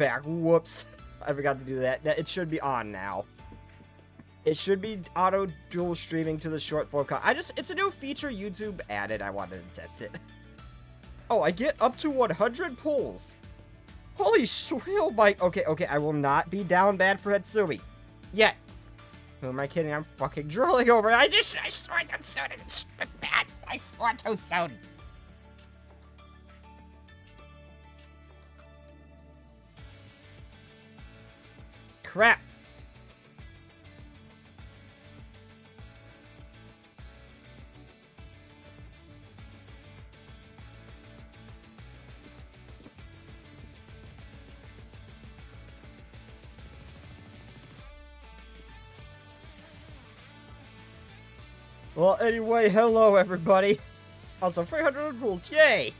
back. Whoops. I forgot to do that. It should be on now. It should be auto dual streaming to the short form it's a new feature YouTube added. I wanted to test it. Oh, I get up to 100 pulls. Holy shrill bike. Okay, I will not be down bad for Hatsumi. Yet. Who am I kidding? I'm fucking drilling over. I swore too soon. It's bad. I swore too soon. Crap. Well, anyway, hello everybody. Also, 300 rules, yay!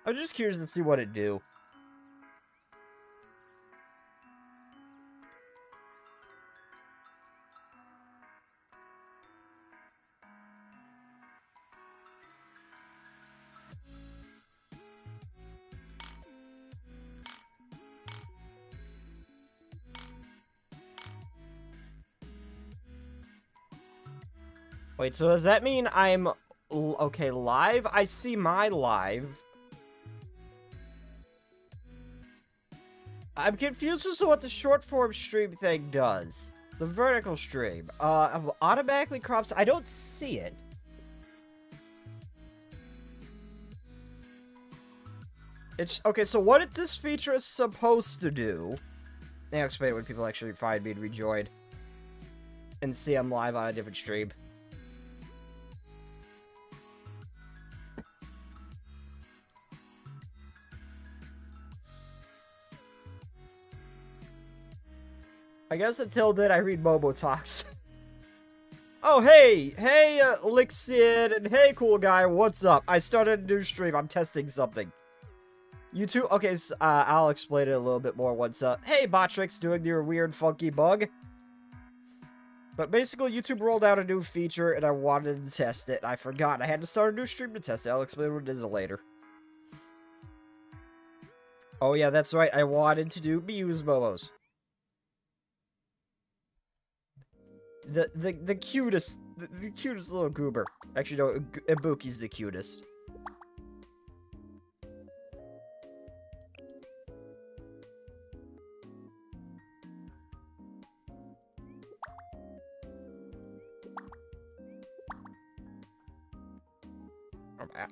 I'm just curious to see what it do. Wait, so does that mean I'm... Okay, live? I see my live. I'm confused as to what the short form stream thing does. The vertical stream. Automatically crops... I don't see it. It's... Okay, so what this feature is supposed to do... I'll explain it when people actually find me and rejoin. And see I'm live on a different stream. I guess until then, I read Momo Talks. Oh, hey! Hey, Lixid, and hey, cool guy, what's up? I started a new stream, I'm testing something. YouTube, okay, so, I'll explain it a little bit more once, hey, Botrix, doing your weird, funky bug. But basically, YouTube rolled out a new feature, and I wanted to test it. I forgot, I had to start a new stream to test it. I'll explain what it is later. Oh yeah, that's right, I wanted to do Muse Momos. The cutest, the cutest little goober. Actually, no, Ibuki's the cutest.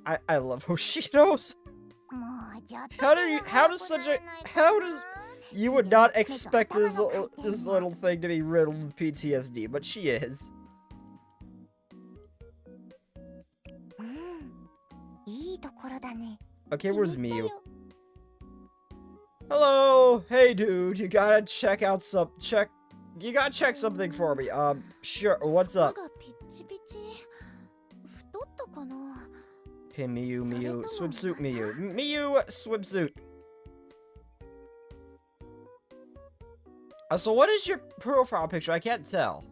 I love Hoshitos. How does you would not expect this little thing to be riddled with PTSD, but she is. Okay, where's Miyu? Hello! Hey dude, you gotta check out you gotta check something for me. Sure, what's up? Okay, Miyu, swimsuit Miyu, swimsuit. So what is your profile picture? I can't tell.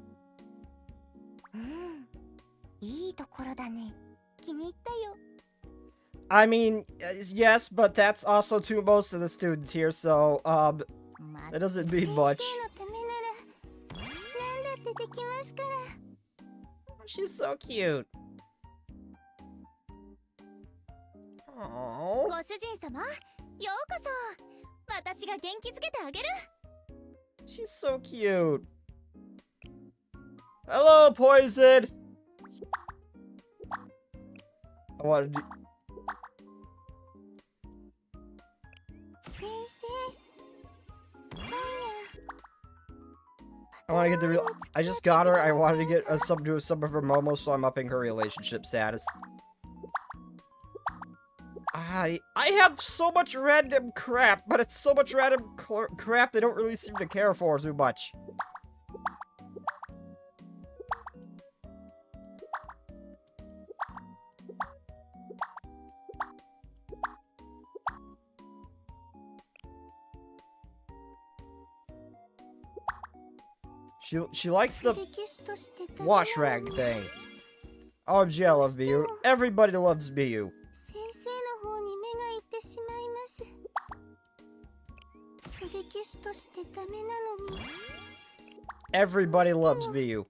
I mean, yes, but that's also to most of the students here, so, that doesn't mean much. She's so cute. Aww. She's so cute. Hello, Poison! I wanted to... I want to get the real... I just got her. I wanted to get some of her momos, so I'm upping her relationship status. I have so much random crap, but it's so much random crap they don't really seem to care for too much. She likes the wash rag thing. OMG, I love Miyu. Everybody loves Miyu. Everybody loves Miyu.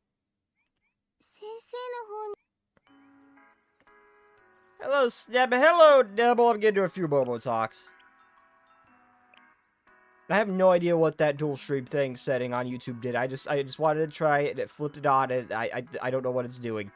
Hello, Sneb. Hello, Nebble. I'm getting to a few Momo talks. I have no idea what that dual stream thing setting on YouTube did. I just wanted to try it. It flipped it on, and I don't know what it's doing.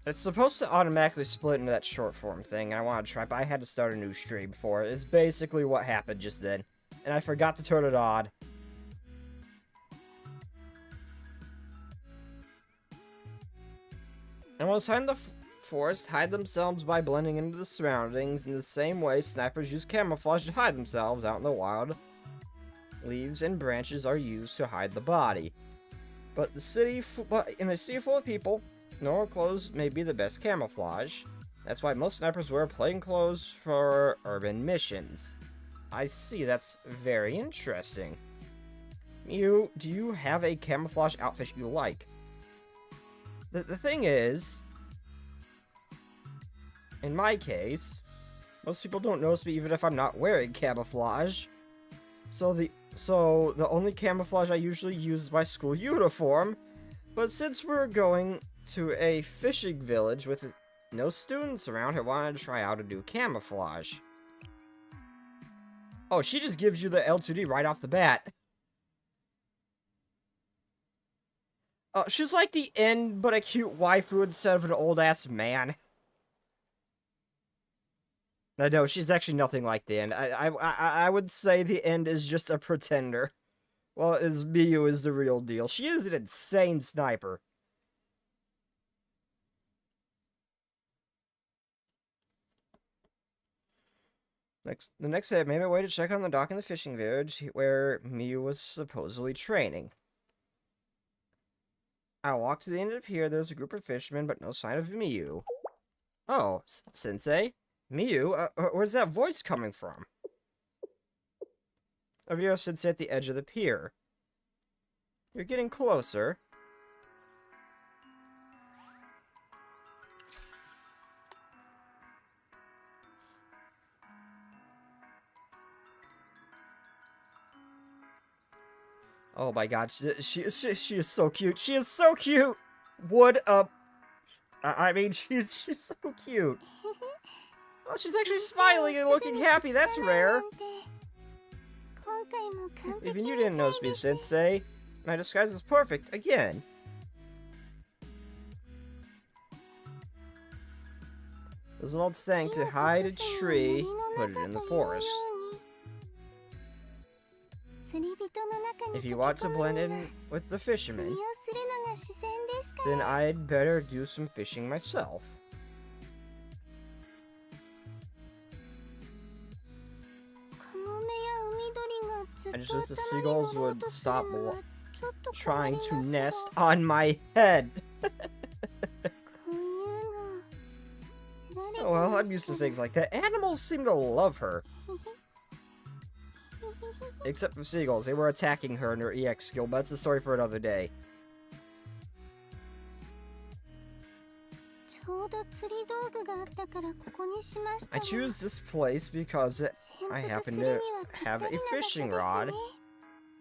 It's supposed to automatically split into that short form thing, and I wanted to try, but I had to start a new stream for it. It's basically what happened just then, and I forgot to turn it on. Animals hide in the forest hide themselves by blending into the surroundings. In the same way, snipers use camouflage to hide themselves out in the wild. Leaves and branches are used to hide the body. But in a city full of people, normal clothes may be the best camouflage. That's why most snipers wear plain clothes for urban missions. I see, that's very interesting. Do you have a camouflage outfit you like? The thing is, in my case, most people don't notice me even if I'm not wearing camouflage. So the only camouflage I usually use is my school uniform. But since we're going to a fishing village with no students around, I wanted to try out a new camouflage. Oh, she just gives you the L2D right off the bat. She's like the end, but a cute waifu instead of an old-ass man. No, she's actually nothing like the end. I would say the end is just a pretender. Well, Miyu is the real deal. She is an insane sniper. The next day, I made my way to check on the dock in the fishing village where Miyu was supposedly training. I walked to the end of the pier. There was a group of fishermen, but no sign of Miyu. Oh, Sensei? Miyu? Where's that voice coming from? Over here, Sensei at the edge of the pier. You're getting closer. Oh my god, she is so cute. She is so cute! Wood up. I mean, she's so cute. Oh, she's actually smiling and looking happy. That's rare. Even you didn't notice me, Sensei. My disguise is perfect, again. There's an old saying to hide a tree, put it in the forest. If you want to blend in with the fishermen, then I'd better do some fishing myself. I just wish the seagulls would stop trying to nest on my head. Oh, well, I'm used to things like that. Animals seem to love her. Except for seagulls. They were attacking her in her EX skill, but that's a story for another day. I choose this place because I happen to have a fishing rod,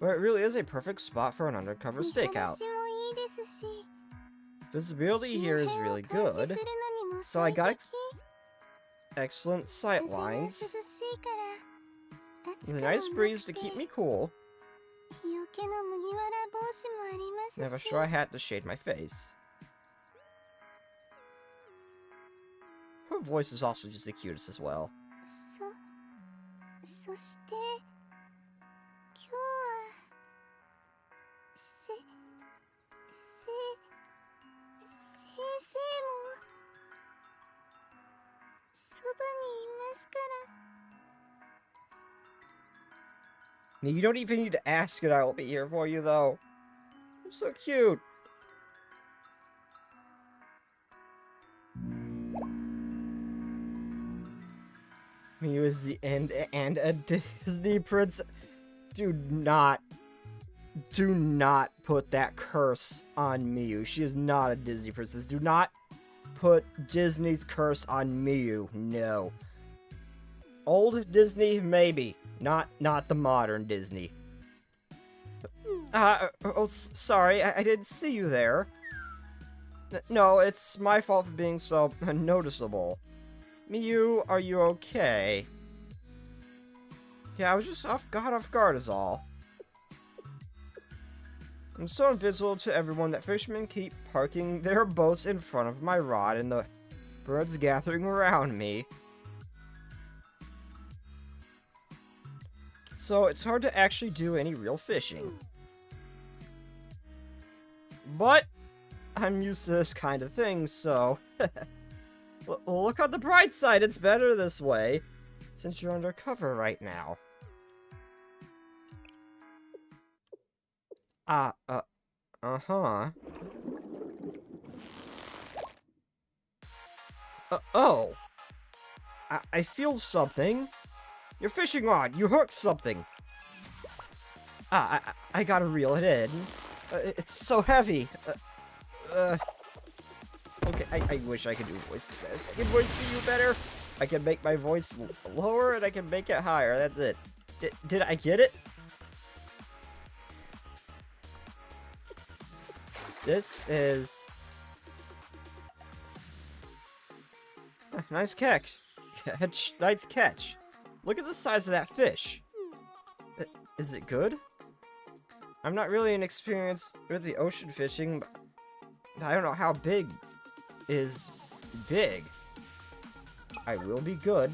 but it really is a perfect spot for an undercover stakeout. Visibility here is really good, so I got excellent sight lines. With a nice breeze to keep me cool. And I have a straw hat to shade my face. Her voice is also just the cutest as well. You don't even need to ask it, I will be here for you, though. You're so cute. Miyu is the end and a Disney princess. Do not put that curse on Miyu. She is not a Disney princess. Do not put Disney's curse on Miyu. No. Old Disney, maybe. Not the modern Disney. Sorry, I didn't see you there. No, it's my fault for being so noticeable. Miyu, are you okay? Yeah, I was just off guard is all. I'm so invisible to everyone that fishermen keep parking their boats in front of my rod and the birds gathering around me. So it's hard to actually do any real fishing. But I'm used to this kind of thing, so... Look on the bright side, it's better this way, since you're undercover right now. Uh-huh. Oh. I feel something. Your fishing rod, you hooked something. I gotta reel it in. It's so heavy. Okay, I wish I could do voices better. So I can voice for you better. I can make my voice lower and I can make it higher. That's it. Did I get it? This is... Nice catch. Nice catch. Look at the size of that fish. Is it good? I'm not really inexperienced with the ocean fishing, but I don't know how big is big. I will be good.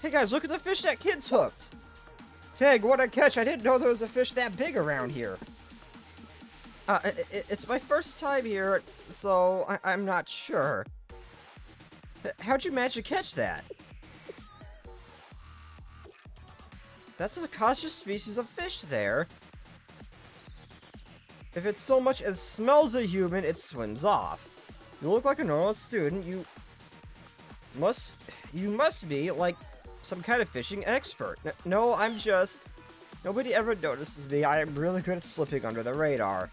Hey guys, look at the fish that kid's hooked. Tag, what a catch. I didn't know there was a fish that big around here. It's my first time here, so I'm not sure. How'd you manage to catch that? That's a cautious species of fish there. If it so much as smells a human, it swims off. You look like a normal student. You must be like some kind of fishing expert. No, I'm just... Nobody ever notices me. I am really good at slipping under the radar.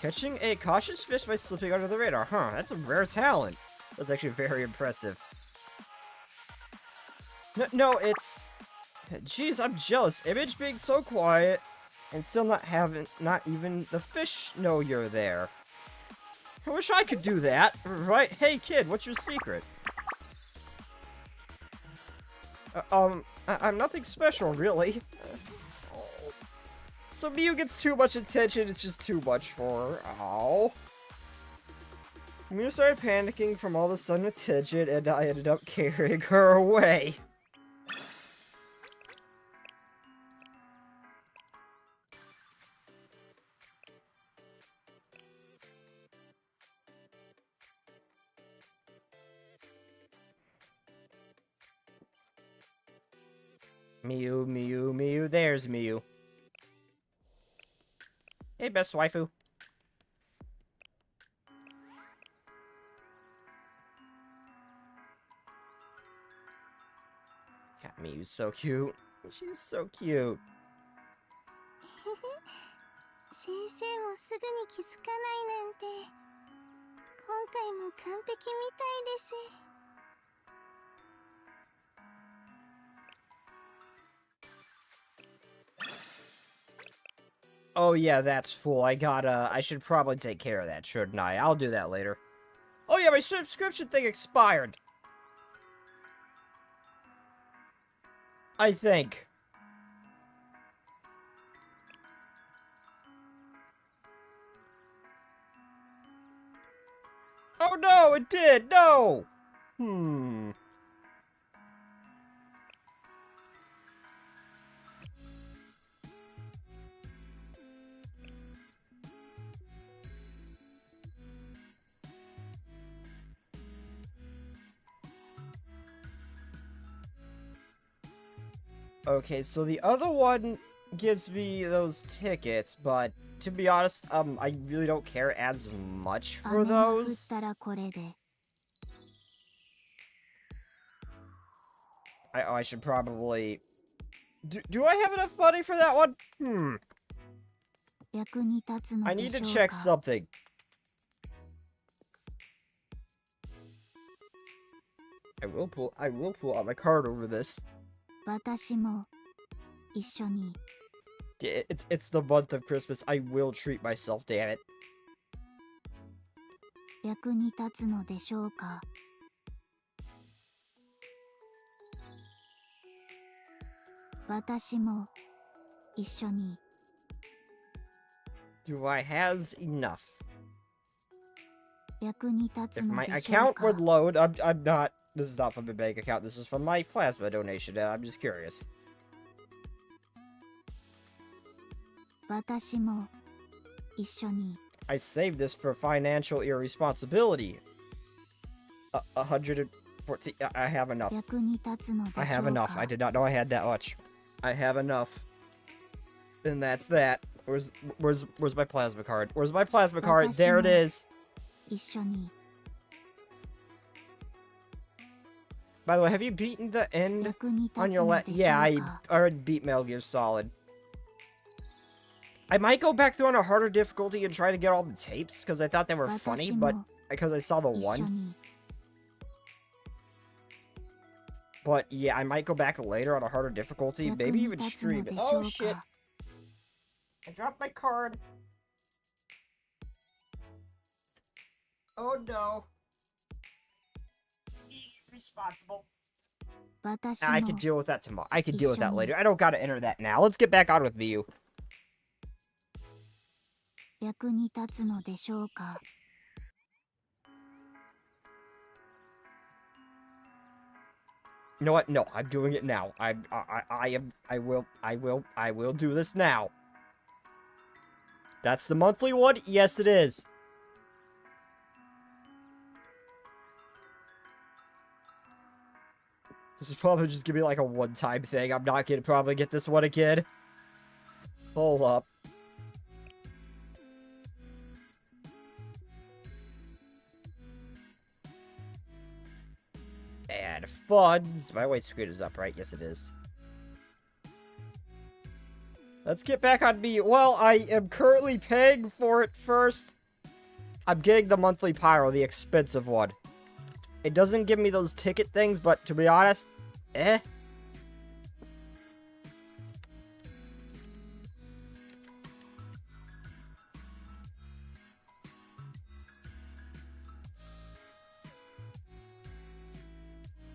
Catching a cautious fish by slipping under the radar. Huh, that's a rare talent. That's actually very impressive. No, it's... Jeez, I'm jealous. Image being so quiet and still not even the fish know you're there. I wish I could do that. Right? Hey kid, what's your secret? I'm nothing special, really. So Miyu gets too much attention, it's just too much for her. Ow. Miyu started panicking from all the sudden attention, and I ended up carrying her away. Miyu, Miyu, Miyu, there's Miyu. Hey, best waifu. Cat Miyu's so cute. She's so cute. 先生もすぐに気づかないなんて今回も完璧みたいです。 Oh yeah, that's full. I should probably take care of that, shouldn't I? I'll do that later. Oh yeah, my subscription thing expired. I think. Oh no, it did! No! Okay, so the other one gives me those tickets, but to be honest, I really don't care as much for those. I should probably... Do I have enough money for that one? 役に立つの I で need し to ょう check か something. I will pull out my card over this. 私も一緒に Yeah, it's the month of Christmas. I will treat myself, damn it. 役に立つのでしょうか私も一緒に Do I has enough? 役に立つ If の my でしょう account か would load, I'm not... This is not from my bank account. This is from my plasma donation. I'm just curious. 私も一緒に I saved this for financial irresponsibility. 114... I have enough. 役に立つので I しょ have う enough. か I did not know I had that much. I have enough. And that's that. Where's my plasma card? Where's my plasma card? There it is. 一緒に By the way, have you beaten the end 役に立つ on your の last? でしょう Yeah, I か already beat Metal Gear Solid. I might go back through on a harder difficulty and try to get all the tapes because I thought they were funny, 私 but も because I saw the 一緒 one. に But yeah, I might go back later on a harder difficulty, 役 maybe に even 立つの stream で it. しょ Oh う shit! か I dropped my card. Oh no. Irresponsible. 私 I も can deal with that tomorrow. I can deal with that 一緒に later. I don't gotta enter that now. Let's get back on with View. 役に立つのでしょうか You know what? No, I'm doing it now. I will do this now. That's the monthly one? Yes, it is. This is probably just gonna be like a one-time thing. I'm not gonna probably get this one again. Hold up. Add funds. My white screen is up, right? Yes, it is. Let's get back on me. Well, I am currently paying for it first. I'm getting the monthly pyro, the expensive one. It doesn't give me those ticket things, but to be honest, eh.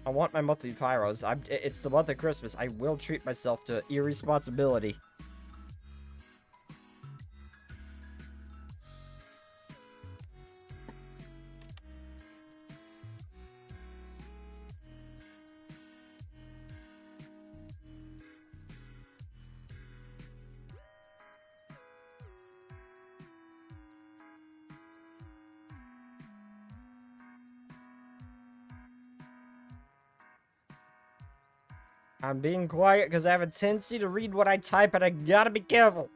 I want my monthly pyros. It's the month of Christmas. I will treat myself to irresponsibility. I'm being quiet because I have a tendency to read what I type and I gotta be careful.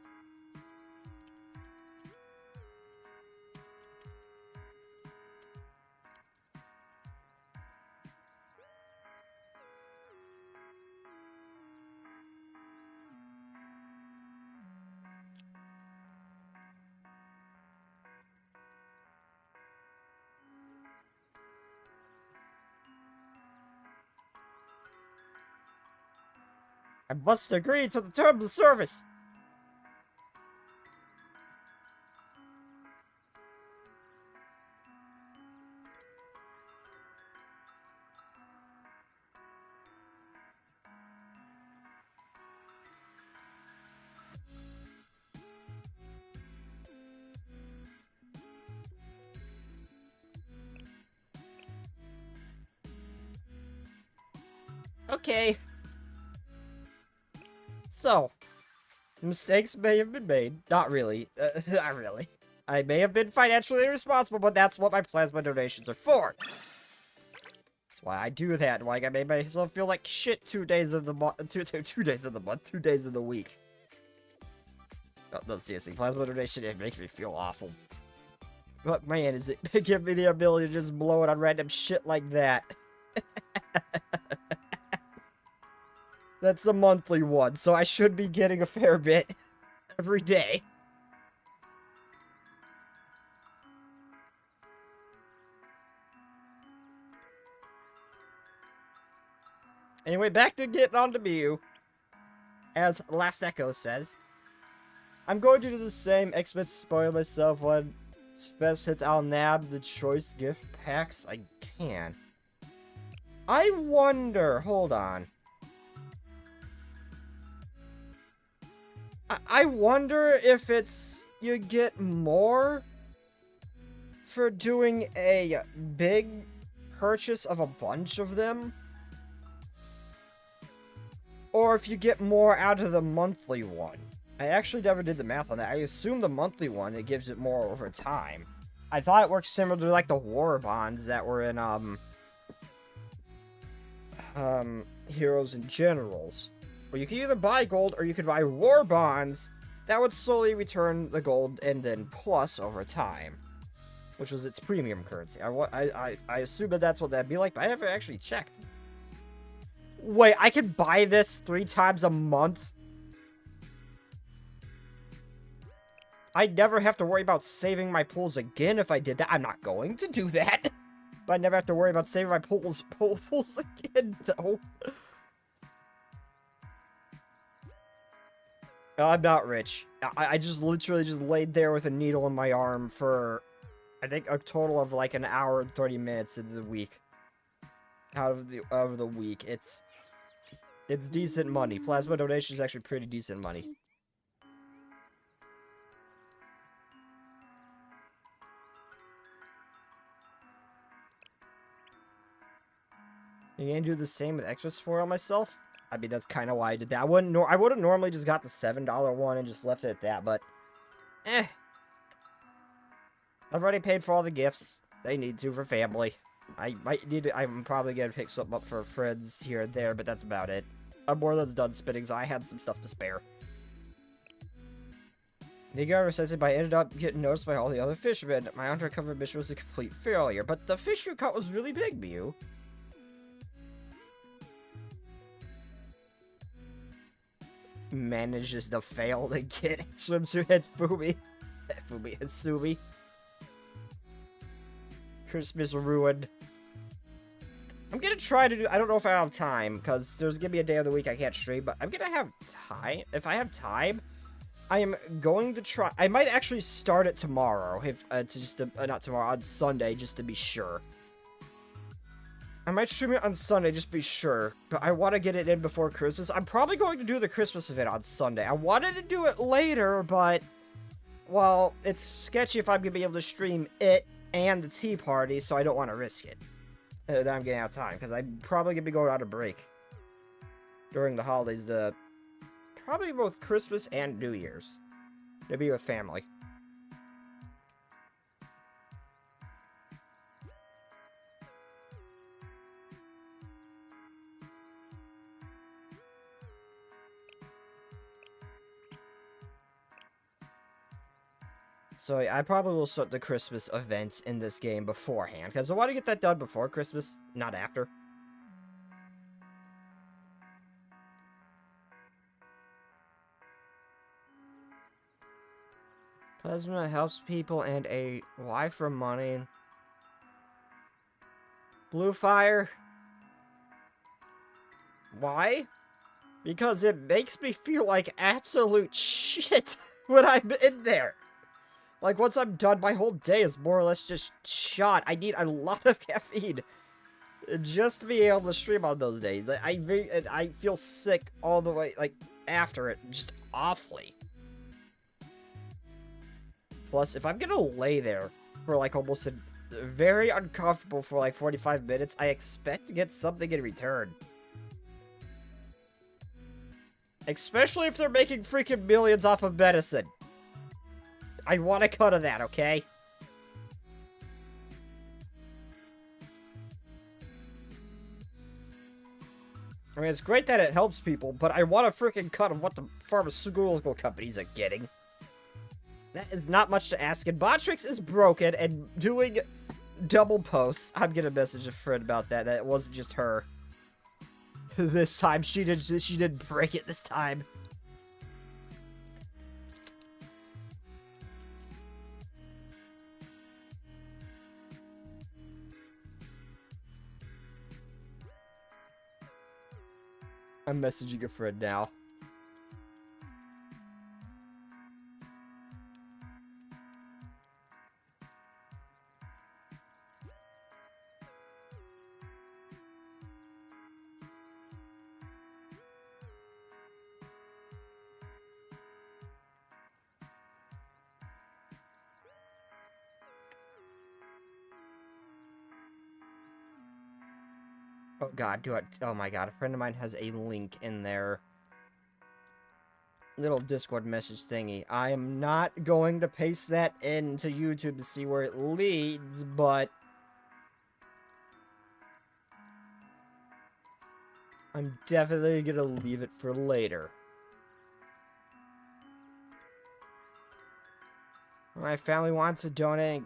I must agree to the terms of service. Okay. So, mistakes may have been made. Not really. Not really. I may have been financially irresponsible, but that's what my plasma donations are for. That's why I do that. Like, I made myself feel like shit 2 days of the month. 2 days of the month. 2 days of the week. No, seriously. Plasma donation, it makes me feel awful. But man, is it give me the ability to just blow it on random shit like that. That's the monthly one, so I should be getting a fair bit every day. Anyway, back to getting on to Mew. As Last Echo says, I'm going to do the same. Expect to spoil myself when Fest hits. I'll nab the choice gift packs I can. I wonder. Hold on. I wonder if it's you get more for doing a big purchase of a bunch of them, or if you get more out of the monthly one. I actually never did the math on that. I assume the monthly one, it gives it more over time. I thought it worked similar to like the war bonds that were in Heroes and Generals, where you could either buy gold or you could buy war bonds that would slowly return the gold and then plus over time, which was its premium currency. I assume that that's what that'd be like, but I never actually checked. Wait, I could buy this 3 times a month? I'd never have to worry about saving my pools again if I did that. I'm not going to do that. But I'd never have to worry about saving my pools again, though. I'm not rich. I just literally just laid there with a needle in my arm for, I think, a total of like an hour and 30 minutes of the week. Out of the week. It's decent money. Plasma donation is actually pretty decent money. You gonna do the same with Xmas spoil myself? I mean, that's kind of why I did that. I would have normally just got the $7 one and just left it at that, but I've already paid for all the gifts they need to for family. I might need to, I'm probably gonna pick something up for friends here and there, but that's about it. I'm more than done spinning, so I had some stuff to spare. The governor says it, but I ended up getting noticed by all the other fishermen. My undercover mission was a complete failure, but the fish you caught was really big, Mew. Manages to fail to get swimsuit hits Fubi. Fubi and Subi. Christmas ruined. I'm gonna try to do, I don't know if I have time, because there's gonna be a day of the week I can't stream, but I'm gonna have time. If I have time, I am going to try, I might actually start it tomorrow, if, not tomorrow, on Sunday, just to be sure. I might stream it on Sunday, just to be sure, but I want to get it in before Christmas. I'm probably going to do the Christmas event on Sunday. I wanted to do it later, but, well, it's sketchy if I'm going to be able to stream it and the tea party, so I don't want to risk it. That I'm getting out of time, because I'm probably going to be going on a break during the holidays, probably both Christmas and New Year's, to be with family. So I probably will start the Christmas events in this game beforehand, because I want to get that done before Christmas, not after. Plasma helps people and a Y for money. Blue fire. Why? Because it makes me feel like absolute shit when I'm in there. Like, once I'm done, my whole day is more or less just shot. I need a lot of caffeine just to be able to stream on those days. I feel sick all the way, like, after it, just awfully. Plus, if I'm gonna lay there for, like, almost very uncomfortable for, like, 45 minutes, I expect to get something in return. Especially if they're making freaking millions off of medicine. I want a cut of that, okay? I mean, it's great that it helps people, but I want a freaking cut of what the pharmaceutical companies are getting. That is not much to ask, and Botrix is broken and doing double posts. I'm gonna message a friend about that. That it wasn't just her. This time she did break it this time. I'm messaging a friend now. Oh god, oh my god, a friend of mine has a link in their little Discord message thingy. I am not going to paste that into YouTube to see where it leads, but I'm definitely gonna leave it for later. My family wants to donate,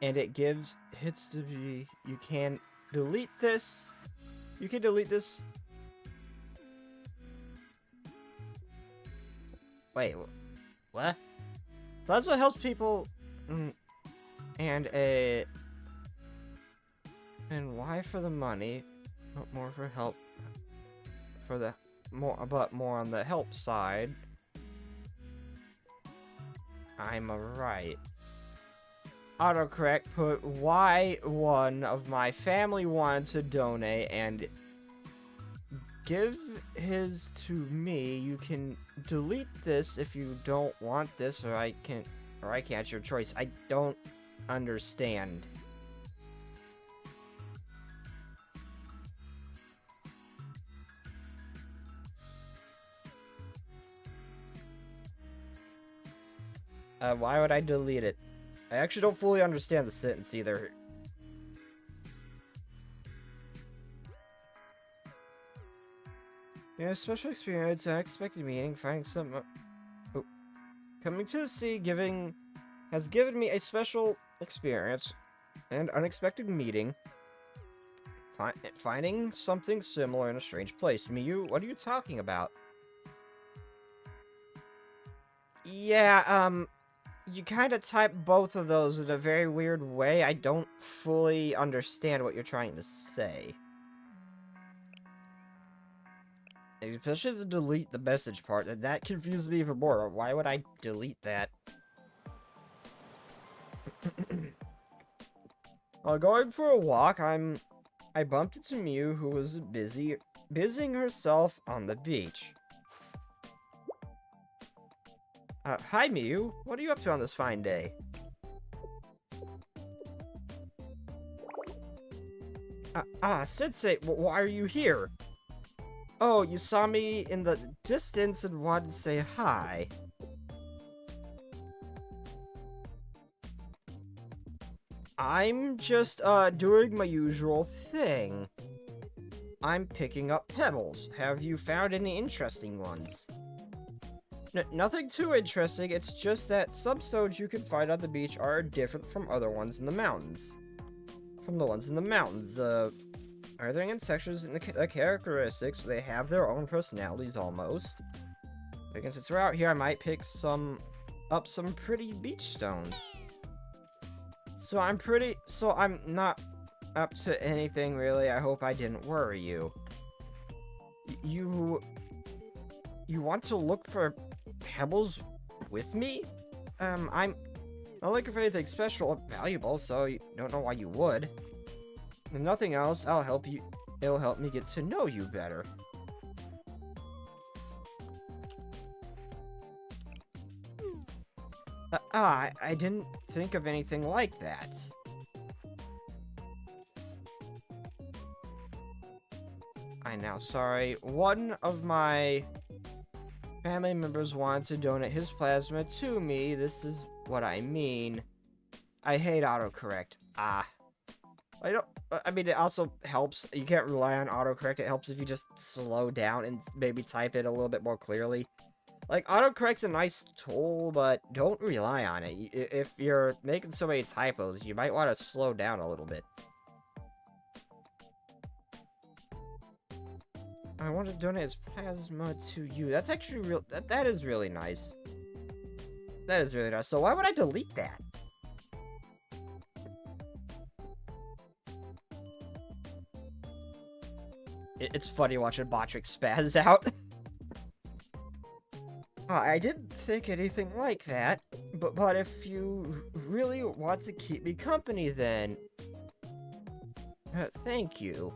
and it gives hits to be. You can delete this. You can delete this. Wait, what? That's what helps people. And why for the money? Not more for help. For the but more on the help side. I'm right. Autocorrect put why one of my family wanted to donate and give his to me. You can delete this if you don't want this, or I can't. Your choice. I don't understand. Why would I delete it? I actually don't fully understand the sentence either. Yeah, special experience, unexpected meeting, finding some... Oh. Coming to the sea has given me a special experience and unexpected meeting. Finding something similar in a strange place. Miyu, what are you talking about? Yeah, you kind of type both of those in a very weird way. I don't fully understand what you're trying to say. Especially the delete the message part. That confused me even more. Why would I delete that? While going for a walk, I bumped into Miu, who was busying herself on the beach. Hi Miu, what are you up to on this fine day? Sensei, why are you here? Oh, you saw me in the distance and wanted to say hi. I'm just, doing my usual thing. I'm picking up pebbles. Have you found any interesting ones? Nothing too interesting, it's just that some stones you can find on the beach are different from other ones in the mountains. Everything in textures and the characteristics, they have their own personalities almost. Because since we're out here, I might pick up some pretty beach stones. So I'm not up to anything really. I hope I didn't worry you. You want to look for pebbles with me? I'm not looking for anything special or valuable, so I don't know why you would. If nothing else, I'll help you. It'll help me get to know you better. I didn't think of anything like that. Sorry. One of my family members wanted to donate his plasma to me. This is what I mean. I hate autocorrect. I mean, it also helps. You can't rely on autocorrect. It helps if you just slow down and maybe type it a little bit more clearly. Like, autocorrect's a nice tool, but don't rely on it. If you're making so many typos, you might want to slow down a little bit. I want to donate his plasma to you. That's actually real. That is really nice. That is really nice. So why would I delete that? It's funny watching Botrick spaz out. I didn't think anything like that. But if you really want to keep me company, then... thank you.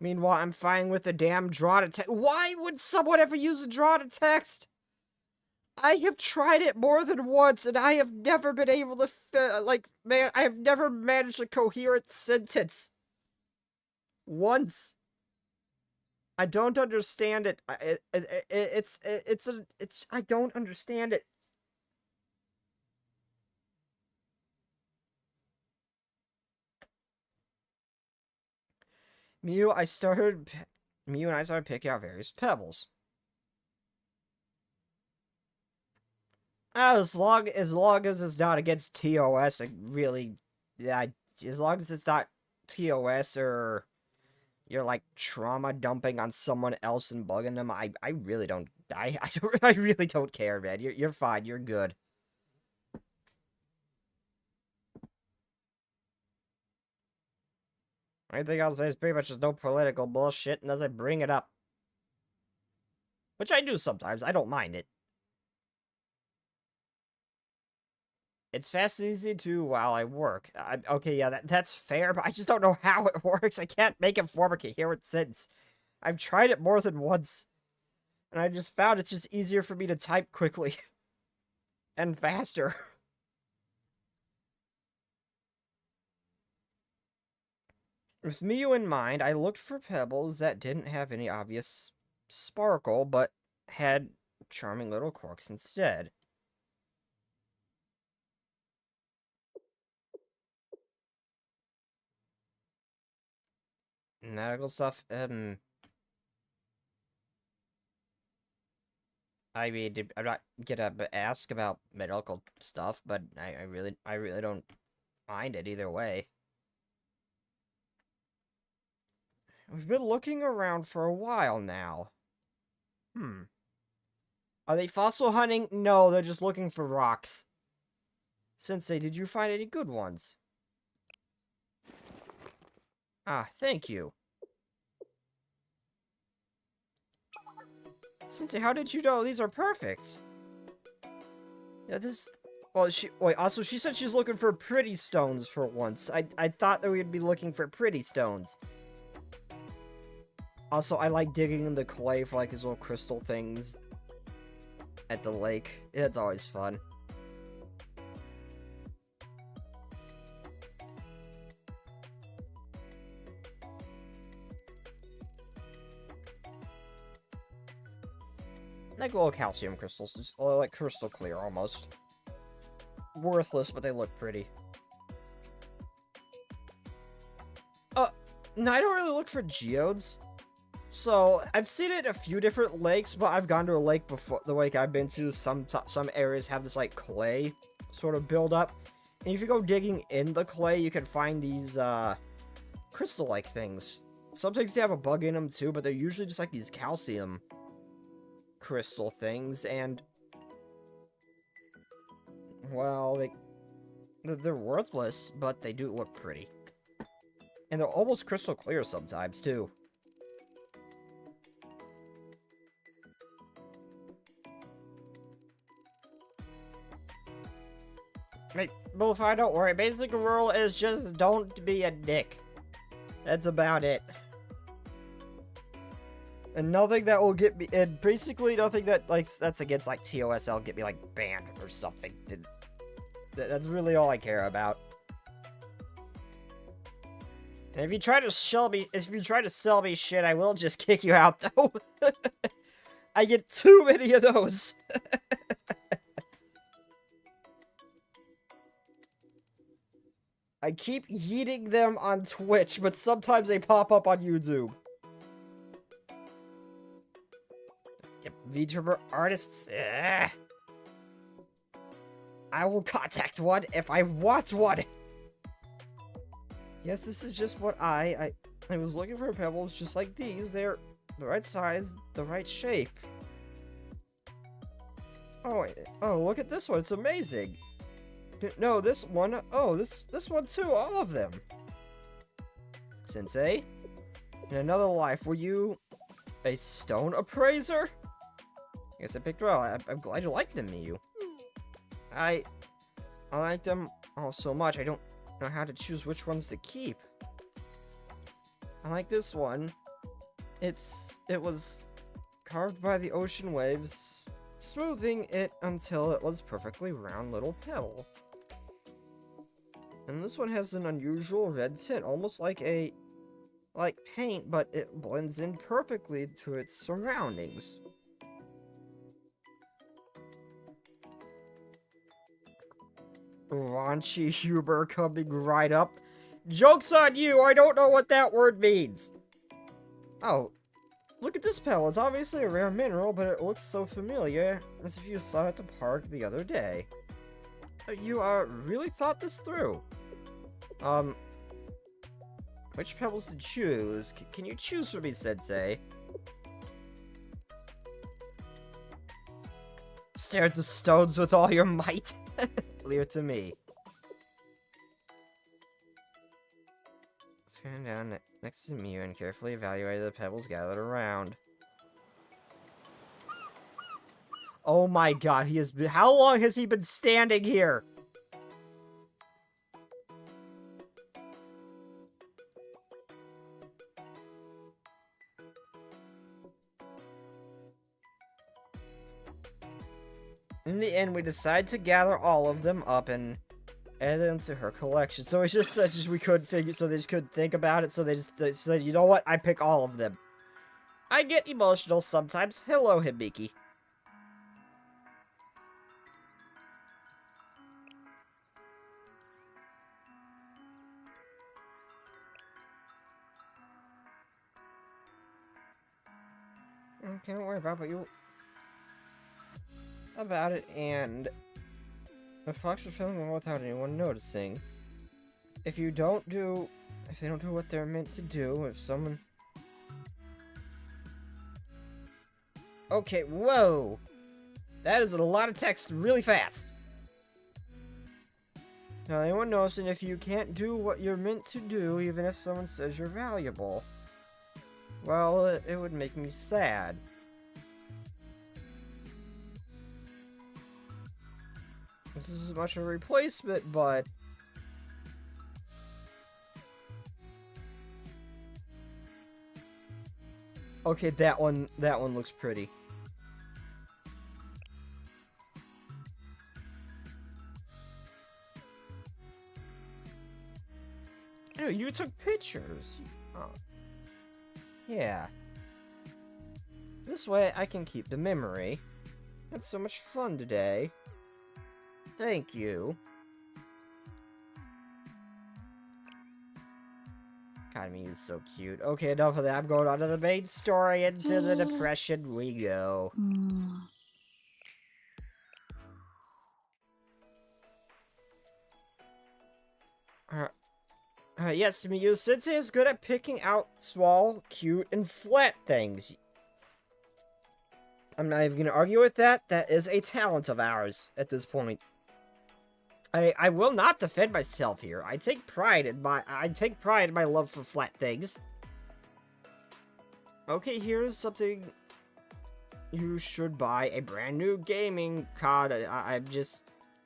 Meanwhile, I'm fine with the damn draw to text. Why would someone ever use a draw to text? I have tried it more than once, and I have never been able to, I have never managed a coherent sentence. Once. I don't understand it. I don't understand it. Mew and I started picking out various pebbles. As long as it's not against TOS, like really, yeah. As long as it's not TOS or you're like trauma dumping on someone else and bugging them, I really don't. I really don't care, man. You're fine. You're good. Anything I'll say is pretty much just no political bullshit unless I bring it up. Which I do sometimes. I don't mind it. It's fast and easy to while I work. Okay, yeah, that's fair, but I just don't know how it works. I can't make it form a coherent sentence. I've tried it more than once, and I just found it's just easier for me to type quickly. And faster. With Miyu in mind, I looked for pebbles that didn't have any obvious sparkle, but had charming little quirks instead. Medical stuff, I mean, I'm not gonna ask about medical stuff, but I really don't mind it either way. We've been looking around for a while now. Are they fossil hunting? No, they're just looking for rocks. Sensei, did you find any good ones? Ah, thank you. Sensei, how did you know these are perfect? Yeah, well, also, she said she's looking for pretty stones for once. I thought that we'd be looking for pretty stones. Also, I like digging in the clay for, like, these little crystal things at the lake. It's always fun. Like little calcium crystals, just like crystal clear almost. Worthless, but they look pretty. No, I don't really look for geodes. So, I've seen it in a few different lakes, but I've gone to a lake before. The lake I've been to, some areas have this, like, clay sort of build up. And if you go digging in the clay, you can find these, crystal-like things. Sometimes they have a bug in them, too, but they're usually just, like, these calcium crystal things, and... well, they're worthless, but they do look pretty. And they're almost crystal clear sometimes, too. Hey, Bullfire, don't worry. Basic rule is just don't be a dick. That's about it. And nothing that will get me, and basically nothing that, like, that's against, like, TOS will get me, like, banned or something. That's really all I care about. And if you try to sell me shit, I will just kick you out, though. I get too many of those. I keep yeeting them on Twitch, but sometimes they pop up on YouTube. Yep, VTuber artists. Ugh. I will contact one if I want one. Yes, this is just what I was looking for pebbles just like these. They're the right size, the right shape. Oh, look at this one. It's amazing. No, this one. Oh, this one too. All of them. Sensei, in another life, were you a stone appraiser? I guess I picked well. I'm glad you like them, Miyu. I like them all so much. I don't know how to choose which ones to keep. I like this one. It was carved by the ocean waves, smoothing it until it was perfectly round little pebble. And this one has an unusual red tint, almost like paint, but it blends in perfectly to its surroundings. Raunchy Huber coming right up. Joke's on you, I don't know what that word means. Oh, look at this pebble. It's obviously a rare mineral, but it looks so familiar, as if you saw it at the park the other day. You, really thought this through. Which pebbles to choose? Can you choose for me, Sensei? Stare at the stones with all your might. Leave it to me. Turn down next to Miyu and carefully evaluate the pebbles gathered around. Oh my god, how long has he been standing here? In the end, we decide to gather all of them up and add them to her collection. So it's just such as we couldn't figure, so they just couldn't think about it, so they said, you know what, I pick all of them. I get emotional sometimes. Hello, Hibiki. Okay, don't worry about it, and the fox are filming well without anyone noticing. If they don't do what they're meant to do, if someone... Okay, whoa! That is a lot of text really fast. Now, anyone noticing if you can't do what you're meant to do, even if someone says you're valuable? Well, it would make me sad. This isn't much of a replacement, but... Okay, that one looks pretty. Oh, you took pictures. Oh. Yeah. This way I can keep the memory. Had so much fun today. Thank you. God, Miyu's so cute. Okay, enough of that. I'm going on to the main story. Into the depression we go. Yes, Miyu Sensei is good at picking out small, cute, and flat things. I'm not even going to argue with that. That is a talent of ours at this point. I will not defend myself here. I take pride in my love for flat things. Okay, here's something you should buy, a brand new gaming card. I'm just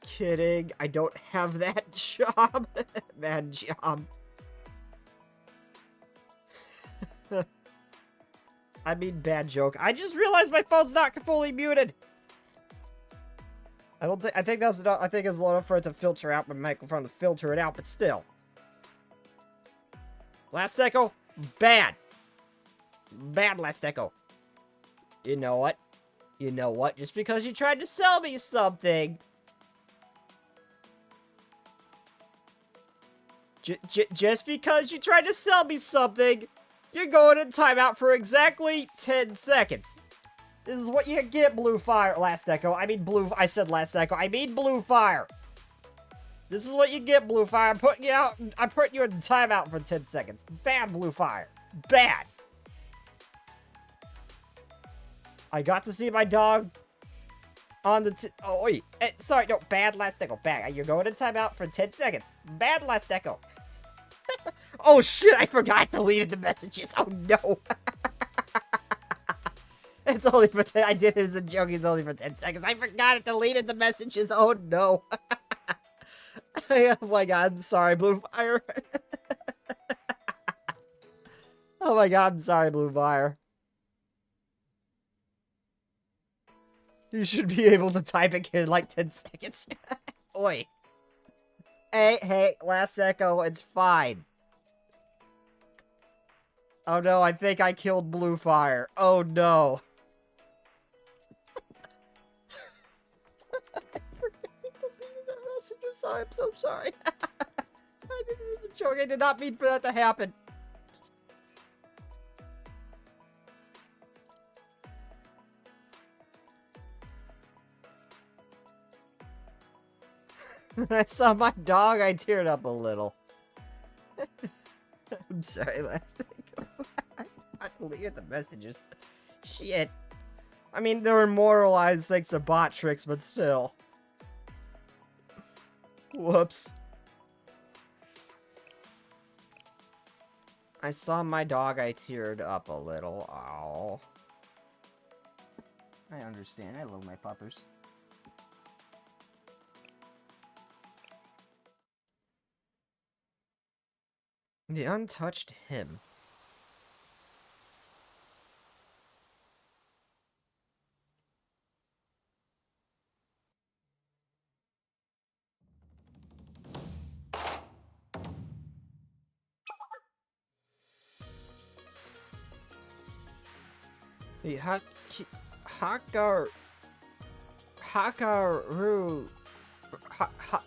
kidding. I don't have that job. Bad job. I mean, bad joke. I just realized my phone's not fully muted. I think that's enough. I think it's enough for it to filter out my microphone to filter it out, but still. Last Echo, bad. Bad Last Echo. You know what? You know what? Just because you tried to sell me something. Just because you tried to sell me something, you're going in timeout for exactly 10 seconds. This is what you get, Blue Fire. Last Echo. I mean Blue... I said Last Echo. I mean Blue Fire. This is what you get, Blue Fire. I'm putting you out... I'm putting you in timeout for 10 seconds. Bad, Blue Fire. Bad. I got to see my dog on the... oh, wait. Sorry, no. Bad Last Echo. Bad. You're going in timeout for 10 seconds. Bad Last Echo. Oh, shit. I forgot I deleted the messages. Oh, no. It's only for 10. I did it as a joke. It's only for 10 seconds. I forgot it deleted the messages. Oh, no. Oh, my God. I'm sorry, Blue Fire. Oh, my God. I'm sorry, Blue Fire. You should be able to type again in like 10 seconds. Oi. Hey, Last Echo. It's fine. Oh, no. I think I killed Blue Fire. Oh, no. I'm so sorry. I did it as a joke. I did not mean for that to happen. When I saw my dog, I teared up a little. I'm sorry, Last Echo. I deleted the messages. Shit. I mean, they were moralized thanks to bot tricks, but still. Whoops. I saw my dog, I teared up a little. Oh. I understand. I love my puppers. The untouched hymn.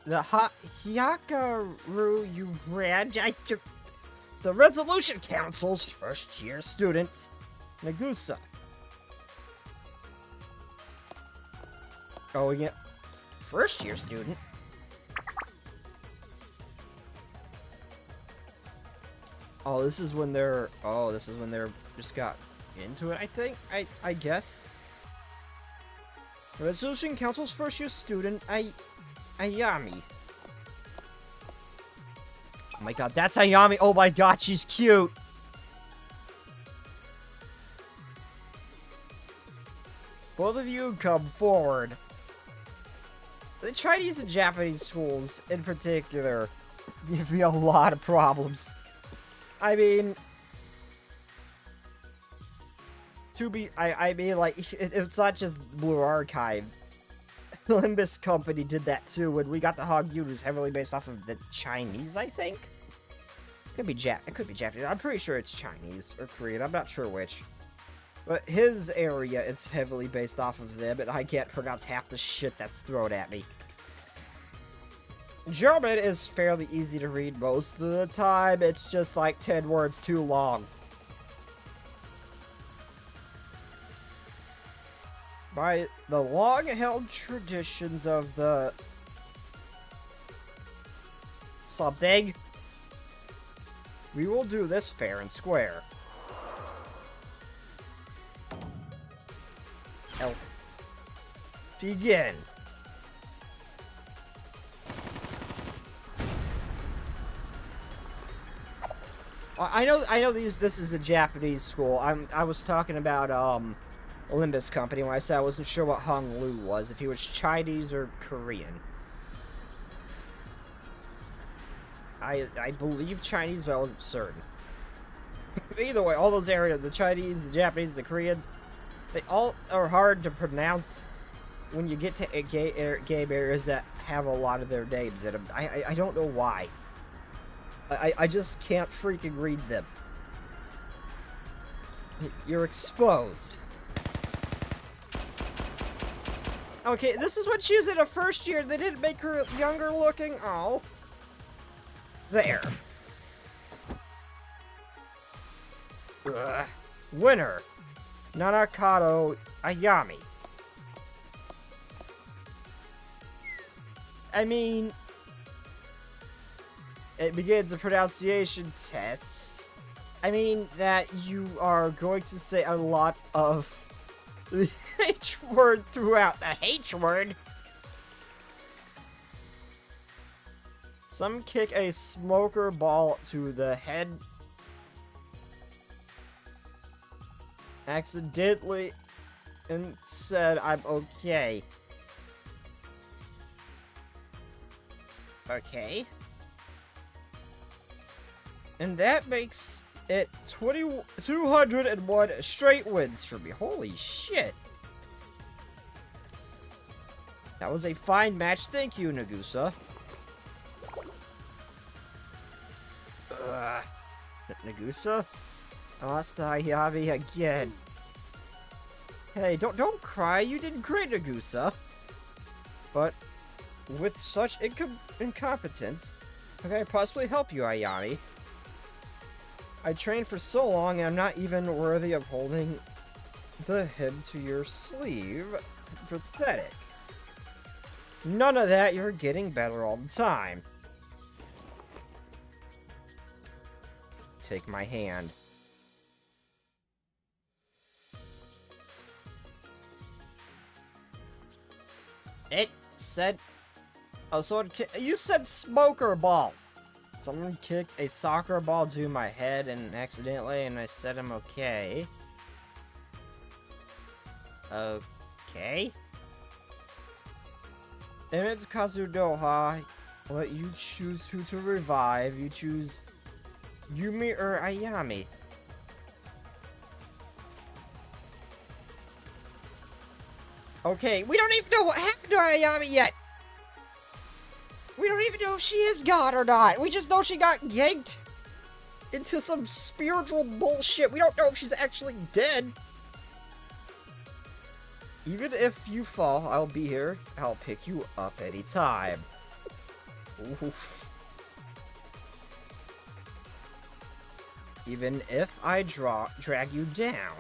The Hakaru you read. The Resolution Council's first-year students, Nagusa. Oh, yeah. First-year student? Oh, this is when they're... oh, this is when they're just got into it, I think? I guess. The Resolution Council's first-year student, Ayami. Oh my god, that's Ayami. Oh my god, she's cute. Both of you come forward. The Chinese and Japanese schools, in particular, give me a lot of problems. I mean... I mean, like, it's not just Blue Archive. Limbus Company did that too when we got the Hog-Yun, who's heavily based off of the Chinese, I think? It could be Japanese. I'm pretty sure it's Chinese or Korean. I'm not sure which. But his area is heavily based off of them, and I can't pronounce half the shit that's thrown at me. German is fairly easy to read most of the time. It's just like 10 words too long. By the long-held traditions of the... something, we will do this fair and square. Elf. Begin. I know this is a Japanese school. I was talking about Olympus Company when I said I wasn't sure what Hong Lu was, if he was Chinese or Korean. I believe Chinese, but I wasn't certain. Either way, all those areas, the Chinese, the Japanese, the Koreans, they all are hard to pronounce when you get to game areas that have a lot of their names in them. I don't know why. I just can't freaking read them. You're exposed. Okay, this is when she was in her first year. They didn't make her younger looking. Oh. There. Ugh. Winner. Nanakato Ayami. I mean, it begins a pronunciation test. I mean that you are going to say a lot of the H word throughout. The H word? Some kick a smoker ball to the head. Accidentally and said I'm okay. Okay. And that makes it 201 straight wins for me. Holy shit. That was a fine match. Thank you, Nagusa. Nagusa? Lost to Ayami again. Hey, don't cry. You did great, Nagusa. But with such incompetence, how can I possibly help you, Ayami? I trained for so long and I'm not even worthy of holding the hem to your sleeve. Pathetic. None of that, you're getting better all the time. Take my hand. It said... Oh, someone you said smoker ball. Someone kicked a soccer ball to my head and accidentally, and I said I'm okay. Okay? Image Kazudoha, let you choose who to revive. You choose Yumi or Ayami. Okay, we don't even know what happened to Ayami yet! We don't even know if she is God or not! We just know she got yanked into some spiritual bullshit. We don't know if she's actually dead. Even if you fall, I'll be here. I'll pick you up anytime. Oof. Even if I drag you down.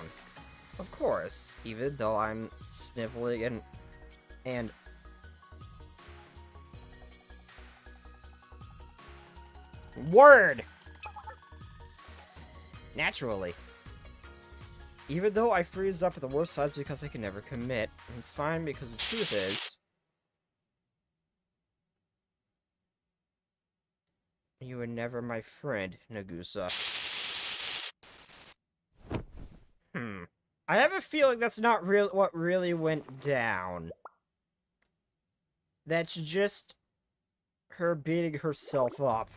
Of course, even though I'm sniveling and word! Naturally. Even though I freeze up at the worst times because I can never commit, it's fine because the truth is, you were never my friend, Nagusa. I have a feeling that's not real what really went down. That's just her beating herself up.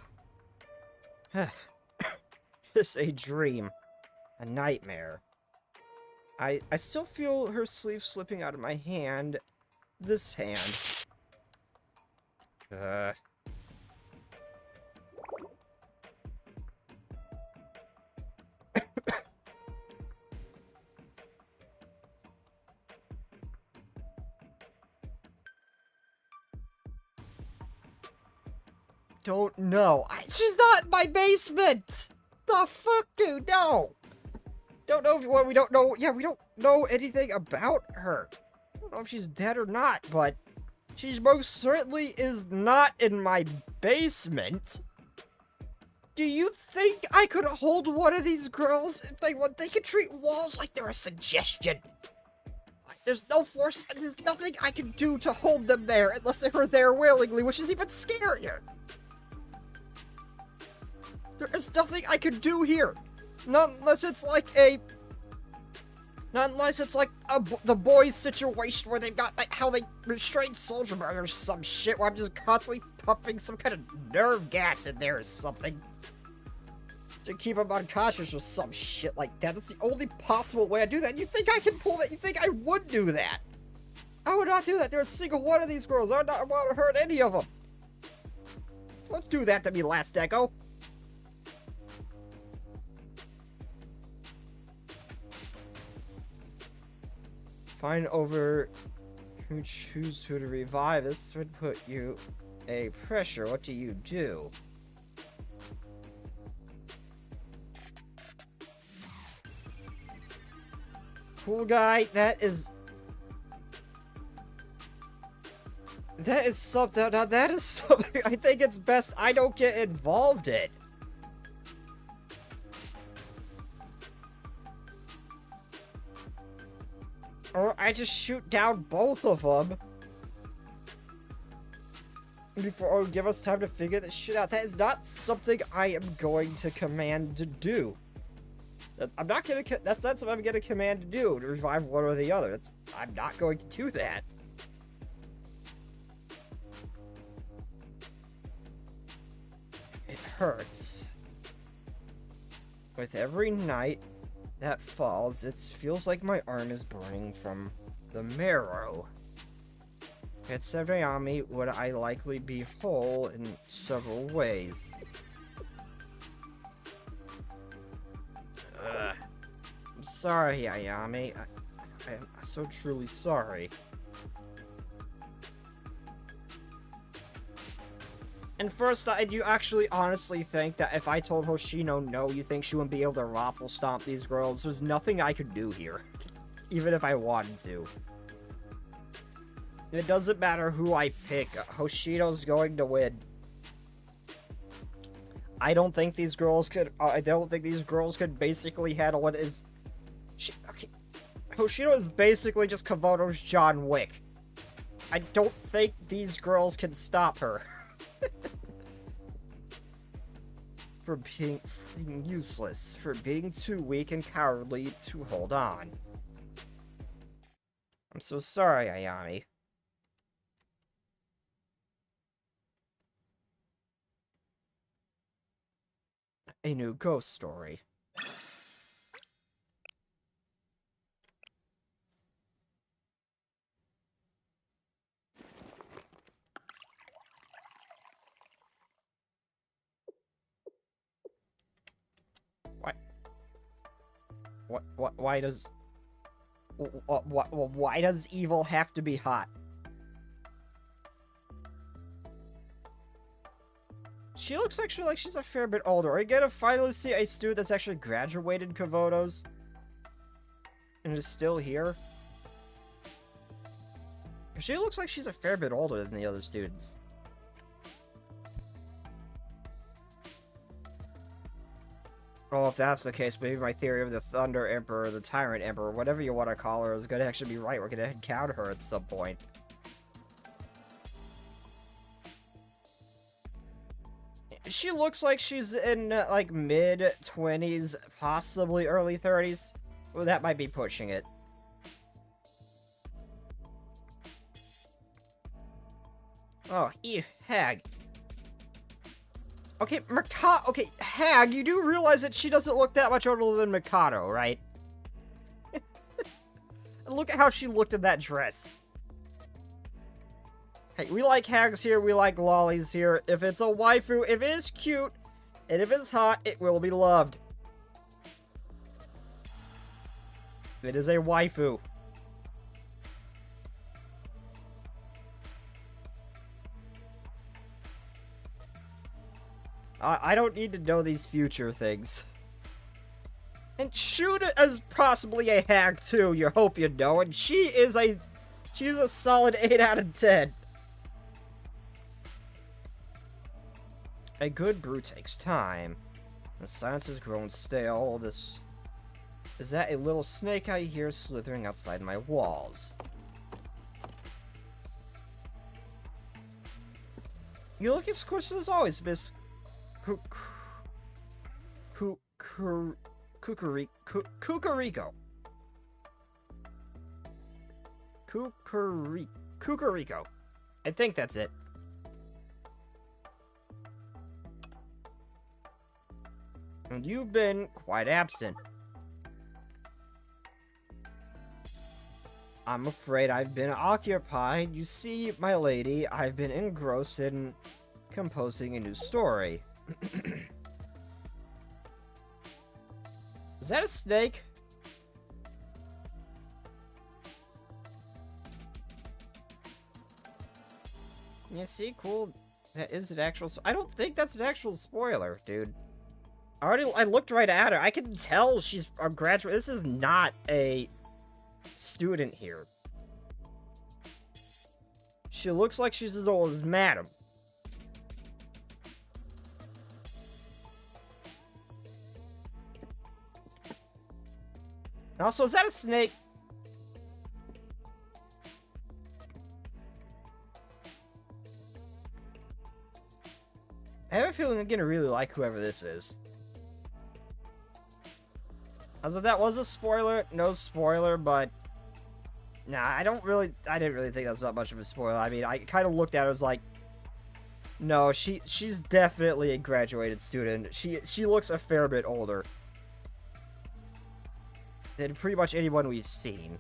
Just a dream. A nightmare. I still feel her sleeve slipping out of my hand. This hand. Don't know. She's not in my basement! The fuck, dude? No! Don't know what we don't know. Yeah, we don't know anything about her. I don't know if she's dead or not, but she most certainly is not in my basement. Do you think I could hold one of these girls if they want? They could treat walls like they're a suggestion. Like, there's no force, there's nothing I can do to hold them there unless they were there willingly, which is even scarier. There is nothing I can do here. Not unless it's like the boys situation where they've got like how they restrain soldier burn or some shit where I'm just constantly pumping some kind of nerve gas in there or something to keep them unconscious or some shit like that. That's the only possible way I do that. You think I can pull that? You think I would do that? I would not do that. There's a single one of these girls. I would not want to hurt any of them. Don't do that to me, Last Echo. Find over who choose who to revive. This would put you a pressure. What do you do? Cool guy, that is something, now that is something I think it's best I don't get involved in. Or I just shoot down both of them. Or give us time to figure this shit out. That is not something I am going to command to do. I'm not gonna, that's not something I'm gonna command to do, to revive one or the other. I'm not going to do that. It hurts. With every night that falls, it feels like my arm is burning from the marrow. At Sevayami, would I likely be whole in several ways? I'm sorry, Ayami. I'm so truly sorry. And first, do you actually honestly think that if I told Hoshino no, you think she wouldn't be able to raffle stomp these girls? There's nothing I could do here. Even if I wanted to. It doesn't matter who I pick, Hoshino's going to win. I don't think these girls could, basically handle what is... Okay. Hoshino is basically just Kavoto's John Wick. I don't think these girls can stop her. For being useless, for being too weak and cowardly to hold on. I'm so sorry, Ayami. A new ghost story. Why does... Why does evil have to be hot? She looks actually like she's a fair bit older. Are you gonna finally see a student that's actually graduated Kavoto's? And is still here? She looks like she's a fair bit older than the other students. Well, if that's the case, maybe my theory of the Thunder Emperor, the Tyrant Emperor, whatever you want to call her, is gonna actually be right. We're gonna encounter her at some point. She looks like she's in, like, mid-20s, possibly early 30s. Well, that might be pushing it. Oh, ew, hag. Okay, okay, hag, you do realize that she doesn't look that much older than Mikado, right? Look at how she looked in that dress. Hey, we like hags here, we like lollies here. If it's a waifu, if it is cute, and if it's hot, it will be loved. It is a waifu. I don't need to know these future things. And Shuna is possibly a hag too, you hope you know, and she's a solid 8 out of 10. A good brew takes time. The silence has grown stale. Is that a little snake I hear slithering outside my walls? You look as squishy as always, Miss Cucurico. Cucurico. I think that's it. And you've been quite absent. I'm afraid I've been occupied. You see, my lady, I've been engrossed in composing a new story. Is that a snake? Yeah, see, cool. That is an actual... I don't think that's an actual spoiler, dude. I looked right at her. I can tell she's a graduate. This is not a student here. She looks like she's as old as Madam. And also, is that a snake? I have a feeling I'm gonna really like whoever this is. As if that was a spoiler, no spoiler, but nah, I didn't really think that's not much of a spoiler. I mean, I kind of looked at it, I was like, no, she's definitely a graduated student. She looks a fair bit older than pretty much anyone we've seen.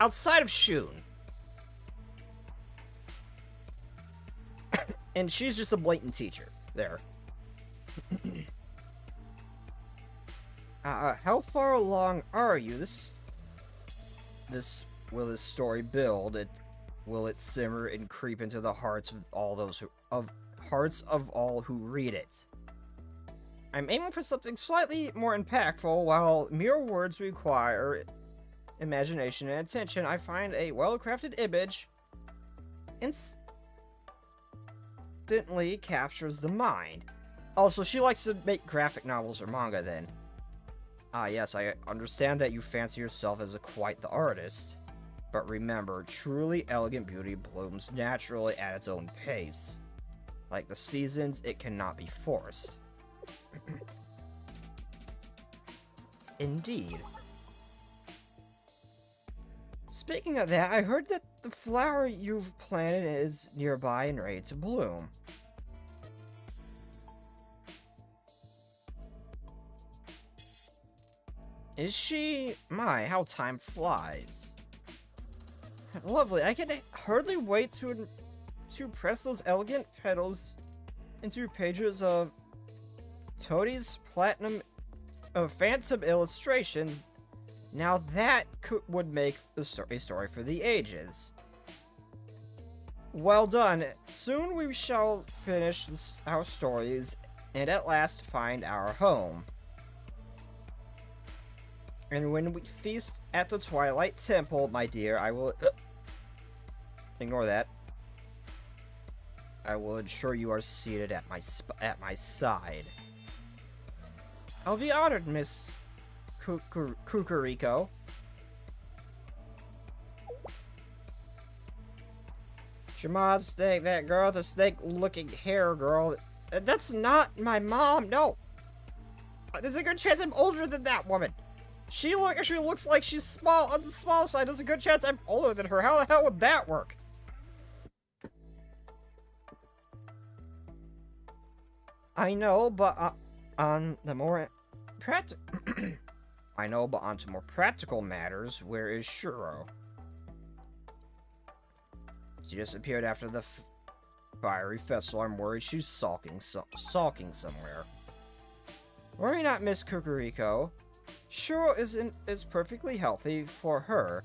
Outside of Shun. And she's just a blatant teacher. There. How far along are you? Will this story build? Will it simmer and creep into the hearts of all those hearts of all who read it? I'm aiming for something slightly more impactful. While mere words require imagination and attention, I find a well-crafted image instantly captures the mind. Also, she likes to make graphic novels or manga then. Ah, yes, I understand that you fancy yourself as quite the artist. But remember, truly elegant beauty blooms naturally at its own pace. Like the seasons, it cannot be forced. Indeed. Speaking of that, I heard that the flower you've planted is nearby and ready to bloom. Is she? My, how time flies. Lovely. I can hardly wait to press those elegant petals into pages of Toadie's Phantom illustrations. Now that would make a story for the ages. Well done. Soon we shall finish our stories and at last find our home. And when we feast at the Twilight Temple, my dear, I will... ignore that. I will ensure you are seated at my side. I'll be honored, Miss Kukuriko. Your mom snake, that girl, the snake-looking hair girl. That's not my mom, no. There's a good chance I'm older than that woman. She actually looks like she's small on the small side. There's a good chance I'm older than her. How the hell would that work? I know, but on the more I know, but on to more practical matters, where is Shuro? She disappeared after the fiery festival. I'm worried she's sulking somewhere. Worry not, Miss Kukuriko. Shuro is perfectly healthy for her.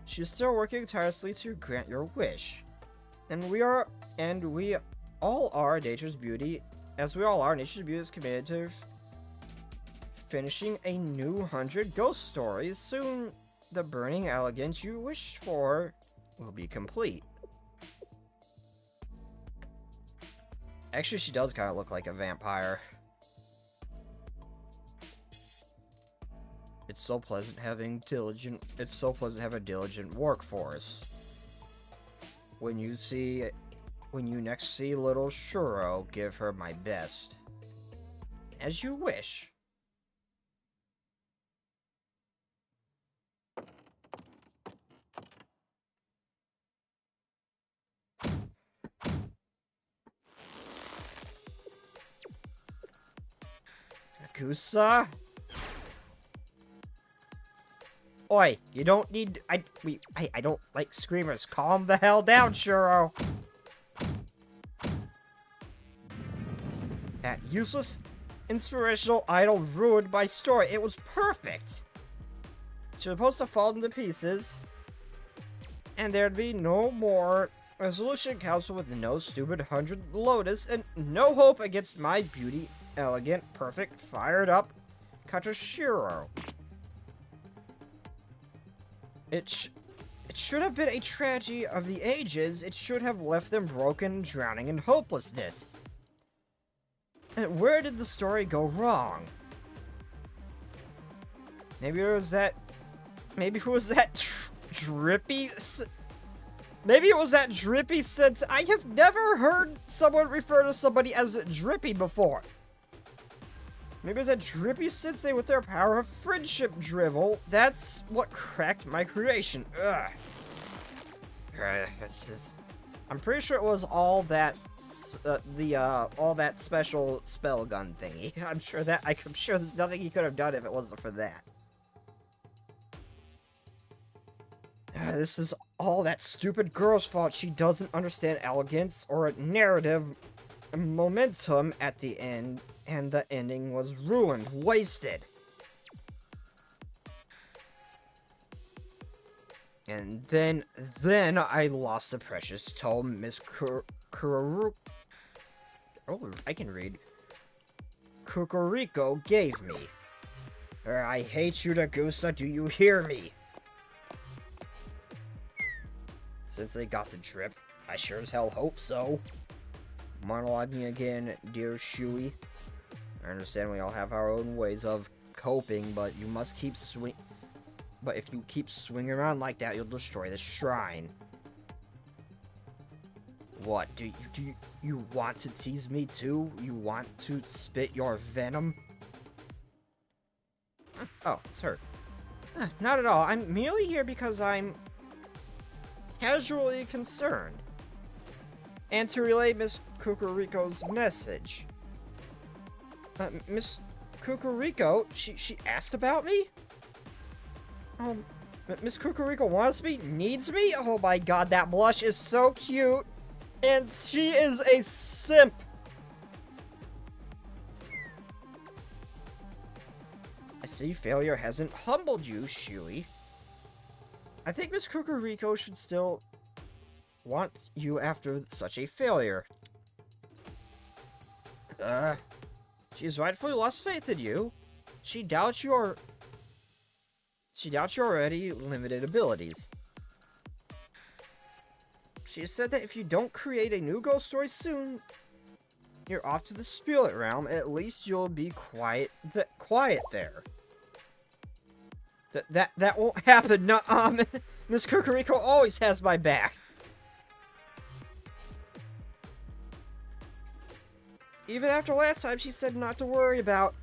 She's still working tirelessly to grant your wish. And we all are Nature's Beauty, as we all are, Nature's Beauty is committed to finishing a new 100 ghost stories. Soon, the burning elegance you wish for will be complete. Actually, she does kind of look like a vampire. It's so pleasant having a diligent workforce. When you next see little Shuro, give her my best. As you wish. Kusa? Oi, you don't need... I don't like screamers. Calm the hell down, Shuro. That useless, inspirational idol ruined my story. It was perfect. It's supposed to fall into pieces. And there'd be no more Resolution Council with no stupid 100 Lotus and no hope against my beauty elegant, perfect, fired up Katashiro. It should have been a tragedy of the ages. It should have left them broken, drowning in hopelessness. And where did the story go wrong? Maybe it was that drippy. Maybe it was that drippy sense. I have never heard someone refer to somebody as drippy before. Maybe it was that drippy sensei with their power of friendship drivel. That's what cracked my creation. Ugh. I'm pretty sure it was all that, all that special spell gun thingy. I'm sure there's nothing he could have done if it wasn't for that. This is all that stupid girl's fault. She doesn't understand elegance or narrative momentum at the end, and the ending was ruined, wasted. And then I lost the precious tome Miss Kukuriko gave me. I hate you, Nagusa, do you hear me? Since they got the drip, I sure as hell hope so. Monologuing again, dear Shui. I understand we all have our own ways of coping, but you must keep But if you keep swinging around like that, you'll destroy the shrine. What? Do you want to tease me too? You want to spit your venom? Oh, it's her. Not at all. I'm merely here because I'm casually concerned. And to relay Miss Kukuriko's message. Miss Kukuriko, she asked about me? Miss Kukuriko wants me? Needs me? Oh my god, that blush is so cute. And she is a simp. I see failure hasn't humbled you, Shui. I think Miss Kukuriko should still want you after such a failure. She's rightfully lost faith in you. She doubts your already limited abilities. She said that if you don't create a new ghost story soon, you're off to the spirit realm. At least you'll be quiet there. That won't happen. Miss Kukuriko always has my back. Even after last time, she said not to worry about.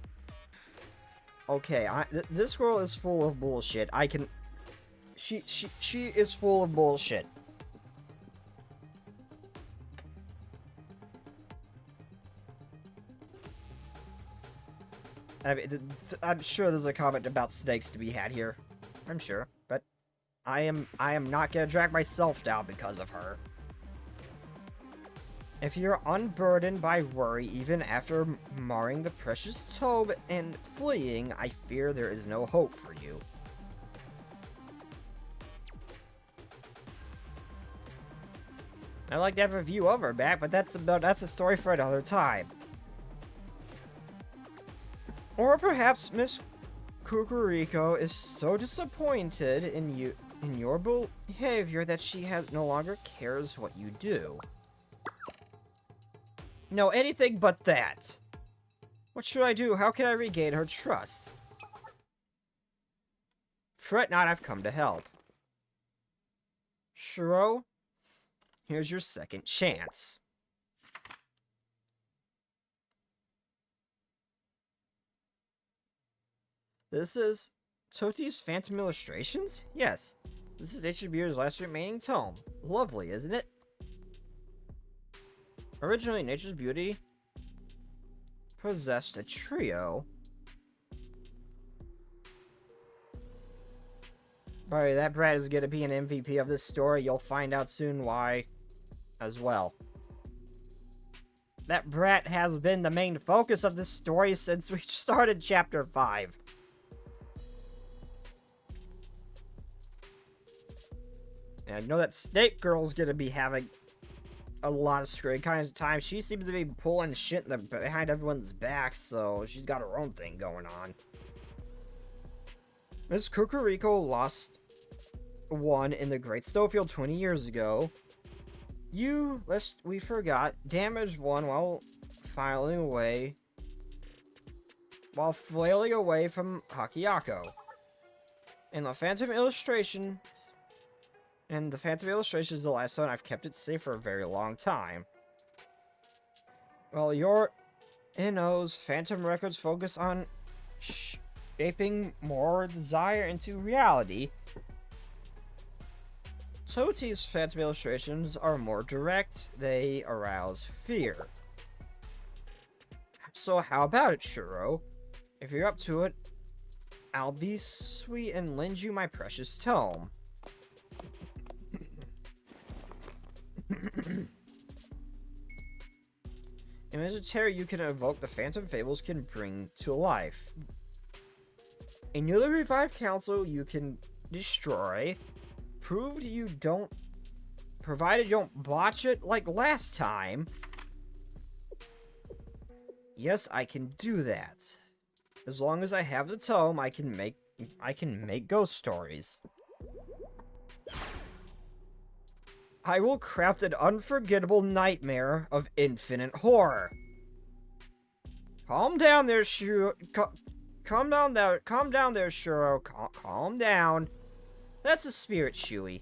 Okay, this girl is full of bullshit. She is full of bullshit. I mean, I'm sure there's a comment about snakes to be had here. I'm sure, but I am not gonna drag myself down because of her. If you're unburdened by worry even after marring the precious tome and fleeing, I fear there is no hope for you. I'd like to have a review of her back, but that's a story for another time. Or perhaps Miss Kukuriko is so disappointed in your behavior that she no longer cares what you do. No, anything but that. What should I do? How can I regain her trust? Fret not, I've come to help. Shiro, here's your second chance. This is Toti's Phantom Illustrations? Yes. This is HBR's last remaining tome. Lovely, isn't it? Originally, Nature's Beauty possessed a trio. Alright, that brat is gonna be an MVP of this story. You'll find out soon why as well. That brat has been the main focus of this story since we started Chapter 5. And I know that Snake Girl's gonna be having a lot of screen kind of time. She seems to be pulling shit behind everyone's backs, so she's got her own thing going on. Miss Kukuriko lost one in the Great Snowfield 20 years ago. You, lest we forgot, damaged one while flailing away from Hakiyako. And the Phantom Illustration is the last one. I've kept it safe for a very long time. Well, your Inno's Phantom Records focus on shaping more desire into reality. Toti's Phantom Illustrations are more direct. They arouse fear. So how about it, Shuro? If you're up to it, I'll be sweet and lend you my precious tome. Image a terror you can evoke the Phantom Fables can bring to life. A newly revived council you can destroy, provided you don't botch it like last time. Yes, I can do that. As long as I have the tome, I can make ghost stories. I will craft an unforgettable nightmare of infinite horror. Calm down there, Shuro. Calm down there, Shuro. Calm down. That's a spirit, Shui.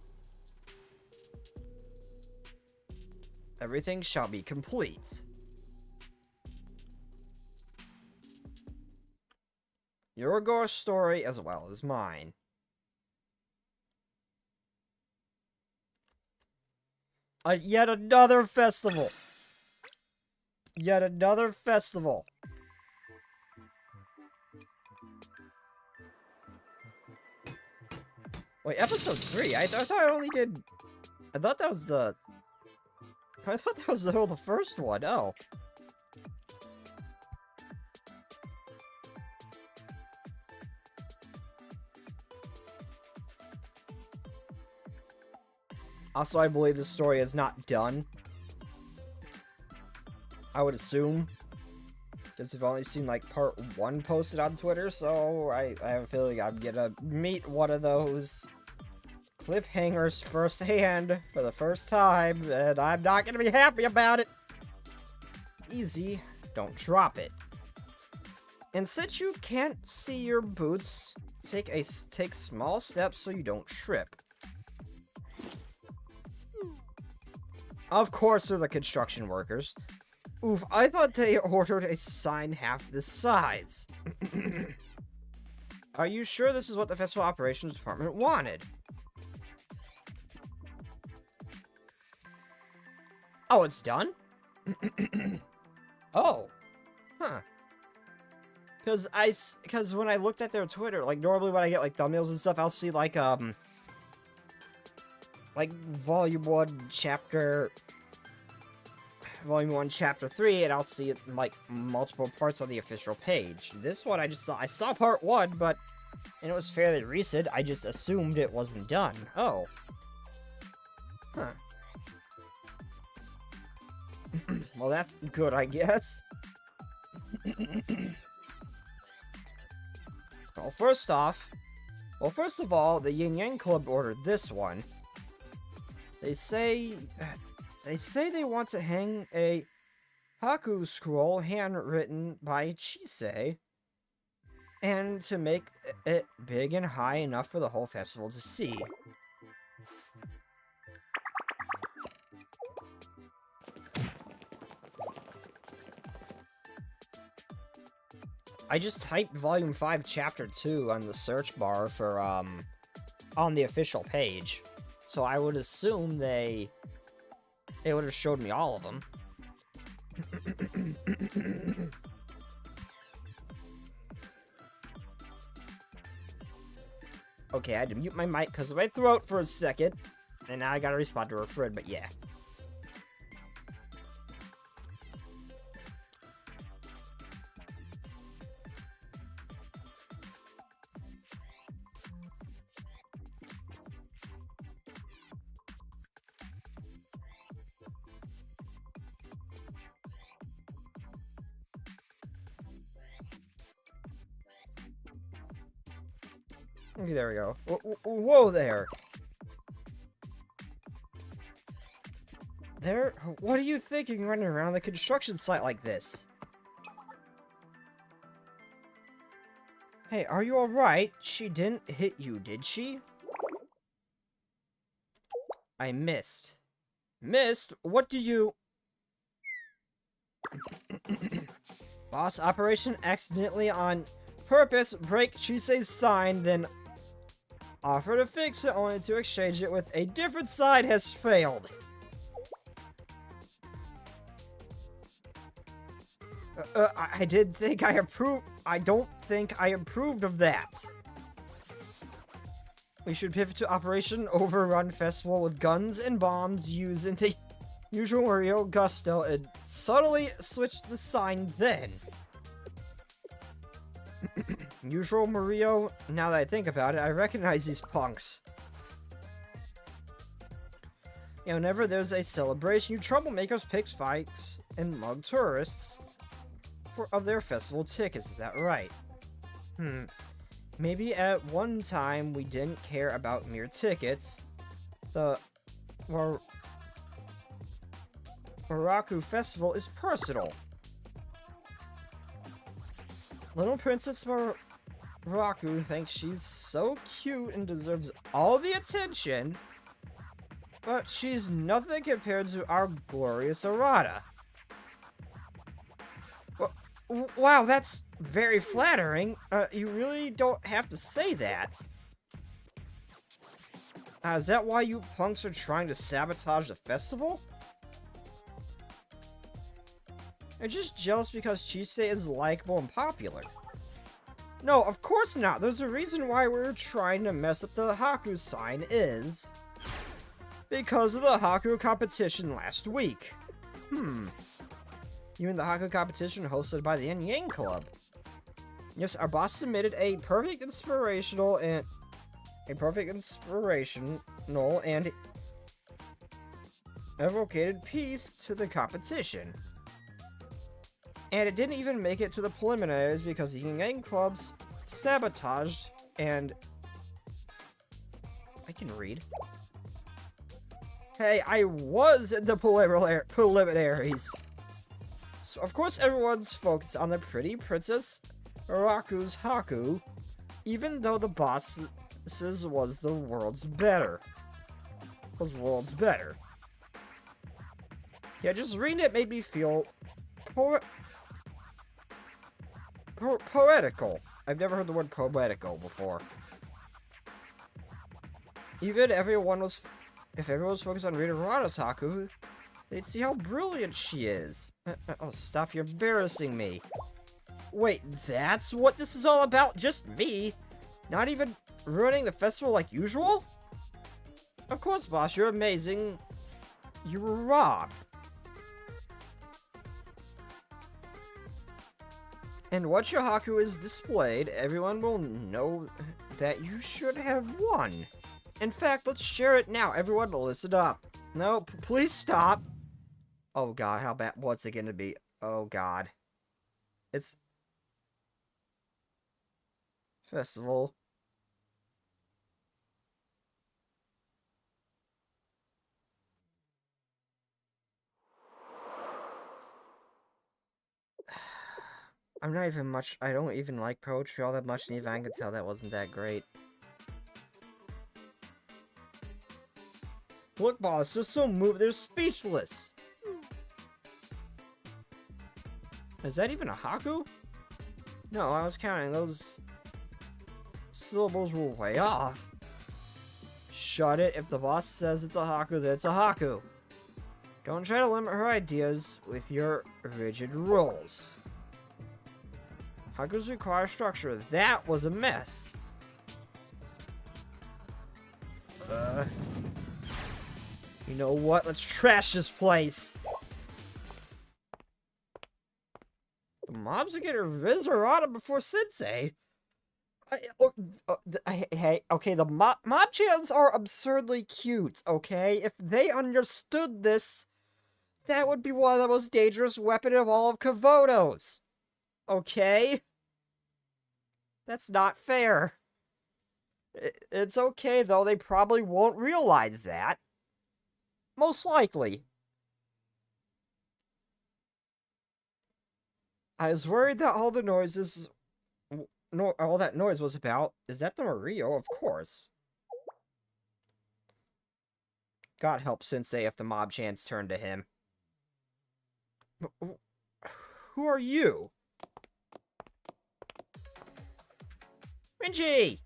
Everything shall be complete. Your ghost story as well as mine. Yet another festival. Yet another festival. Wait, episode 3? I thought I only did... I thought that was the... I thought that was the first one. Oh. Also, I believe the story is not done. I would assume. Because I've only seen, like, part 1 posted on Twitter, so I have a feeling I'm gonna meet one of those cliffhangers firsthand for the first time, and I'm not gonna be happy about it. Easy. Don't drop it. And since you can't see your boots, take small steps so you don't trip. Of course they're the construction workers. Oof, I thought they ordered a sign half this size. Are you sure this is what the Festival Operations Department wanted? Oh, it's done? Oh. Huh. Because when I looked at their Twitter, like, normally when I get, like, thumbnails and stuff, I'll see, like, Volume 1, Chapter 3, and I'll see it in, like, multiple parts on the official page. This one, I saw part 1, and it was fairly recent. I just assumed it wasn't done. Oh. Huh. Well, that's good, I guess. Well, first of all, the Yin Yang Club ordered this one. They say they want to hang a Haku scroll handwritten by Chisei, and to make it big and high enough for the whole festival to see. I just typed Volume 5, Chapter 2 on the search bar for, on the official page. So I would assume they would have showed me all of them. Okay, I had to mute my mic because of my throat for a second. And now I gotta respond to her friend, but yeah. Okay, there we go. Whoa there. What are you thinking running around the construction site like this? Hey, are you alright? She didn't hit you, did she? I missed. Missed? What do you... Boss operation accidentally on purpose break Chisei's sign, then offer to fix it only to exchange it with a different side has failed. I did think I approved. I don't think I approved of that. We should pivot to Operation Overrun Festival with guns and bombs used into usual Mario Gusto and subtly switch the sign then. Usual Mario, now that I think about it, I recognize these punks. You know, whenever there's a celebration, you troublemakers pick fights and mug tourists of their festival tickets, is that right? Maybe at one time we didn't care about mere tickets. The Maraku Festival is personal. Little Princess Maraku thinks she's so cute and deserves all the attention, but she's nothing compared to our glorious errata. Wow, that's very flattering. You really don't have to say that. Is that why you punks are trying to sabotage the festival? You're just jealous because Chisei is likable and popular. No, of course not. There's a reason why we're trying to mess up the Haku sign is because of the Haku competition last week. You mean the Haku competition hosted by the Yin Yang Club? Yes, our boss submitted a perfect inspirational and advocated piece to the competition. And it didn't even make it to the preliminaries because the Yin Yang Club's sabotaged and... I can read. Hey, I was in the preliminaries. So, of course, everyone's focused on the pretty Princess Maraku's Haku, even though the boss's was the world's better. Yeah, just reading it made me feel poetical. I've never heard the word poetical before. If everyone was focused on reading Rana's Haku, they'd see how brilliant she is. Oh, stop, you're embarrassing me. Wait, that's what this is all about? Just me? Not even ruining the festival like usual? Of course, boss, you're amazing. You were wrong. And once your Haku is displayed, everyone will know that you should have won. In fact, let's share it now. Everyone, listen up. No, please stop. Oh god, how bad? What's it gonna be? Oh god. It's... festival. I don't even like poetry all that much, and even I could tell that wasn't that great. Look, boss, they're so moved, they're speechless. Is that even a Haku? No, I was counting, those syllables were way off. Shut it, if the boss says it's a Haku, then it's a Haku. Don't try to limit her ideas with your rigid rules. Hakus require structure. That was a mess. You know what? Let's trash this place. The mobs are getting Rizarada before Sensei. Hey, okay, the mob chants are absurdly cute, okay? If they understood this, that would be one of the most dangerous weapons of all of Kavoto's. Okay? That's not fair. It's okay, though. They probably won't realize that. Most likely. I was worried that all the noises... No, all that noise was about. Is that the Mario? Of course. God help Sensei if the mob chants turn to him. Who are you? Renji!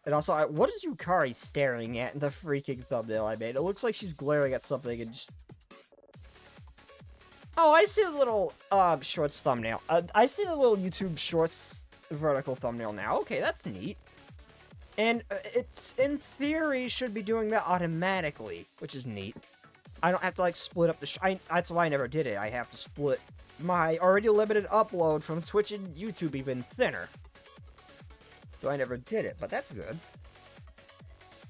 And also, what is Yukari staring at in the freaking thumbnail I made? It looks like she's glaring at something and just... Oh, I see the little, shorts thumbnail. I see the little YouTube shorts vertical thumbnail now. Okay, that's neat. And it's, in theory, should be doing that automatically, which is neat. I don't have to, like, split up the... that's why I never did it. I have to split my already limited upload from Twitch and YouTube even thinner. So I never did it, but that's good.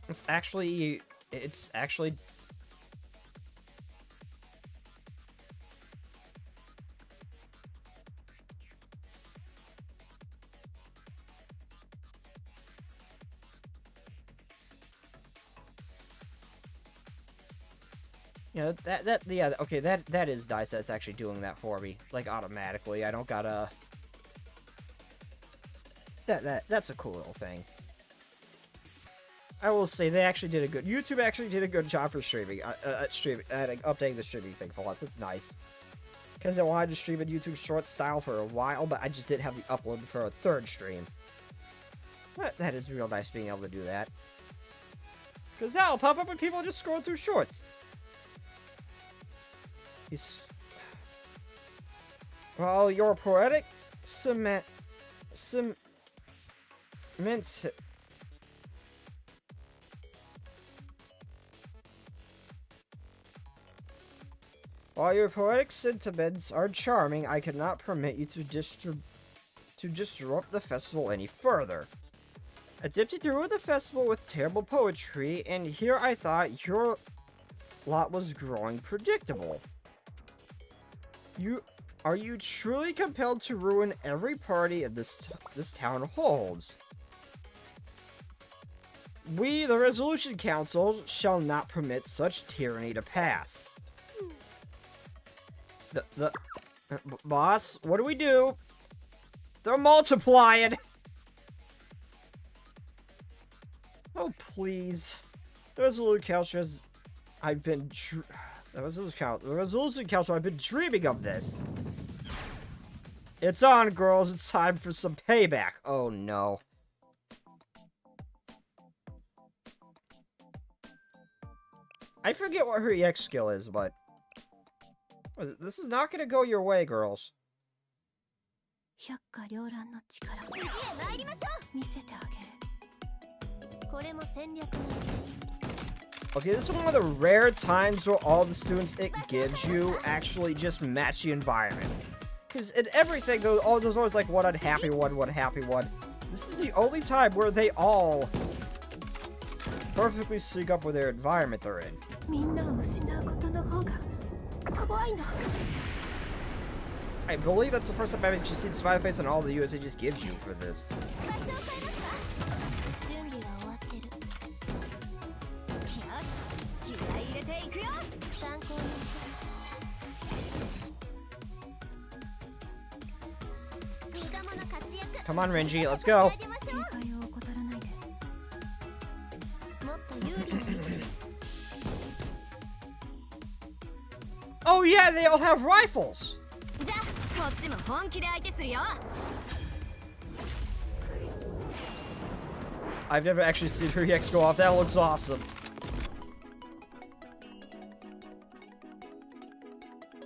It's actually... Yeah, okay, that is dice that's actually doing that for me, like, automatically. I don't gotta... That's a cool little thing. I will say, they actually did a good... YouTube actually did a good job for streaming, updating the streaming thing for us. It's nice. Because I wanted to stream in YouTube short style for a while, but I just didn't have the upload for a third stream. But that is real nice being able to do that. Because now it'll pop up when people just scroll through shorts. Well, your poetic cement... While your poetic sentiments are charming, I cannot permit you to disrupt the festival any further. Attempted to ruin the festival with terrible poetry, and here I thought your lot was growing predictable. Are you truly compelled to ruin every party this town holds? We, the Resolution Council, shall not permit such tyranny to pass. Boss, what do we do? They're multiplying! Oh, please. The Resolution Council has... The Resolution Council, I've been dreaming of this. It's on, girls. It's time for some payback. Oh, no. I forget what her EX skill is, but... This is not gonna go your way, girls. Okay, this is one of the rare times where all the students it gives you actually just match the environment. Because in everything, there's always like one unhappy one, one happy one. This is the only time where they all perfectly sync up with their environment they're in. I believe that's the first time I've actually seen smiley face on all the USA just gives you for this. Come on, Renji, let's go. Oh yeah, they all have rifles. I've never actually seen her EX go off. That looks awesome.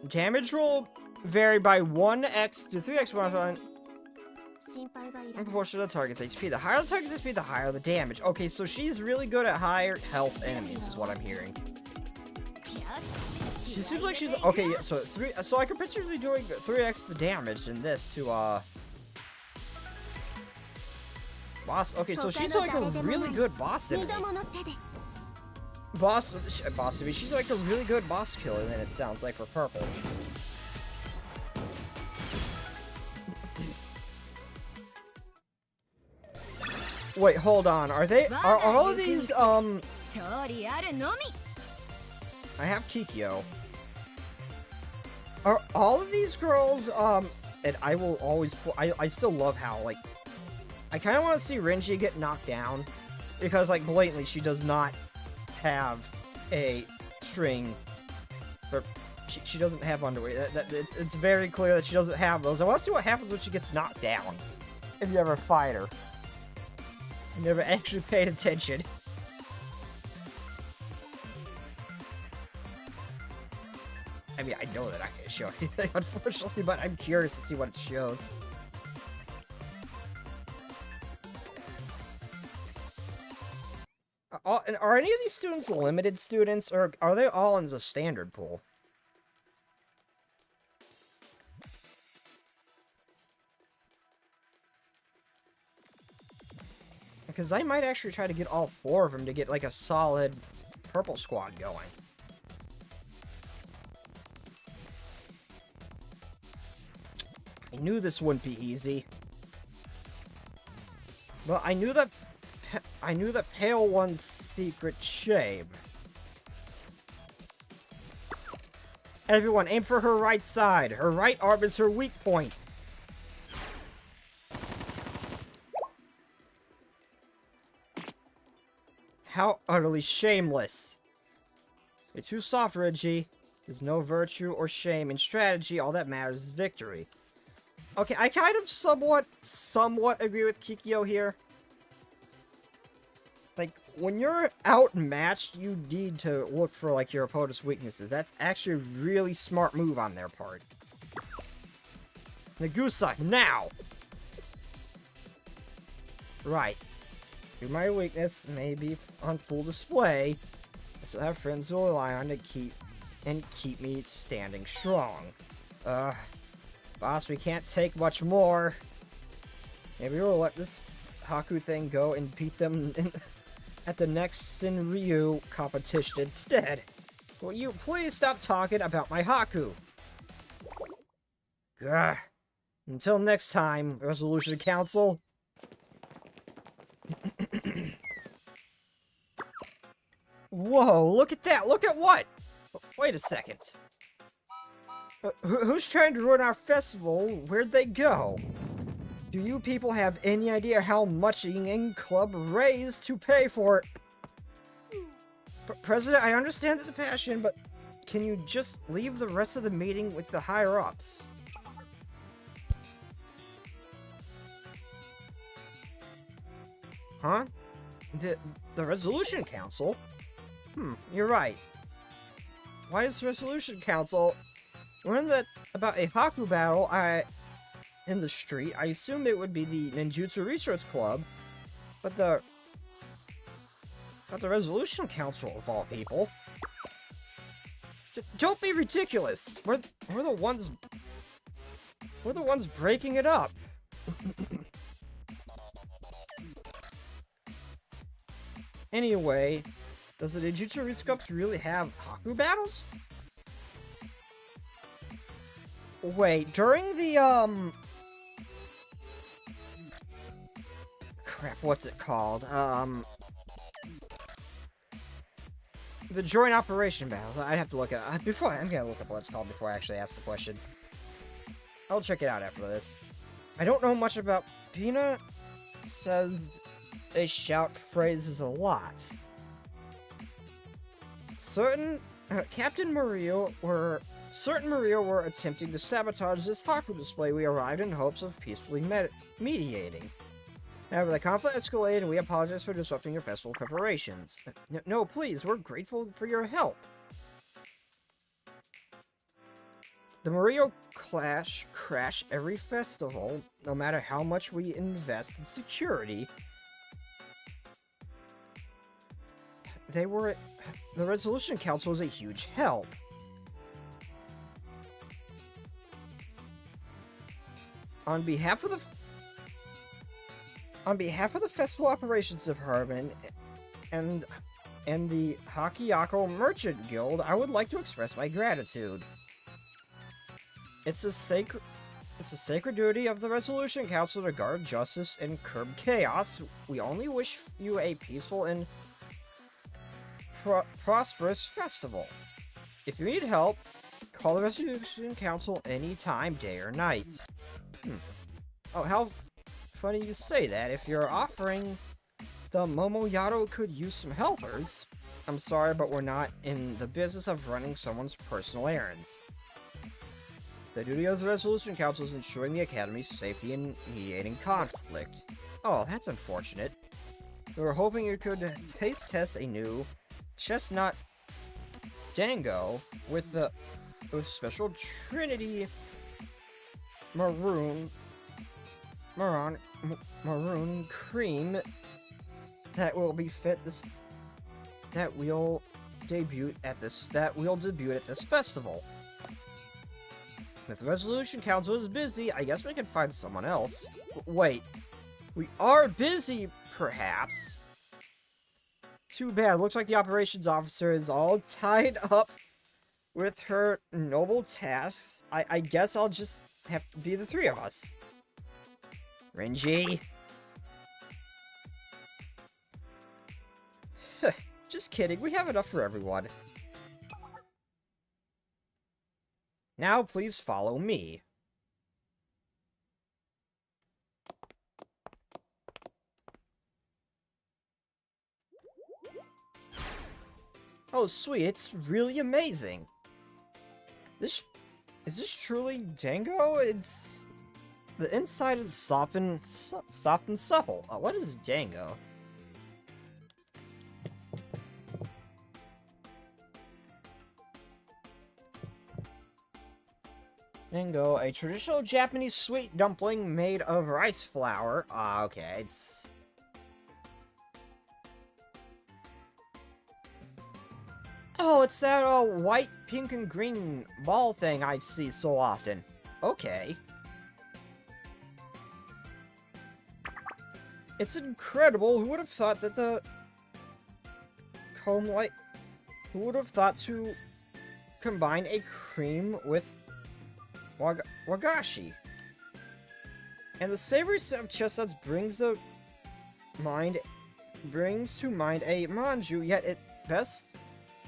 Damage roll vary by 1x to 3x modifier in proportion to the target's HP. The higher the target's HP, the higher the damage. Okay, so she's really good at higher health enemies, is what I'm hearing. She seems like she's okay. Yeah, so I could picture her doing 3x the damage in this to boss. Okay, so she's like a really good boss enemy. Boss enemy. She's like a really good boss killer. Then it sounds like for purple. Wait, hold on. Are all of these, I have Kikyo. Are all of these girls, and I will always, I still love how, like, I kind of want to see Renji get knocked down, because, like, blatantly, she does not have a string, or she doesn't have underwear. It's very clear that she doesn't have those. I want to see what happens when she gets knocked down, if you ever fight her. I never actually paid attention. I mean, I know that I can't show anything, unfortunately, but I'm curious to see what it shows. Are any of these students limited students, or are they all in the standard pool? Because I might actually try to get all 4 of them to get, like, a solid purple squad going. I knew this wouldn't be easy. Well, I knew the pale one's secret shame. Everyone, aim for her right side. Her right arm is her weak point. How utterly shameless. You're too soft, Reggie. There's no virtue or shame in strategy. All that matters is victory. Okay, I kind of somewhat agree with Kikyo here. Like, when you're outmatched, you need to look for, like, your opponent's weaknesses. That's actually a really smart move on their part. Nagusa, now! Right. My weakness may be on full display. I still have friends to rely on to keep me standing strong. Boss, we can't take much more. Maybe we'll let this Haku thing go and beat them at the next Sinryu competition instead. Will you please stop talking about my Haku? Gah. Until next time, Resolution Council. Whoa, look at that! Look at what? Wait a second. Who's trying to ruin our festival? Where'd they go? Do you people have any idea how much Ying Club raised to pay for it? President, I understand the passion, but can you just leave the rest of the meeting with the higher-ups? Huh? The Resolution Council? You're right. Why is the Resolution Council... Learned that about a Haku battle in the street. I assumed it would be the Ninjutsu Research Club, but the Resolution Council of all people. Don't be ridiculous. We're the ones breaking it up. Anyway, does the Ninjutsu Research Club really have Haku battles? Wait, during the, crap, what's it called? The joint operation battles. I'd have to look at, I'm gonna look up what it's called before I actually ask the question. I'll check it out after this. I don't know much about Pina. Says they shout phrases a lot. Certain Murillo were attempting to sabotage this Haku display. We arrived in hopes of peacefully mediating. However, the conflict escalated, and we apologize for disrupting your festival preparations. No, please, we're grateful for your help. The Murillo crash every festival, no matter how much we invest in security. The Resolution Council was a huge help. On behalf of the festival operations of Herman and the Hakiyako Merchant Guild, I would like to express my gratitude. It's a sacred It's the sacred duty of the Resolution Council to guard justice and curb chaos. We only wish you a peaceful and prosperous festival. If you need help, call the Resolution Council anytime, day or night. Oh, how funny you say that. If you're offering, the Momoyaro could use some helpers. I'm sorry, but we're not in the business of running someone's personal errands. The duty of the Resolution Council is ensuring the Academy's safety and mediating conflict. Oh, that's unfortunate. We were hoping you could taste test a new chestnut dango with special Trinity maroon cream that will debut at this festival. If the Resolution Council is busy, I guess we can find someone else. Wait, we are busy, perhaps? Too bad. Looks like the operations officer is all tied up with her noble tasks. I guess I'll just have to be the three of us. Renji? Just kidding. We have enough for everyone. Now, please follow me. Oh, sweet. It's really amazing. Is this truly Dango? It's... The inside is soft and supple. What is Dango? Dango, a traditional Japanese sweet dumpling made of rice flour. Ah, okay, it's... Oh, it's that white, pink, and green ball thing I see so often. Okay. It's incredible. Who would have thought that the comb light... Who would have thought to combine a cream with wagashi? And the savory scent of chestnuts brings to mind a manju,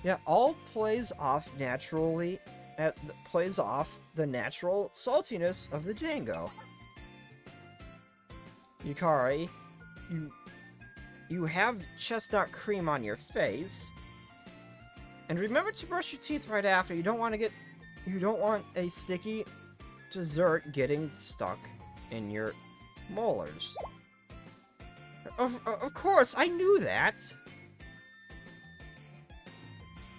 yet all plays off naturally. Plays off the natural saltiness of the dango. Yukari, you have chestnut cream on your face. And remember to brush your teeth right after. You don't want a sticky dessert getting stuck in your molars. Of course, I knew that.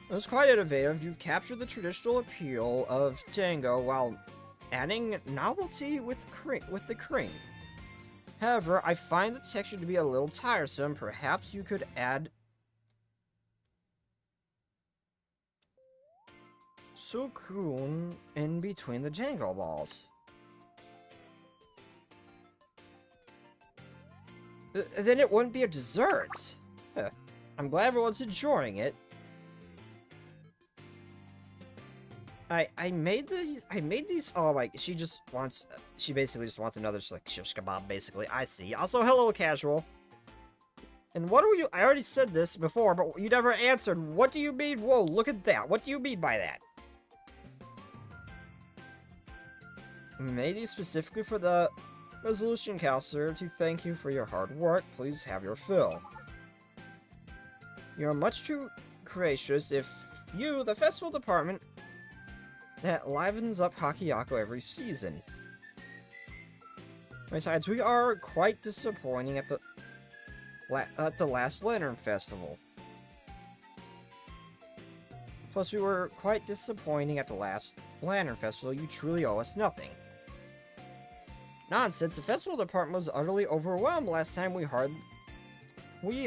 It was quite innovative. You've captured the traditional appeal of dango while adding novelty with the cream. However, I find the texture to be a little tiresome. Perhaps you could add sukun in between the dango balls. Then it wouldn't be a dessert. I'm glad everyone's enjoying it. I made these. Oh my! She basically just wants another like shish kebab. Basically, I see. Also, hello, casual. And what do you? I already said this before, but you never answered. What do you mean? Whoa! Look at that. What do you mean by that? We made these specifically for the Resolution Counselor to thank you for your hard work. Please have your fill. You are much too gracious. If you, the festival department, that livens up Hakiyako every season. Besides, we are quite disappointing at the last Lantern Festival. Plus, we were quite disappointing at the last Lantern Festival. You truly owe us nothing. Nonsense, the festival department was utterly overwhelmed last time. We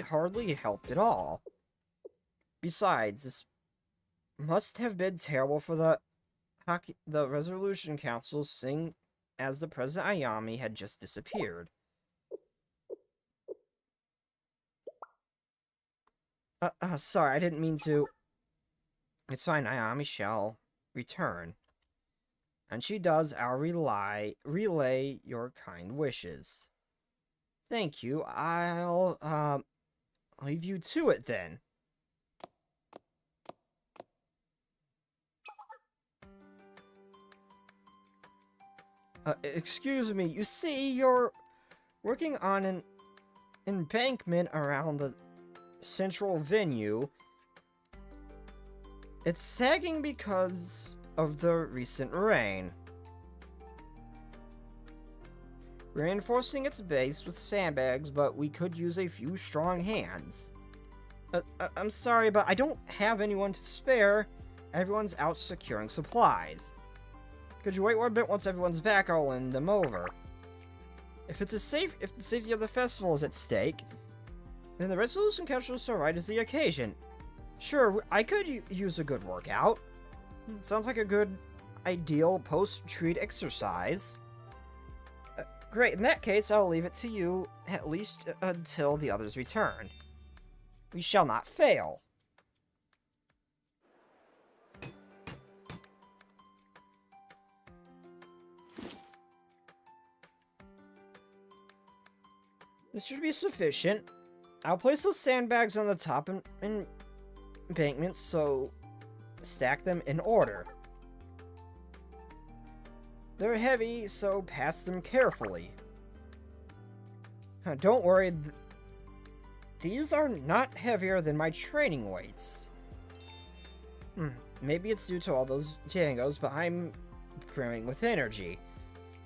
hardly helped at all. Besides, this must have been terrible for the Resolution Council, seeing as the President Ayami had just disappeared. Sorry, I didn't mean to. It's fine, Ayami shall return. And she does, I'll relay your kind wishes. Thank you. I'll leave you to it then. Excuse me, you see, you're working on an embankment around the central venue. It's sagging because of the recent rain. Reinforcing its base with sandbags, but we could use a few strong hands. I'm sorry, but I don't have anyone to spare. Everyone's out securing supplies. Could you wait one bit? Once everyone's back, I'll lend them over. If the safety of the festival is at stake, then the resolution capture so right is the occasion. Sure, I could use a good workout. Sounds like a good, ideal post-treat exercise. Great, in that case, I'll leave it to you, at least until the others return. We shall not fail. This should be sufficient. I'll place those sandbags on the top embankment, so stack them in order. They're heavy, so pass them carefully. Don't worry, these are not heavier than my training weights. Maybe it's due to all those Django's, but I'm brimming with energy.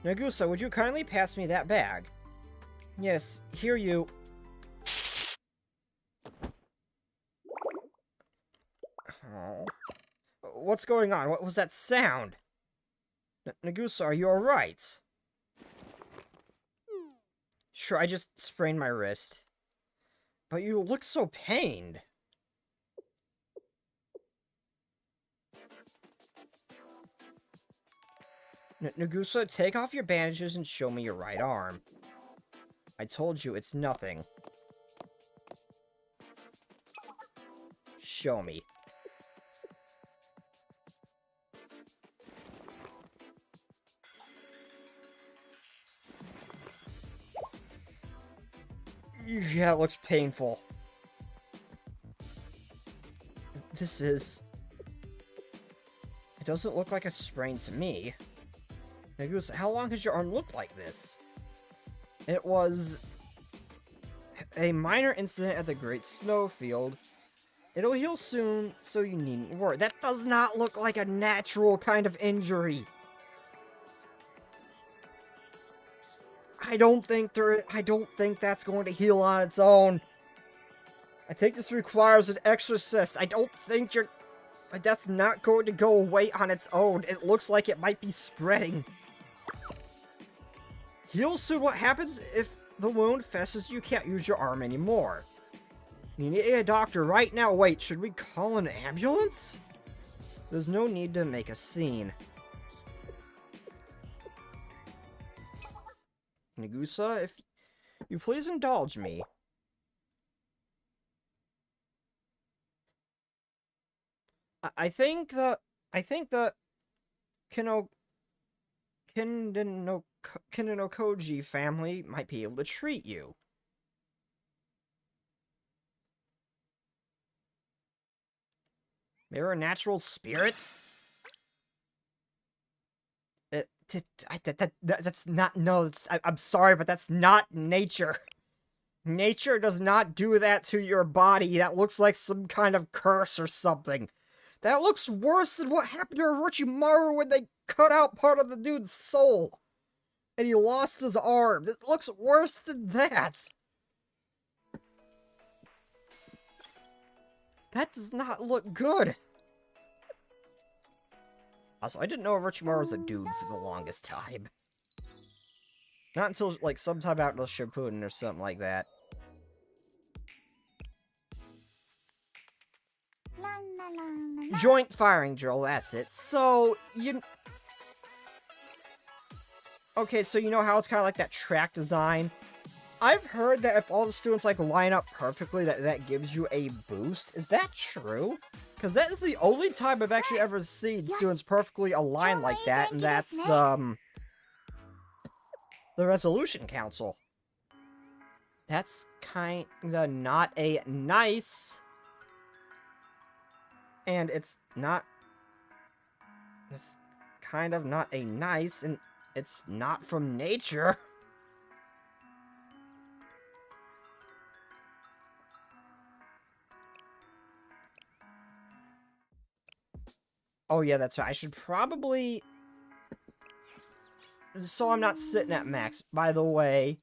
Nagusa, would you kindly pass me that bag? Yes, here you... Oh. What's going on? What was that sound? Nagusa, are you alright? Sure, I just sprained my wrist. But you look so pained. Nagusa, take off your bandages and show me your right arm. I told you it's nothing. Show me. Yeah, it looks painful. This is... It doesn't look like a sprain to me. Nagusa, how long has your arm looked like this? It was... a minor incident at the Great Snowfield. It'll heal soon, so you needn't worry. That does not look like a natural kind of injury. I don't think that's going to heal on its own. I think this requires an exorcist. I don't think that's not going to go away on its own. It looks like it might be spreading. Heal soon. What happens if the wound festers? You can't use your arm anymore. You need a doctor right now. Wait, should we call an ambulance? There's no need to make a scene. Nagusa, if you please indulge me. I think the Kinenokoji family might be able to treat you. There are natural spirits? That's not, no, I'm sorry, but that's not nature. Nature does not do that to your body. That looks like some kind of curse or something. That looks worse than what happened to Orochimaru when they cut out part of the dude's soul. And he lost his arm. It looks worse than that. That does not look good. Also, I didn't know Orochimaru was a dude for the longest time. Not until, like, sometime after Shippuden or something like that. Joint firing drill, that's it. So, okay, so you know how it's kind of like that track design? I've heard that if all the students, like, line up perfectly, that gives you a boost. Is that true? Because that is the only time I've actually ever seen Yes. students perfectly aligned like that, and that's the Resolution Council. That's kinda not a nice... And it's not... It's kind of not a nice, and it's not from nature. Oh yeah, that's right. I should probably... So I'm not sitting at max. By the way,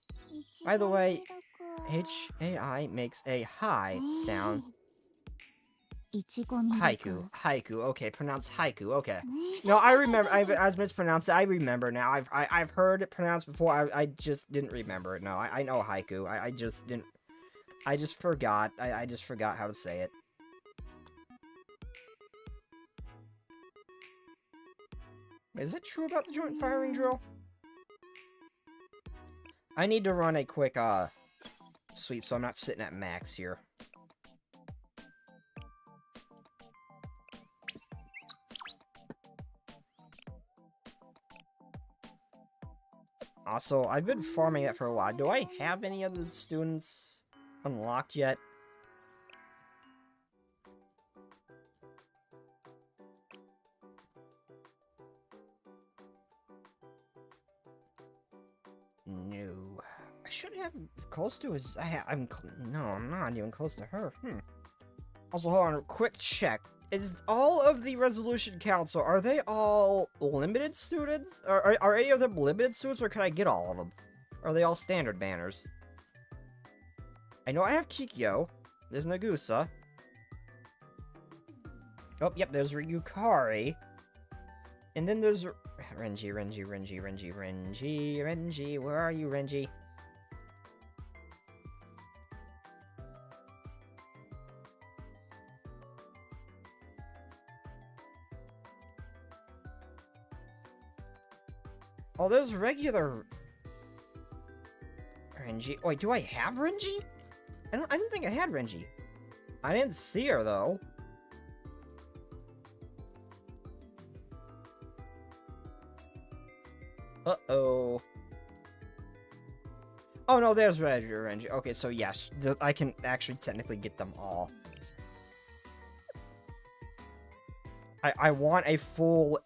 H-A-I makes a hi sound. Haiku. Haiku. Okay, pronounced haiku. Okay. No, I remember. I was mispronounced. I remember now. I've heard it pronounced before. I just didn't remember it. No, I know haiku. I just didn't. I just forgot. I just forgot how to say it. Is it true about the joint firing drill? I need to run a quick sweep, so I'm not sitting at max here. Also, I've been farming it for a while. Do I have any other students unlocked yet? No. I should have close to his... No, I'm not even close to her. Also, hold on, a quick check. Is all of the Resolution Council, are they all limited students? Are any of them limited students, or can I get all of them? Are they all standard banners? I know I have Kikyo. There's Nagusa. Oh, yep, there's Yukari. And then there's... Renji, where are you, Renji? Oh, there's regular... Renji. Wait, do I have Renji? I didn't think I had Renji. I didn't see her, though. Uh-oh. Oh, no, there's Renji. Okay, so yes, I can actually technically get them all. I want a full...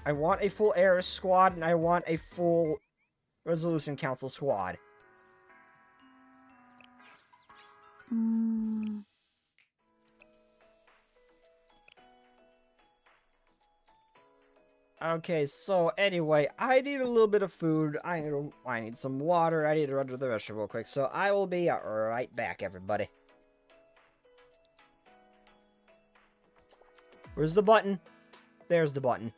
I want a full Air squad, and I want a full Resolution Council squad. Okay, so anyway, I need a little bit of food. I need some water. I need to run to the restroom real quick. So I will be right back, everybody. Where's the button? There's the button.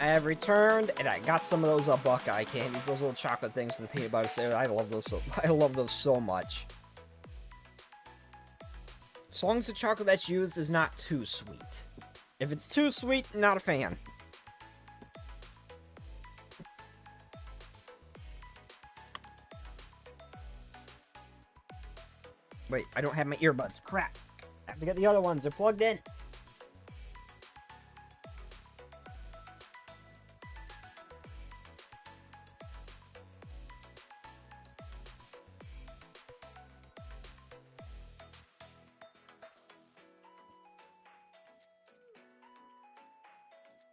I have returned, and I got some of those Buckeye candies, those little chocolate things with the peanut butter sandwich. I love those I love those so much. As long as the chocolate that's used is not too sweet. If it's too sweet, not a fan. Wait, I don't have my earbuds. Crap. I have to get the other ones. They're plugged in.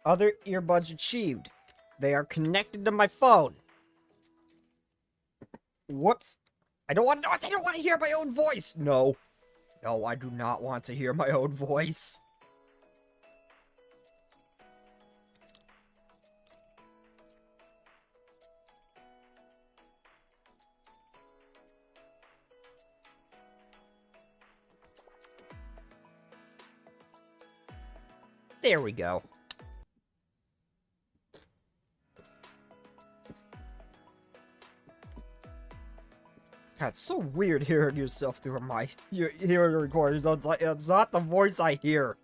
Other earbuds achieved. They are connected to my phone. Whoops. I don't want to hear my own voice. No. No, I do not want to hear my own voice. There we go. God, it's so weird hearing yourself through hearing the recordings. It's like, it's not the voice I hear.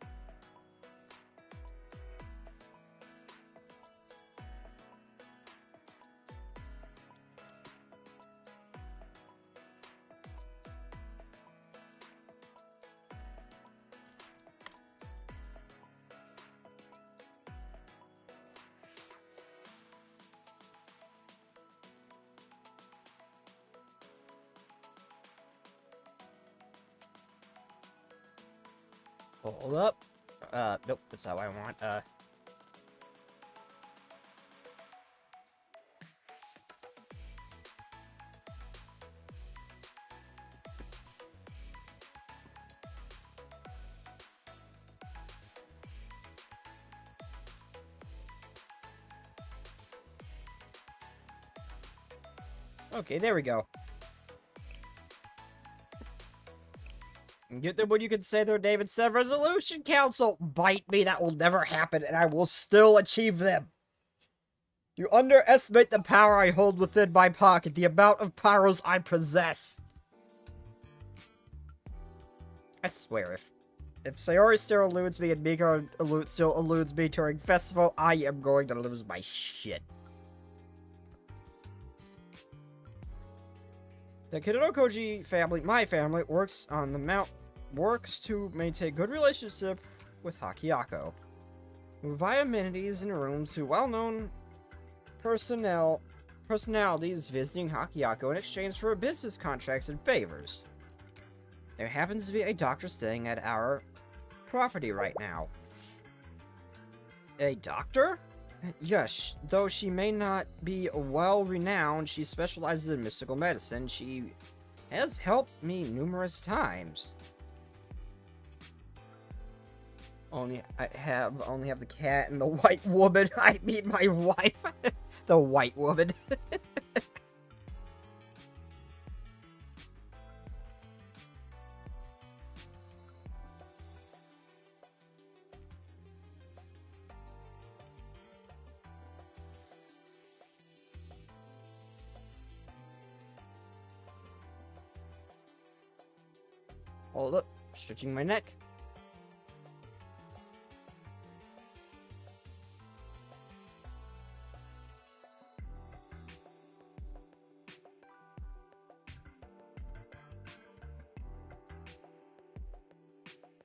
Hold up. Nope, that's not what I want. Okay, there we go. Get them when you can say their name and said Resolution Council. Bite me, that will never happen, and I will still achieve them. You underestimate the power I hold within my pocket, the amount of pyros I possess. I swear, if Sayori still eludes me and Miko still eludes me during festival, I am going to lose my shit. The Kidokoji family, my family, works to maintain good relationship with Hakiyako. We provide amenities and rooms to well-known personalities visiting Hakiyako in exchange for business contracts and favors. There happens to be a doctor staying at our property right now. A doctor? Yes, though she may not be well-renowned, she specializes in mystical medicine. She has helped me numerous times. Only have the cat and the white woman. I mean my wife. The white woman. Hold up, stretching my neck.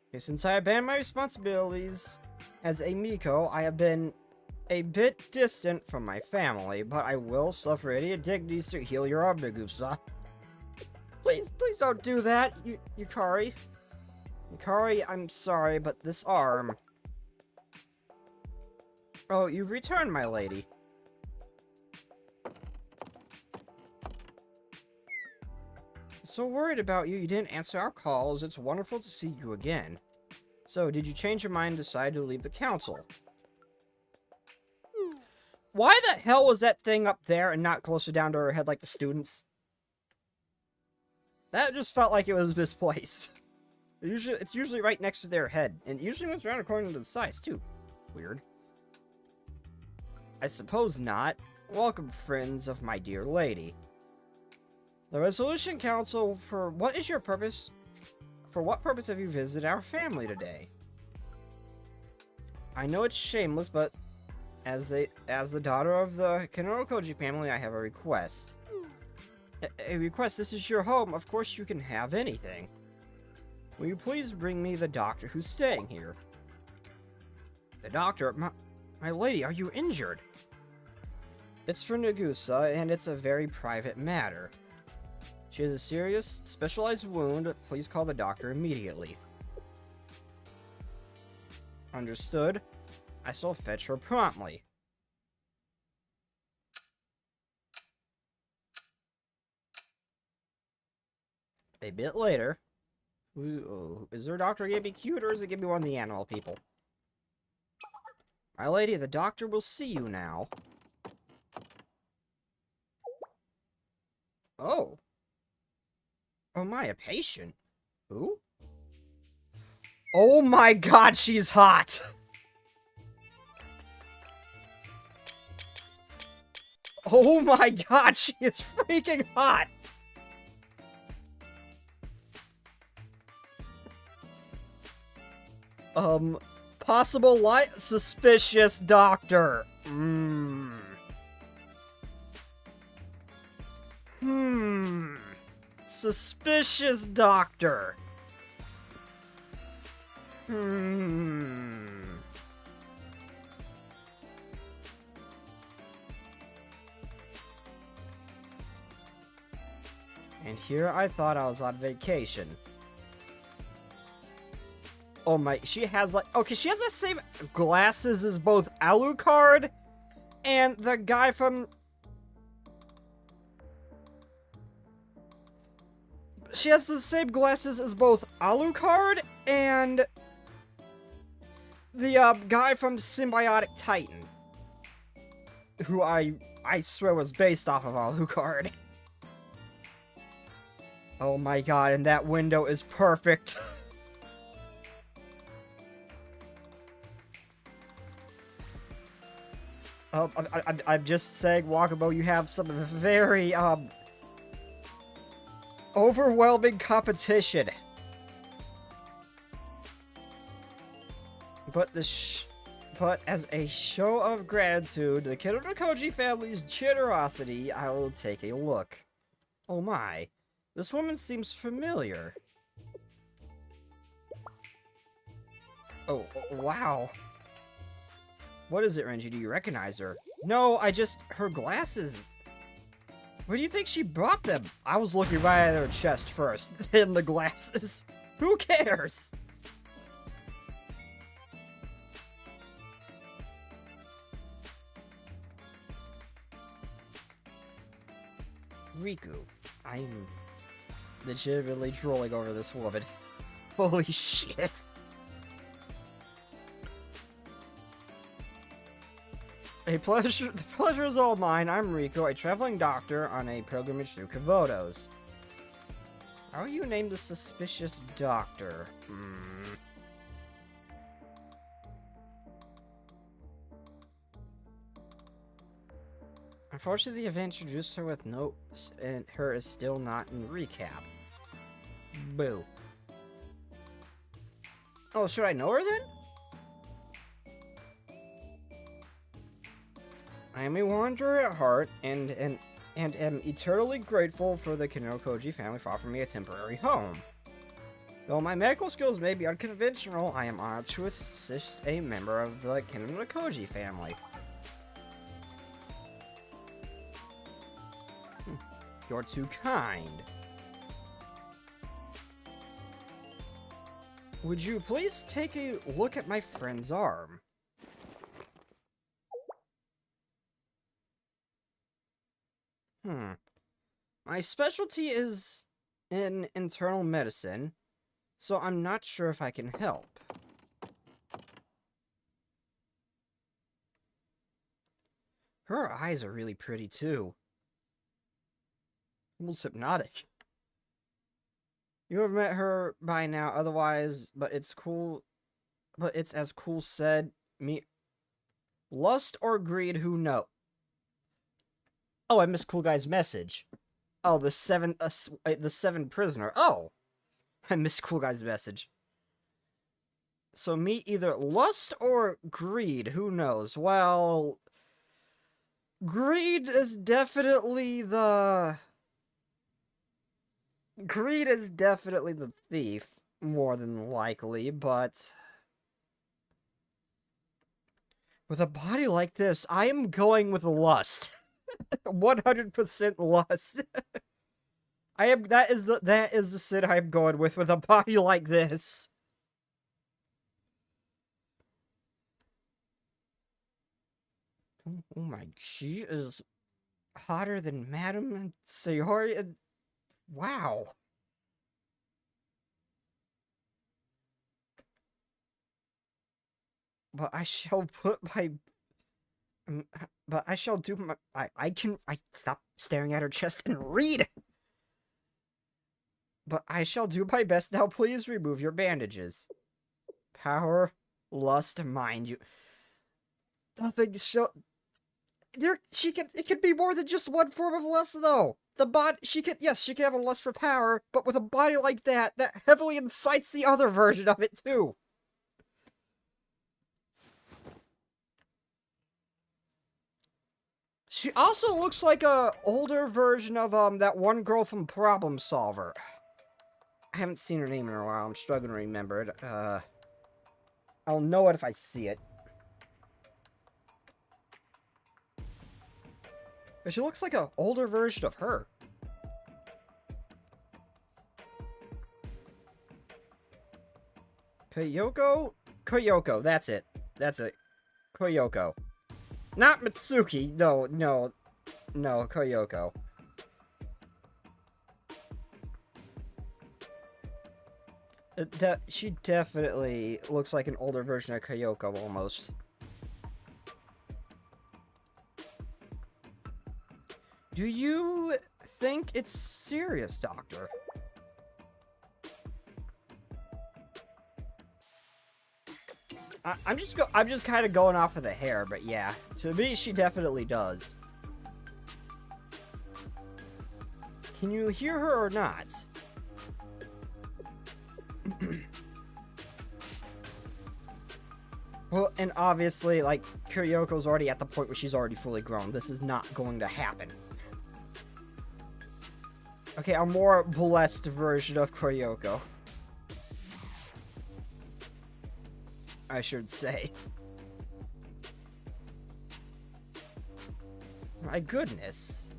Okay, since I abandoned my responsibilities as a Miko, I have been a bit distant from my family, but I will suffer any indignities to heal your arm, Megusa. Please don't do that, Yukari. Yukari, I'm sorry, but this arm... Oh, you've returned, my lady. So worried about you didn't answer our calls. It's wonderful to see you again. So, did you change your mind and decide to leave the council? Why the hell was that thing up there and not closer down to her head like the students? That just felt like it was misplaced. It's usually right next to their head, and it usually moves around according to the size, too. Weird. I suppose not. Welcome, friends of my dear lady. The Resolution Council, for what is your purpose? For what purpose have you visited our family today? I know it's shameless, but as the daughter of the Kenorokoji family, I have a request. A request? This is your home. Of course you can have anything. Will you please bring me the doctor who's staying here? The doctor? My lady, are you injured? It's for Nagusa, and it's a very private matter. She has a serious, specialized wound. Please call the doctor immediately. Understood. I shall fetch her promptly. A bit later. Ooh, is their doctor gonna be cute, or is it gonna be one of the animal people? My lady, the doctor will see you now. Oh. Oh my, a patient? Who? Oh my god, she's hot! Oh my god, she is freaking hot! Possible light? Suspicious doctor. Suspicious doctor. And here I thought I was on vacation. Oh my, she has like, okay, she has the same glasses as both Alucard and the guy from... She has the same glasses as both Alucard and the guy from Symbiotic Titan. Who I swear was based off of Alucard. Oh my god, and that window is perfect. I'm just saying, Wakabo, you have some very, overwhelming competition. But but as a show of gratitude, the Kenorokoji family's generosity, I will take a look. Oh my, this woman seems familiar. Oh, wow. What is it, Renji? Do you recognize her? No, her glasses. Where do you think she brought them? I was looking right at her chest first, then the glasses. Who cares? Riku, I'm legitimately drooling over this woman. Holy shit. The pleasure is all mine. I'm Riku, a traveling doctor on a pilgrimage through Kavotos. How are you named the suspicious doctor? Unfortunately, the event introduced her with notes, and her is still not in recap. Boo. Oh, should I know her then? I am a wanderer at heart, and am eternally grateful for the Kenorokoji family for offering me a temporary home. Though my medical skills may be unconventional, I am honored to assist a member of the Kenorokoji family. You're too kind. Would you please take a look at my friend's arm? My specialty is in internal medicine, so I'm not sure if I can help. Her eyes are really pretty too. Almost hypnotic. You have met her by now, otherwise, but it's cool. But it's as cool said, me. Lust or greed, who knows? Oh, I missed Cool Guy's message. Oh, the seven prisoner. Oh, I missed Cool Guy's message. So me either lust or greed, who knows? Well, greed is definitely the thief, more than likely, but with a body like this, I am going with lust. 100% lust. That is the sin I'm going with a body like this. Oh my, she is hotter than Madame Sayori. Wow. But I shall put my... but I shall do my... I stop staring at her chest and read! But I shall do my best now. Please remove your bandages. Power, lust, mind you. Nothing shall... It could be more than just one form of lust, though. She could have a lust for power, but with a body like that heavily incites the other version of it, too. She also looks like a older version of, that one girl from Problem Solver. I haven't seen her name in a while. I'm struggling to remember it. I'll know it if I see it. But she looks like an older version of her. Koyoko, that's it. Koyoko. Not Mitsuki, no, Koyoko. She definitely looks like an older version of Koyoko, almost. Do you think it's serious, Doctor? I'm just kind of going off of the hair, but yeah, to me, she definitely does. Can you hear her or not? Well, and obviously, like, Kuryoko's already at the point where she's already fully grown. This is not going to happen. Okay, a more blessed version of Kuryoko, I should say. My goodness.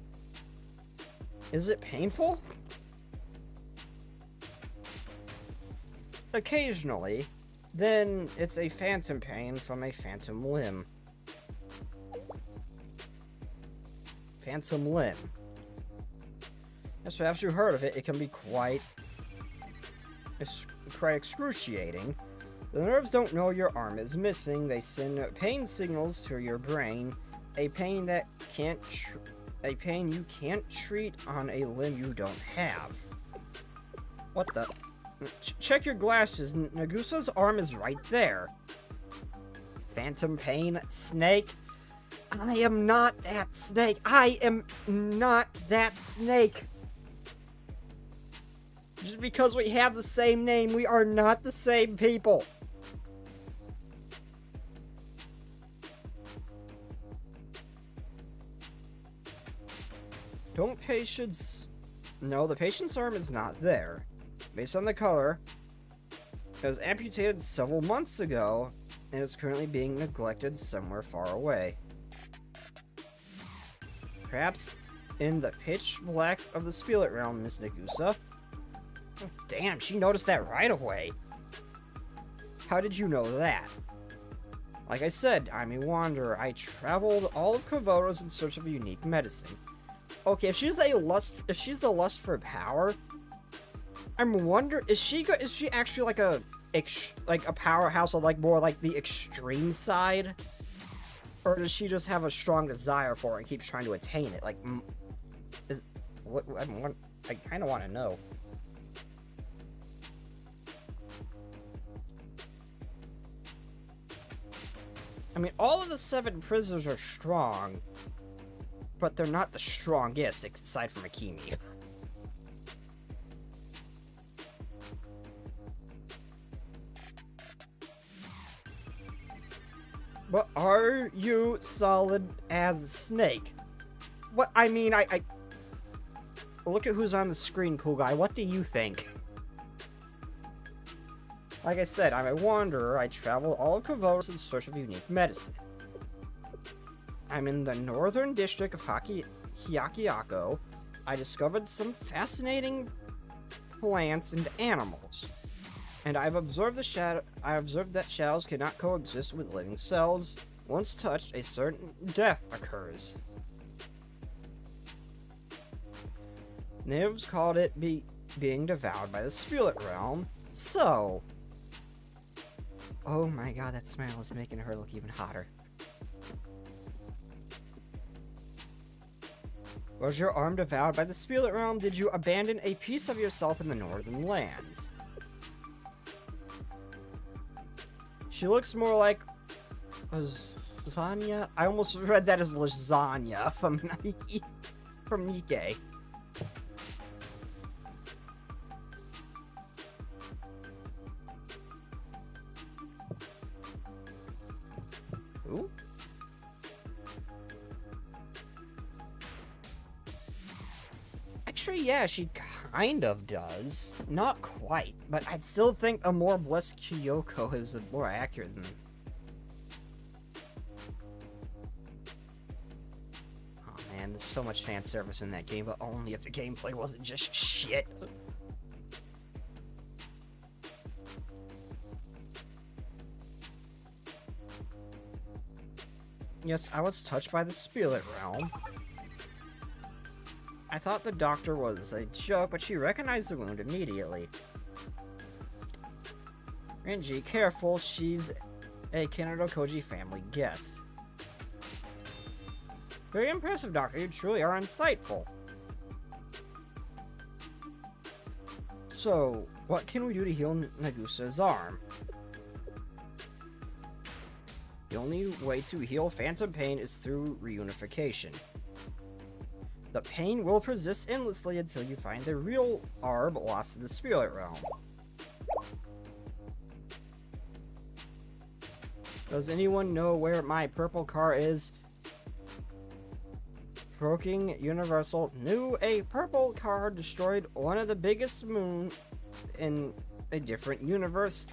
Is it painful? Occasionally. Then it's a phantom pain from a phantom limb. Phantom limb. Yes, perhaps you heard of it. It can be quite excruciating. The nerves don't know your arm is missing. They send pain signals to your brain. A pain you can't treat on a limb you don't have. What the? Check your glasses. Nagusa's arm is right there. Phantom pain, snake. I am not that snake. I am not that snake. Just because we have the same name, we are not the same people. Don't patients... No, the patient's arm is not there. Based on the color, it was amputated several months ago, and is currently being neglected somewhere far away. Perhaps in the pitch black of the spirit realm, Miss Nagusa. Oh, damn, she noticed that right away. How did you know that? Like I said, I'm a wanderer. I traveled all of Kovoros in search of a unique medicine. Okay, if she's the lust for power, I'm wondering, is she actually like a powerhouse of like more like the extreme side, or does she just have a strong desire for it and keeps trying to attain it? Like, I kind of want to know. I mean, all of the 7 prisoners are strong, but they're not the strongest, aside from Akemi. But are you solid as a snake? What, I mean, I look at who's on the screen, cool guy. What do you think? Like I said, I'm a wanderer. I travel all of Kavoris in search of unique medicine. I'm in the northern district of Hyakiako. I discovered some fascinating plants and animals. And I've observed that shadows cannot coexist with living cells. Once touched, a certain death occurs. Natives called it being devoured by the spirit realm. So, oh my god, that smile is making her look even hotter. Was your arm devoured by the spirit realm? Did you abandon a piece of yourself in the northern lands? She looks more like lasagna. I almost read that as lasagna from Nike, from Nikkei. Ooh. Actually, yeah, she kind of does. Not quite, but I'd still think a more blessed Kyoko is more accurate than... Oh man, there's so much fan service in that game, but only if the gameplay wasn't just shit. Yes, I was touched by the spirit realm. I thought the doctor was a joke, but she recognized the wound immediately. Renji, careful, she's a Kanado Koji family guest. Very impressive, Doctor. You truly are insightful. So, what can we do to heal Nagusa's arm? The only way to heal phantom pain is through reunification. The pain will persist endlessly until you find the real arm lost in the spirit realm. Does anyone know where my purple car is? Broken Universal knew a purple car destroyed one of the biggest moons in a different universe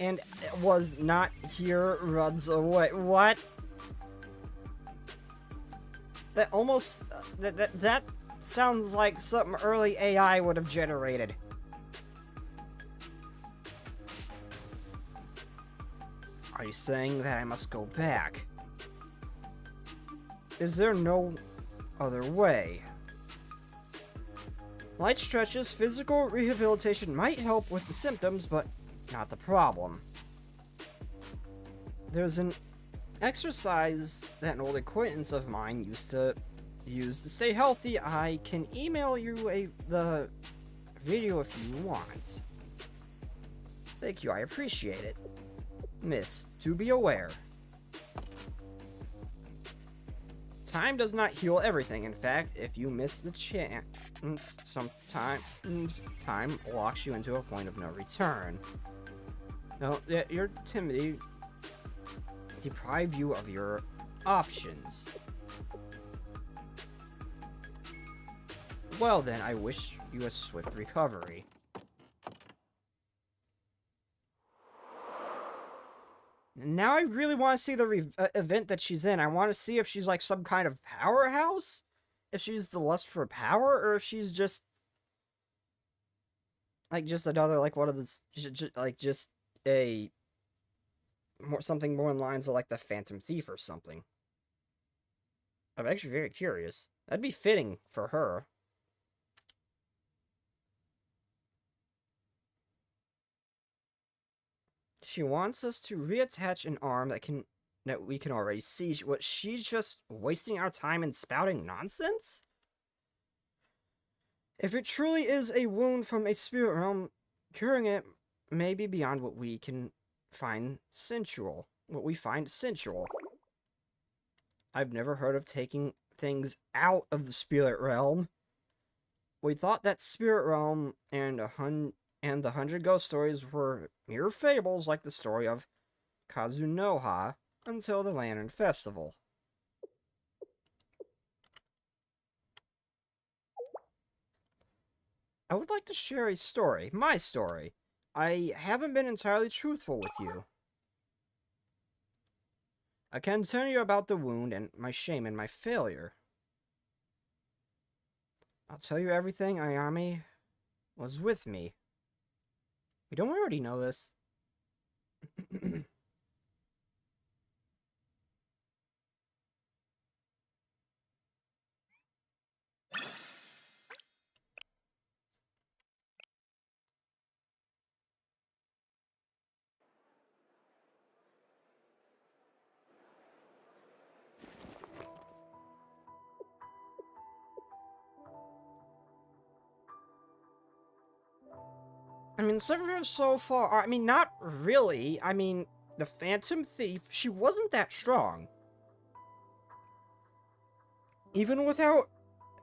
and was not here, runs away. What? That almost... That sounds like something early AI would have generated. Are you saying that I must go back? Is there no other way? Light stretches, physical rehabilitation might help with the symptoms, but not the problem. There's an exercise that an old acquaintance of mine used to use to stay healthy. I can email you the video if you want. Thank you, I appreciate it. Miss, to be aware. Time does not heal everything. In fact, if you miss the chance, sometimes time locks you into a point of no return. No, your timidity deprive you of your options. Well then, I wish you a swift recovery. Now I really want to see the event that she's in. I want to see if she's like some kind of powerhouse, if she's the lust for power, or if she's just like another like one of the like just a something more in lines of like the Phantom Thief or something. I'm actually very curious. That'd be fitting for her. She wants us to reattach an arm that we can already see. What, she's just wasting our time and spouting nonsense? If it truly is a wound from a spirit realm, curing it may be beyond what we can find sensual. what we find sensual. I've never heard of taking things out of the spirit realm. We thought that spirit realm and the 100 ghost stories were mere fables like the story of Kazunoha until the Lantern Festival. I would like to share a story, my story. I haven't been entirely truthful with you. I can tell you about the wound and my shame and my failure. I'll tell you everything. Ayami was with me. Don't we already know this? I mean, 7 years so far, I mean, not really. I mean, the Phantom Thief, she wasn't that strong. Even without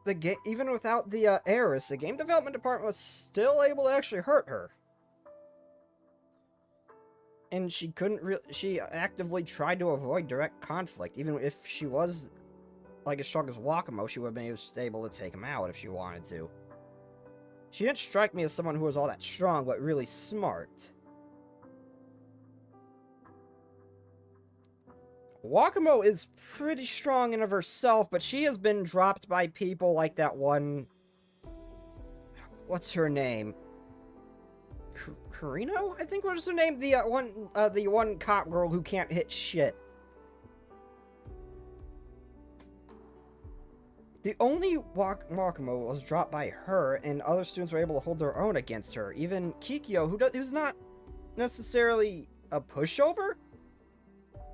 the heiress, the game development department was still able to actually hurt her. And she she actively tried to avoid direct conflict. Even if she was, like, as strong as Wakamo, she would have been able to take him out if she wanted to. She didn't strike me as someone who was all that strong, but really smart. Wakamo is pretty strong in of herself, but she has been dropped by people like that one... What's her name? Karino? I think what is her name? The one cop girl who can't hit shit. The only Wakamo was dropped by her, and other students were able to hold their own against her. Even Kikyo, who's not necessarily a pushover,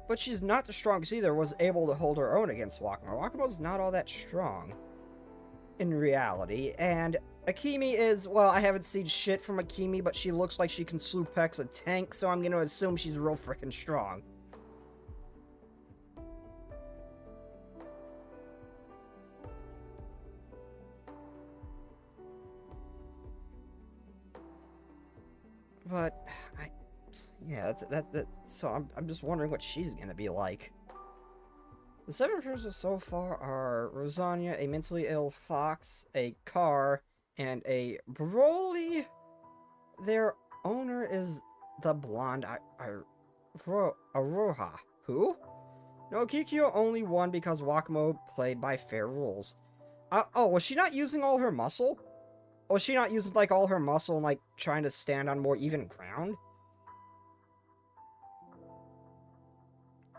but she's not the strongest either, was able to hold her own against Wakamo. Wakamo's not all that strong, in reality, and Akemi is, well, I haven't seen shit from Akemi, but she looks like she can Slupex a tank, so I'm gonna assume she's real freaking strong. But, yeah, so I'm just wondering what she's gonna be like. The 7 prisoners so far are Rosania, a mentally ill fox, a car, and a Broly. Their owner is the blonde Aroha. Who? No, Kikyo only won because Wakamo played by fair rules. Oh, was she not using all her muscle? Was she not using, like, all her muscle and, like, trying to stand on more even ground?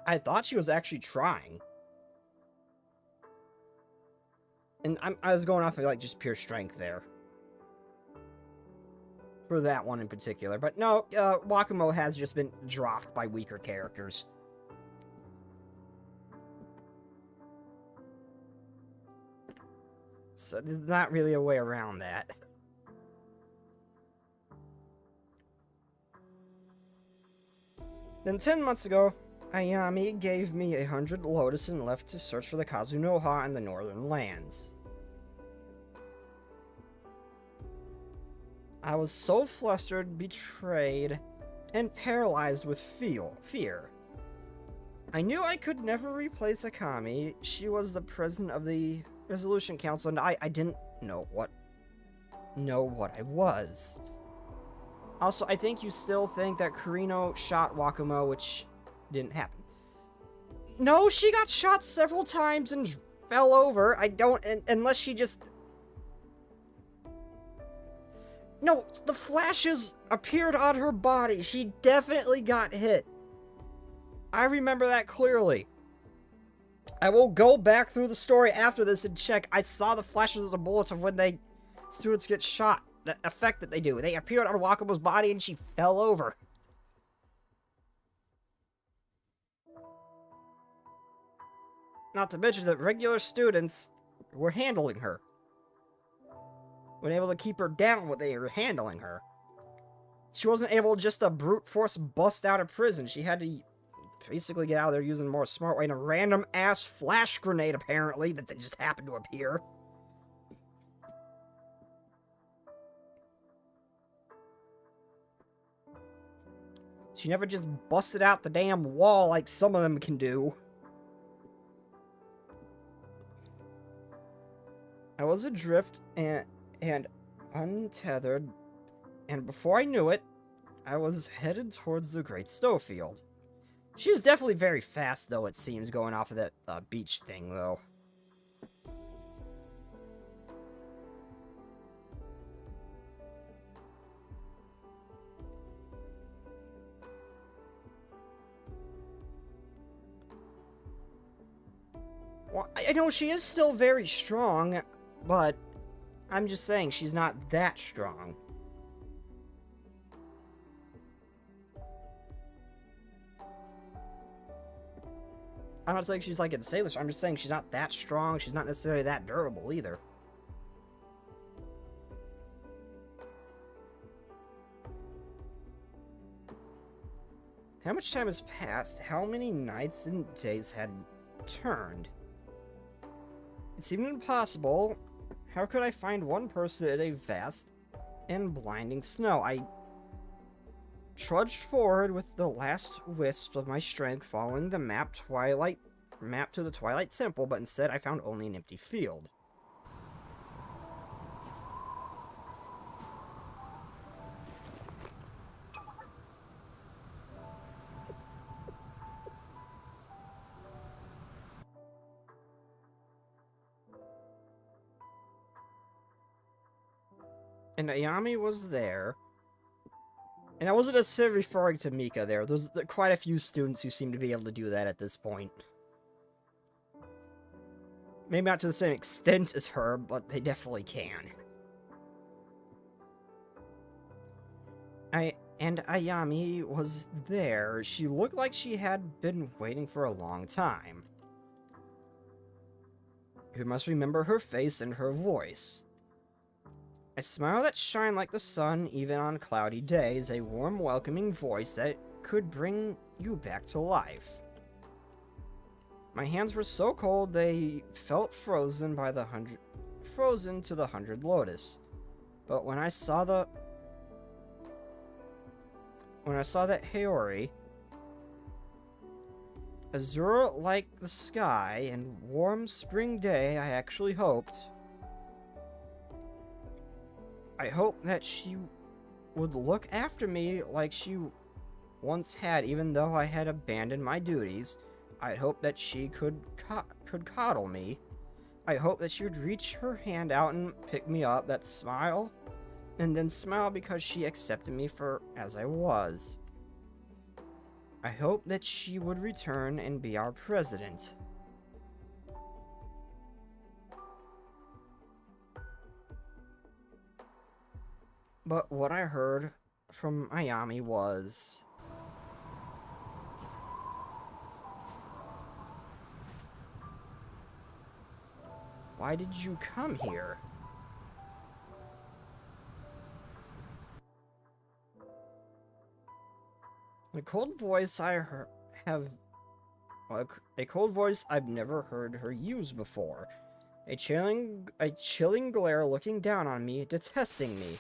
I thought she was actually trying. And I was going off of, like, just pure strength there. For that one in particular. But no, Wakamo has just been dropped by weaker characters. So there's not really a way around that. Then 10 months ago, Ayami gave me 100 lotus and left to search for the Kazunoha in the northern lands. I was so flustered, betrayed, and paralyzed with fear. I knew I could never replace Akemi. She was the president of the Resolution Council, and I didn't know what I was. Also, I think you still think that Karino shot Wakamo, which didn't happen. No, she got shot several times and fell over. I don't, unless she just... No, the flashes appeared on her body. She definitely got hit. I remember that clearly. I will go back through the story after this and check. I saw the flashes of the bullets of when students get shot. The effect that they do. They appeared on Wakamo's body and she fell over. Not to mention that regular students were handling her. Weren't able to keep her down when they were handling her. She wasn't able just to brute force bust out of prison. She had to basically get out of there using a more smart way than a random-ass flash grenade, apparently, that they just happened to appear. She never just busted out the damn wall like some of them can do. I was adrift and untethered, and before I knew it, I was headed towards the Great Snowfield. She's definitely very fast, though, it seems, going off of that beach thing, though. Well, I know she is still very strong, but I'm just saying she's not that strong. I'm not saying she's like a sailor, I'm just saying she's not that strong, she's not necessarily that durable either. How much time has passed? How many nights and days had turned? It seemed impossible. How could I find one person in a vast and blinding snow? I trudged forward with the last wisp of my strength following the map to the Twilight Temple, but instead I found only an empty field. And Ayami was there. And I wasn't necessarily referring to Mika there. There's quite a few students who seem to be able to do that at this point. Maybe not to the same extent as her, but they definitely can. And Ayami was there. She looked like she had been waiting for a long time. You must remember her face and her voice. A smile that shined like the sun even on cloudy days, a warm, welcoming voice that could bring you back to life. My hands were so cold they felt frozen to the 100 lotus. But when I saw that Haori, azure like the sky and warm spring day, I actually hoped that she would look after me like she once had, even though I had abandoned my duties. I hoped that she could coddle me. I hoped that she would reach her hand out and pick me up, that smile, and then smile because she accepted me for as I was. I hoped that she would return and be our president. But what I heard from Ayami was... Why did you come here? A cold voice I've never heard her use before. A chilling glare looking down on me, detesting me.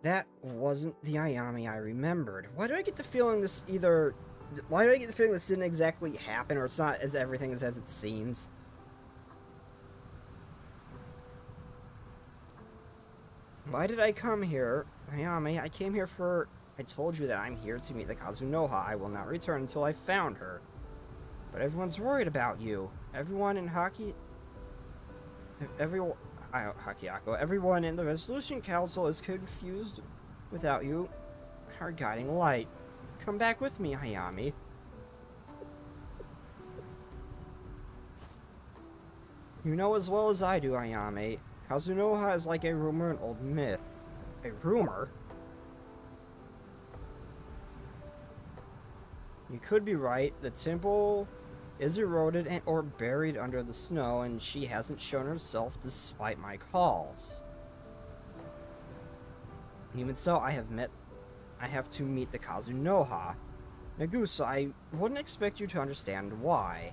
That wasn't the Ayami I remembered. Why do I get the feeling this didn't exactly happen, or it's not as everything is as it seems? Why did I come here? Ayami, I came here for... I told you that I'm here to meet the Kazunoha. I will not return until I found her. But everyone's worried about you. Everyone in everyone in the Resolution Council is confused without you, our guiding light. Come back with me, Ayami. You know as well as I do, Ayami. Kazunoha is like a rumor, an old myth. A rumor? You could be right. The temple is eroded or buried under the snow, and she hasn't shown herself despite my calls. Even so, I have to meet the Kazunoha. Nagusa, I wouldn't expect you to understand why.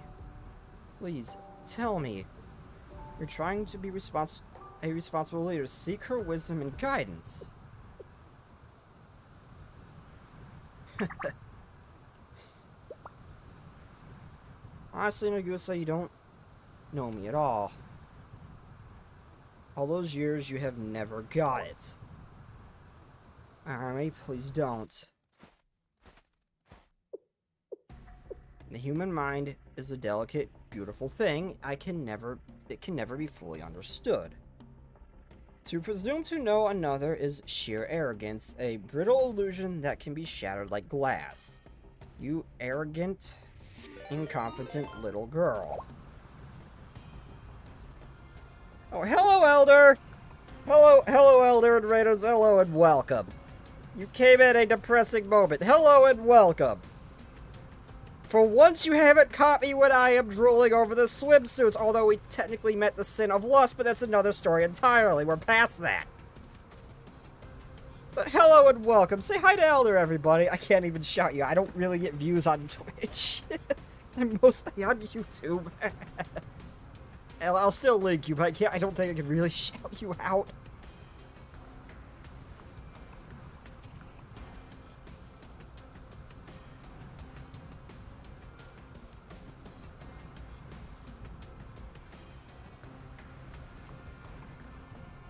Please, tell me. You're trying to be a responsible leader. Seek her wisdom and guidance. Honestly, Nagusa, you don't know me at all. All those years, you have never got it. Army, please don't. The human mind is a delicate, beautiful thing. It can never be fully understood. To presume to know another is sheer arrogance, a brittle illusion that can be shattered like glass. You arrogant, incompetent little girl. Oh, hello, Elder! Hello, Elder and Raiders, hello and welcome. You came at a depressing moment. Hello and welcome. For once you haven't caught me when I am drooling over the swimsuits, although we technically met the sin of lust, but that's another story entirely. We're past that. But hello and welcome. Say hi to Elder, everybody. I can't even shout you. I don't really get views on Twitch. I'm mostly on YouTube. I'll still link you, but I don't think I can really shout you out.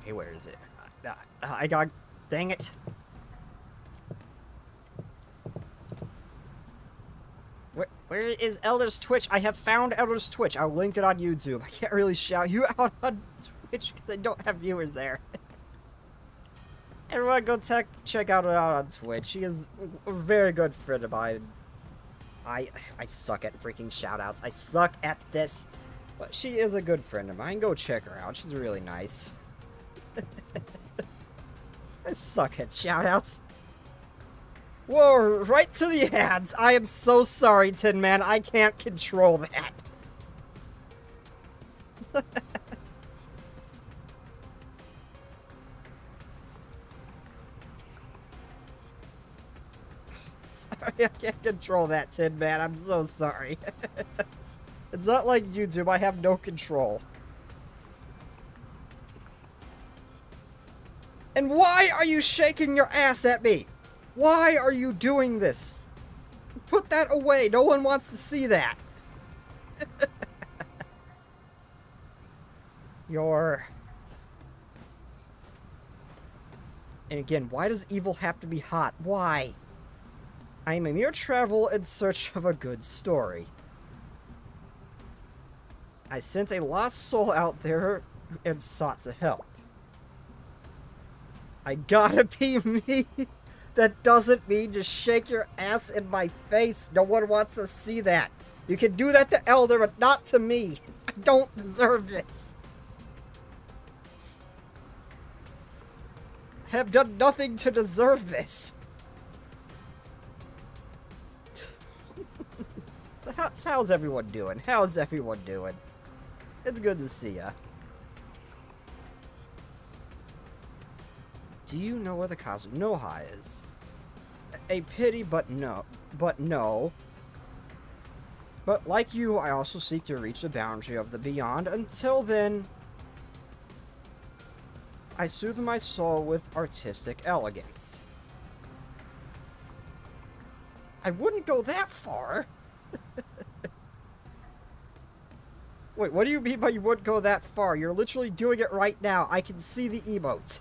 Hey, where is it? I got... Dang it. Where is Elder's Twitch? I have found Elder's Twitch. I'll link it on YouTube. I can't really shout you out on Twitch because I don't have viewers there. Everyone go check out on Twitch. She is a very good friend of mine. I suck at freaking shoutouts. I suck at this. But she is a good friend of mine. Go check her out. She's really nice. I suck at shoutouts. Whoa, right to the ads. I am so sorry, Tin Man. I can't control that. Sorry, I can't control that, Tin Man. I'm so sorry. It's not like YouTube. I have no control. And why are you shaking your ass at me? Why are you doing this? Put that away. No one wants to see that. And again, why does evil have to be hot? Why? I am a mere travel in search of a good story. I sent a lost soul out there and sought to help. I gotta be me. That doesn't mean just shake your ass in my face. No one wants to see that. You can do that to Elder, but not to me. I don't deserve this. I have done nothing to deserve this. So how's everyone doing? How's everyone doing? It's good to see ya. Do you know where the Kazunoha is? A pity, but no. But like you, I also seek to reach the boundary of the beyond. Until then, I soothe my soul with artistic elegance. I wouldn't go that far. Wait, what do you mean by you wouldn't go that far? You're literally doing it right now. I can see the emote.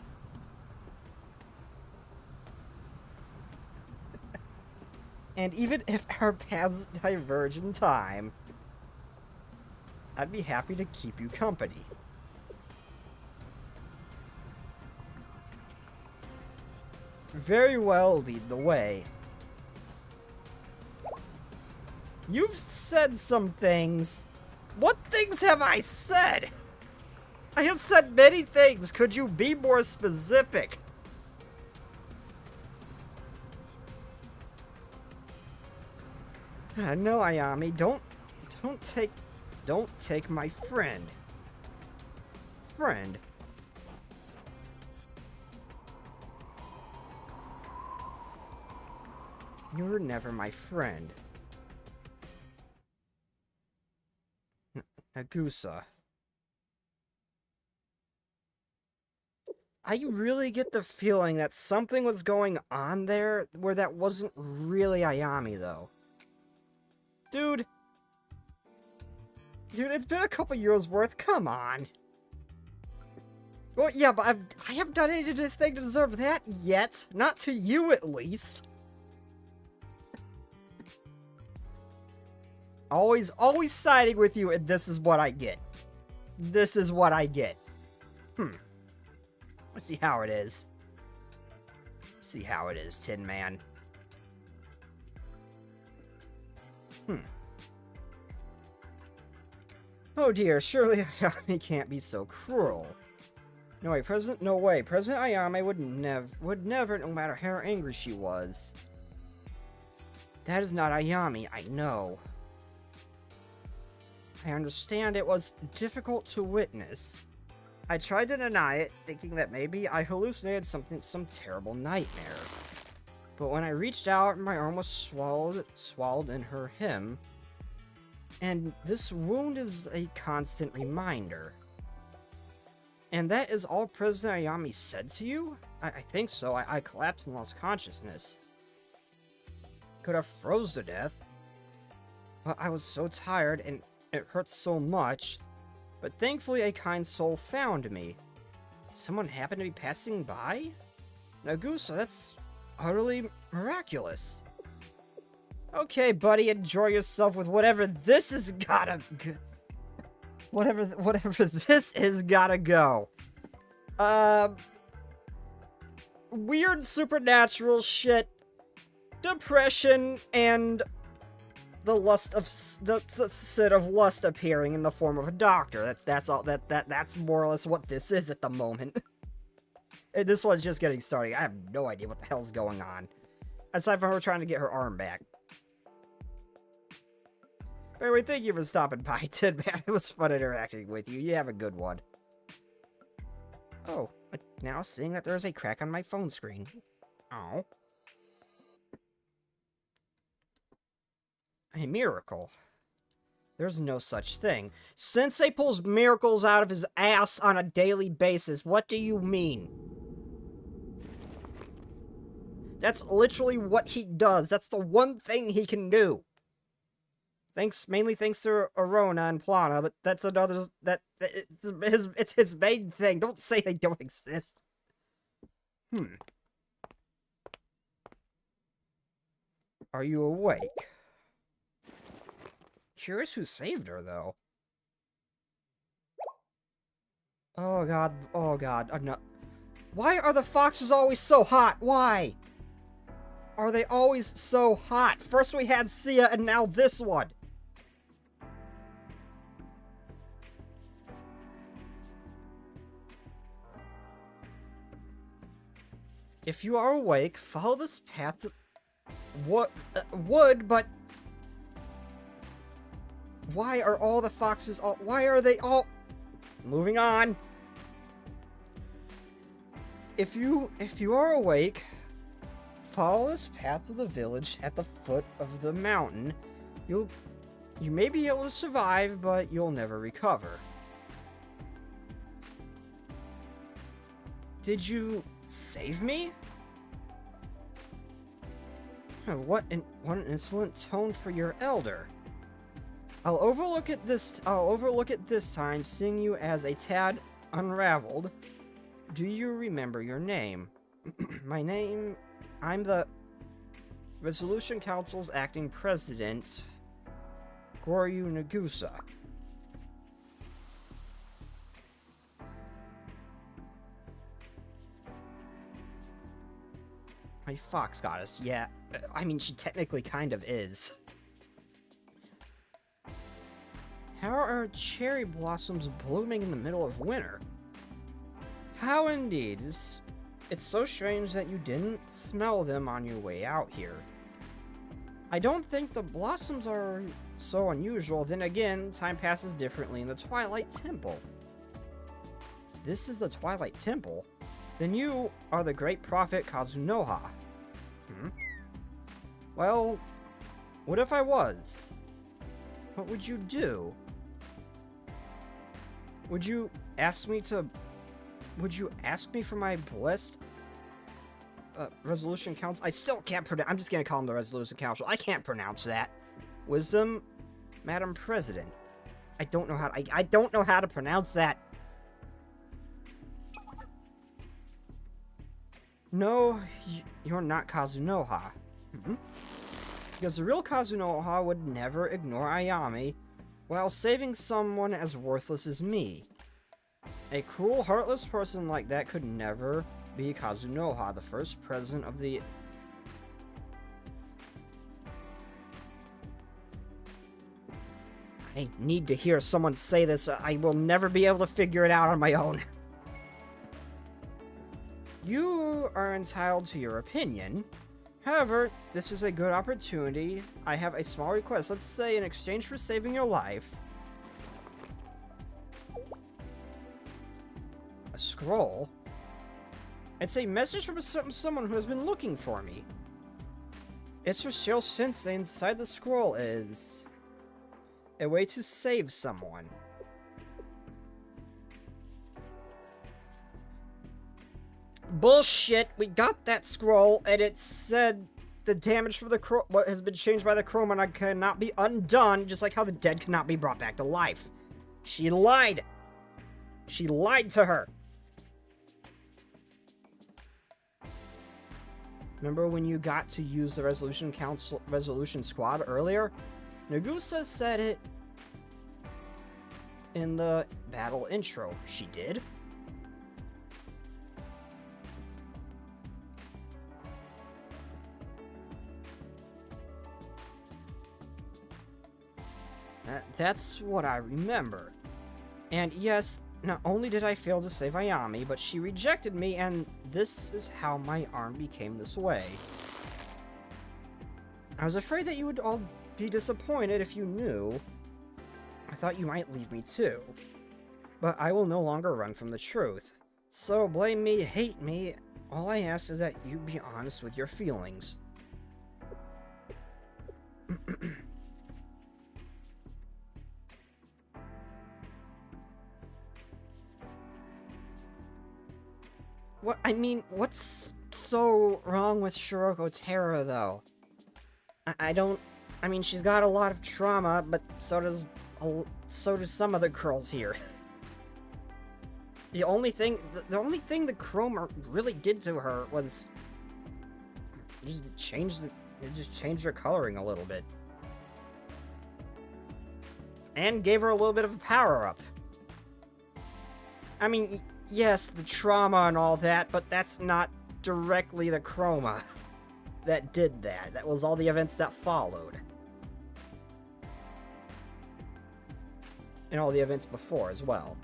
And even if our paths diverge in time, I'd be happy to keep you company. Very well, lead the way. You've said some things. What things have I said? I have said many things. Could you be more specific? No, Ayami, don't take my friend. You were never my friend. Nagusa. I really get the feeling that something was going on there where that wasn't really Ayami, though. Dude, it's been a couple years worth. Come on. Well, yeah, but I haven't done anything to deserve that yet. Not to you, at least. Always siding with you, and this is what I get. This is what I get. Let's see how it is. See how it is, Tin Man. Oh dear, surely Ayame can't be so cruel. No way, President Ayame would never, no matter how angry she was. That is not Ayame, I know. I understand it was difficult to witness. I tried to deny it, thinking that maybe I hallucinated some terrible nightmare. But when I reached out, my arm was swallowed in her hymn. And this wound is a constant reminder. And that is all President Ayami said to you? I think so. I collapsed and lost consciousness. Could have froze to death. But I was so tired and it hurt so much. But thankfully a kind soul found me. Someone happened to be passing by? Nagusa, that's utterly miraculous. Okay, buddy, enjoy yourself with whatever this is gotta... Whatever this is gotta go. Weird supernatural shit, depression, and the lust of the set of lust appearing in the form of a doctor. That's all. That's more or less what this is at the moment. And this one's just getting started. I have no idea what the hell's going on, aside from her trying to get her arm back. Anyway, thank you for stopping by, Tin Man. It was fun interacting with you. You have a good one. Oh, now seeing that there's a crack on my phone screen. Oh. A miracle. There's no such thing. Sensei pulls miracles out of his ass on a daily basis. What do you mean? That's literally what he does. That's the one thing he can do. Mainly thanks to Arona and Plana, but that's another, it's his main thing. Don't say they don't exist. Are you awake? Curious who saved her, though. Oh god, no. Why are the foxes always so hot? Why? Are they always so hot? First we had Sia, and now this one. If you are awake, follow this path to... but... Why are all the foxes all... Why are they all... Moving on. If you are awake, follow this path to the village at the foot of the mountain. You may be able to survive, but you'll never recover. Did you save me? What an insolent tone for your elder. I'll overlook it this time, seeing you as a tad unraveled. Do you remember your name? I'm the Resolution Council's acting president, Goryu Nagusa. My fox goddess, yeah. I mean, she technically kind of is. How are cherry blossoms blooming in the middle of winter? How indeed. It's so strange that you didn't smell them on your way out here. I don't think the blossoms are so unusual. Then again, time passes differently in the Twilight Temple. This is the Twilight Temple? Then you are the great prophet Kazunoha. Well, what if I was? What would you do? Would you ask me for my blessed resolution council? I still can't pronounce. I'm just gonna call him the resolution council. I can't pronounce that. Wisdom, Madam President. I don't know how. I don't know how to pronounce that. No, you're not Kazunoha. Because the real Kazunoha would never ignore Ayami while saving someone as worthless as me. A cruel, heartless person like that could never be Kazunoha, the first president of the... I need to hear someone say this. I will never be able to figure it out on my own. You are entitled to your opinion. However, this is a good opportunity. I have a small request. Let's say in exchange for saving your life, a scroll. It's a message from someone who has been looking for me. It's for Shiro Sensei. Inside the scroll is a way to save someone. Bullshit, we got that scroll, and it said the damage for the what has been changed by the Chroma cannot be undone, just like how the dead cannot be brought back to life. She lied. She lied to her. Remember when you got to use the resolution squad earlier? Nagusa said it in the battle intro. She did. That's what I remember. And yes, not only did I fail to save Ayami, but she rejected me, and this is how my arm became this way. I was afraid that you would all be disappointed if you knew. I thought you might leave me too. But I will no longer run from the truth. So blame me, hate me, all I ask is that you be honest with your feelings. What, I mean, what's so wrong with Shiroko Terra, though? I mean, she's got a lot of trauma, but so does some of the girls here. The only thing the Chroma really did to her was just change her coloring a little bit. And gave her a little bit of a power-up. I mean, yes, the trauma and all that, but that's not directly the Chroma that did that. That was all the events that followed. And all the events before as well.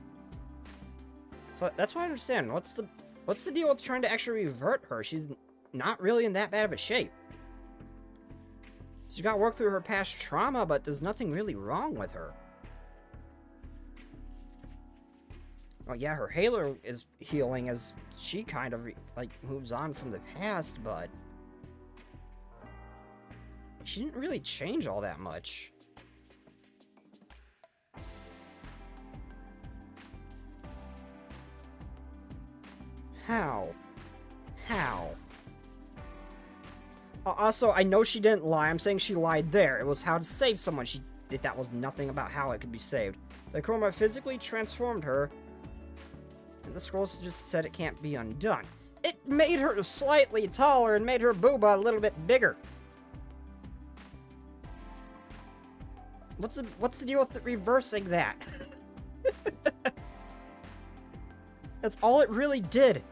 So that's what I understand. What's the deal with trying to actually revert her? She's not really in that bad of a shape. She's got to work through her past trauma, but there's nothing really wrong with her. Oh yeah, her halo is healing as she kind of, like, moves on from the past, but she didn't really change all that much. How? Also, I know she didn't lie. I'm saying she lied there. It was how to save someone. That was nothing about how it could be saved. The Chroma physically transformed her, and the scrolls just said it can't be undone. It made her slightly taller and made her booba a little bit bigger. What's the deal with reversing that? That's all it really did.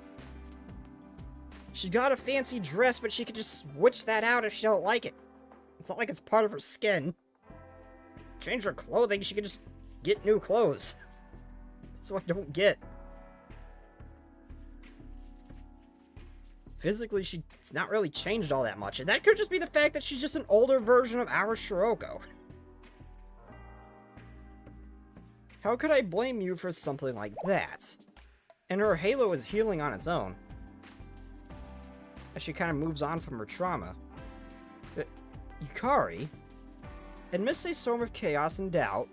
She got a fancy dress, but she could just switch that out if she don't like it. It's not like it's part of her skin. Change her clothing, she could just get new clothes. That's what I don't get. Physically, she's not really changed all that much, and that could just be the fact that she's just an older version of our Shiroko. How could I blame you for something like that? And her halo is healing on its own, as she kind of moves on from her trauma. Yukari, amidst a storm of chaos and doubt,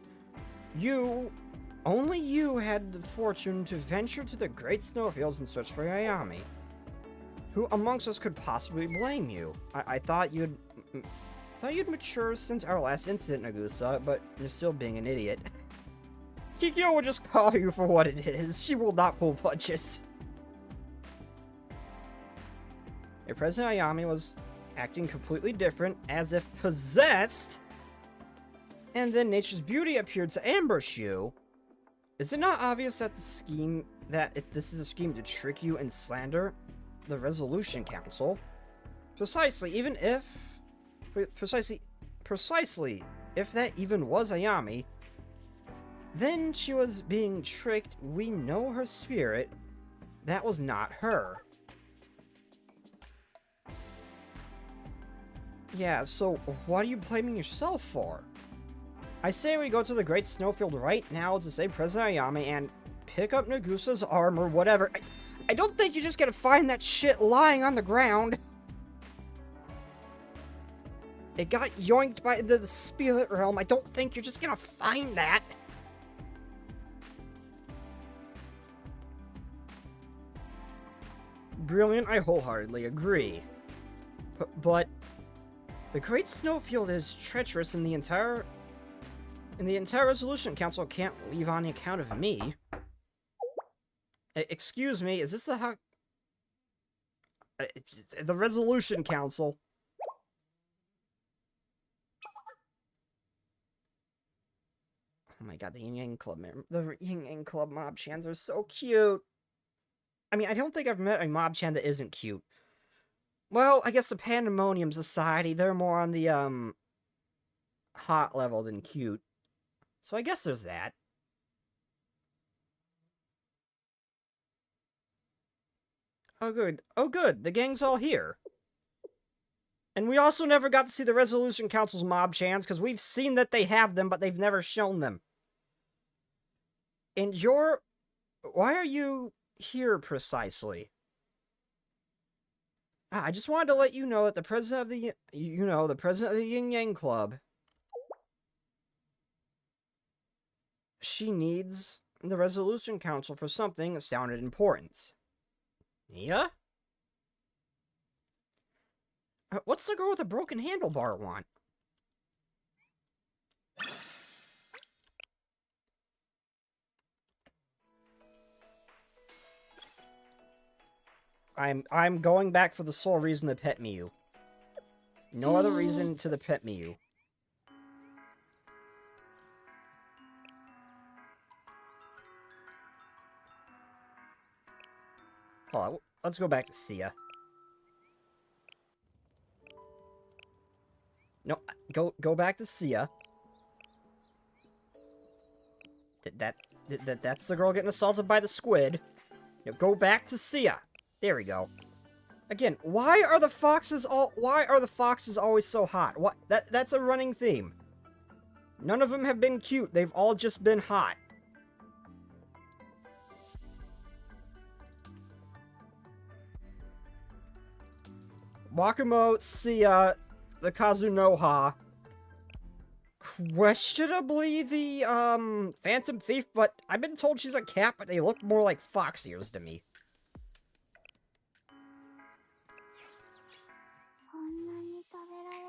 only you had the fortune to venture to the great snowfields in search for Ayami. Who amongst us could possibly blame you? I thought you'd mature since our last incident, Nagusa, but you're still being an idiot. Kikyo will just call you for what it is. She will not pull punches. President Ayami was acting completely different, as if possessed, and then nature's beauty appeared to ambush you. Is it not obvious that this is a scheme to trick you and slander the Resolution Council? Precisely if that even was Ayami, then she was being tricked. We know her spirit. That was not her. Yeah, so what are you blaming yourself for? I say we go to the Great Snowfield right now to save President Ayami and pick up Nagusa's arm or whatever. I don't think you're just gonna find that shit lying on the ground. It got yoinked by the spirit realm. I don't think you're just gonna find that. Brilliant, I wholeheartedly agree. But the Great Snowfield is treacherous, and the entire Resolution Council can't leave on the account of me. Excuse me, is this the the Resolution Council? Oh my god, the Yin Yang Club mob chans are so cute. I mean, I don't think I've met a mob chan that isn't cute. Well, I guess the Pandemonium Society, they're more on the, hot level than cute. So I guess there's that. Oh, good. Oh, good. The gang's all here. And we also never got to see the Resolution Council's mob chans, because we've seen that they have them, but they've never shown them. And why are you here precisely? I just wanted to let you know that the president of the, the president of the Yin Yang Club, she needs the Resolution Council for something that sounded important. Yeah? What's the girl with the broken handlebar want? I'm going back for the sole reason to pet Miyu. No other reason to the pet Miyu. Hold on, let's go back to Sia. No, go back to Sia. That's the girl getting assaulted by the squid. Now go back to Sia. There we go. Again, why are the foxes always so hot? What? That's a running theme. None of them have been cute. They've all just been hot. Wakamo, Sia, the Kazunoha. Questionably the, Phantom Thief, but I've been told she's a cat, but they look more like fox ears to me.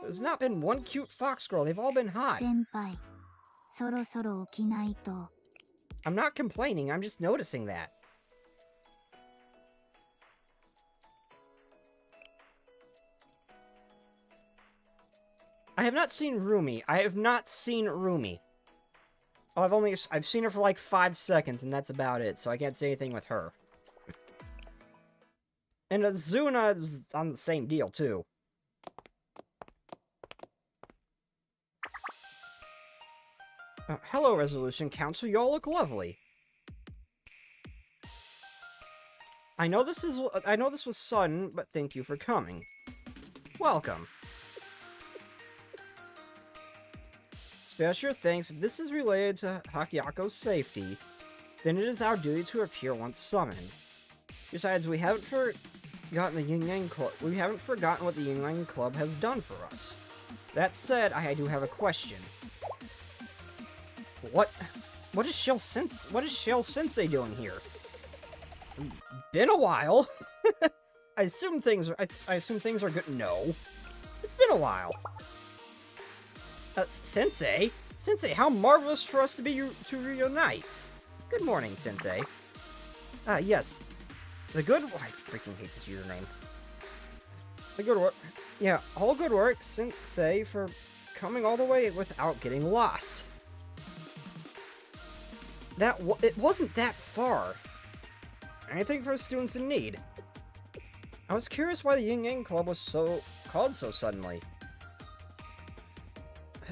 There's not been one cute fox girl. They've all been hot. I'm not complaining. I'm just noticing that. I have not seen Rumi. Oh, I've seen her for like 5 seconds, and that's about it, so I can't say anything with her. And Azuna is on the same deal, too. Hello, Resolution Council. Y'all look lovely. I know this was sudden, but thank you for coming. Welcome. Special thanks. If this is related to Hakiako's safety, then it is our duty to appear once summoned. Besides, we haven't forgotten what the Yin Yang Club has done for us. That said, I do have a question. What is Shell Sensei doing here? Been a while. I assume things are good. No. It's been a while. Sensei? Sensei, how marvelous for us to reunite. Good morning, Sensei. Yes. I freaking hate this username. The good work. Yeah, all good work, Sensei, for coming all the way without getting lost. It wasn't that far. Anything for students in need. I was curious why the Yin Yang Club was called so suddenly.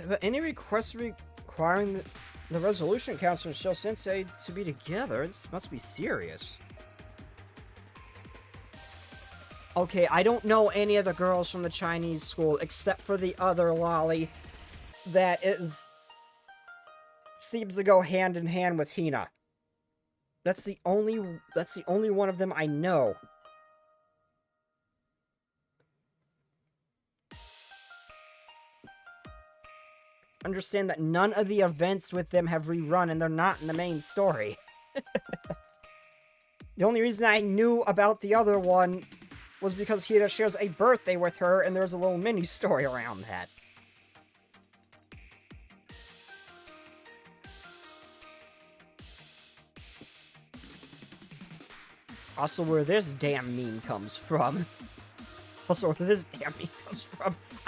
But any requests requiring the Resolution Council and Shell Sensei to be together, this must be serious. Okay, I don't know any of the girls from the Chinese school except for the other lolly that seems to go hand in hand with Hina. That's the only one of them I know. Understand that none of the events with them have rerun and they're not in the main story. The only reason I knew about the other one was because Hina shares a birthday with her and there's a little mini story around that. Also, where this damn meme comes from. I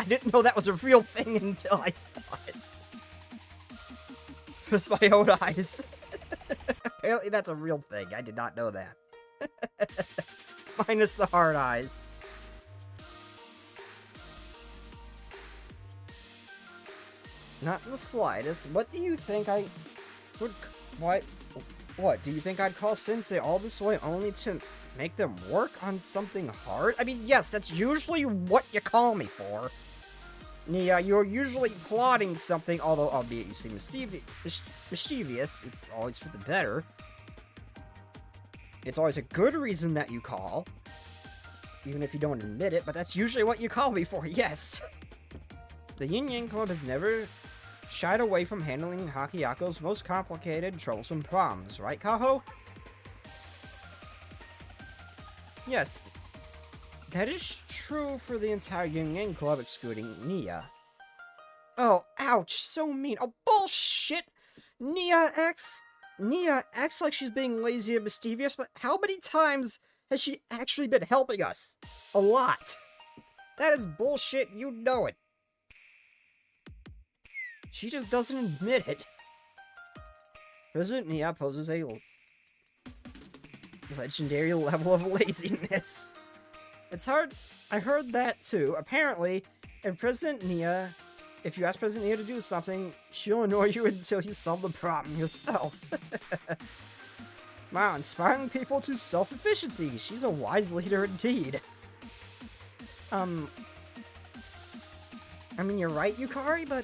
didn't know that was a real thing until I saw it. With my own eyes. Apparently that's a real thing. I did not know that. Minus the hard eyes. Not in the slightest. What do you think I would... What? Do you think I'd call Sensei all this way only to make them work on something hard? I mean, yes, that's usually what you call me for. Nia, you're usually plotting something, although albeit you seem mischievous, it's always for the better. It's always a good reason that you call. Even if you don't admit it, but that's usually what you call me for, yes. The Yin Yang Club has never shied away from handling Hakiyako's most complicated, troublesome problems, right, Kaho? Yes, that is true for the entire Yin Yang Club, excluding Nia. Oh, ouch, so mean. Oh, bullshit! Nia acts like she's being lazy and mischievous, but how many times has she actually been helping us? A lot. That is bullshit, you know it. She just doesn't admit it. President Nia poses a legendary level of laziness. It's hard. I heard that too. Apparently, if you ask President Nia to do something, she'll annoy you until you solve the problem yourself. Wow, inspiring people to self-efficiency. She's a wise leader indeed. I mean, you're right, Yukari, but...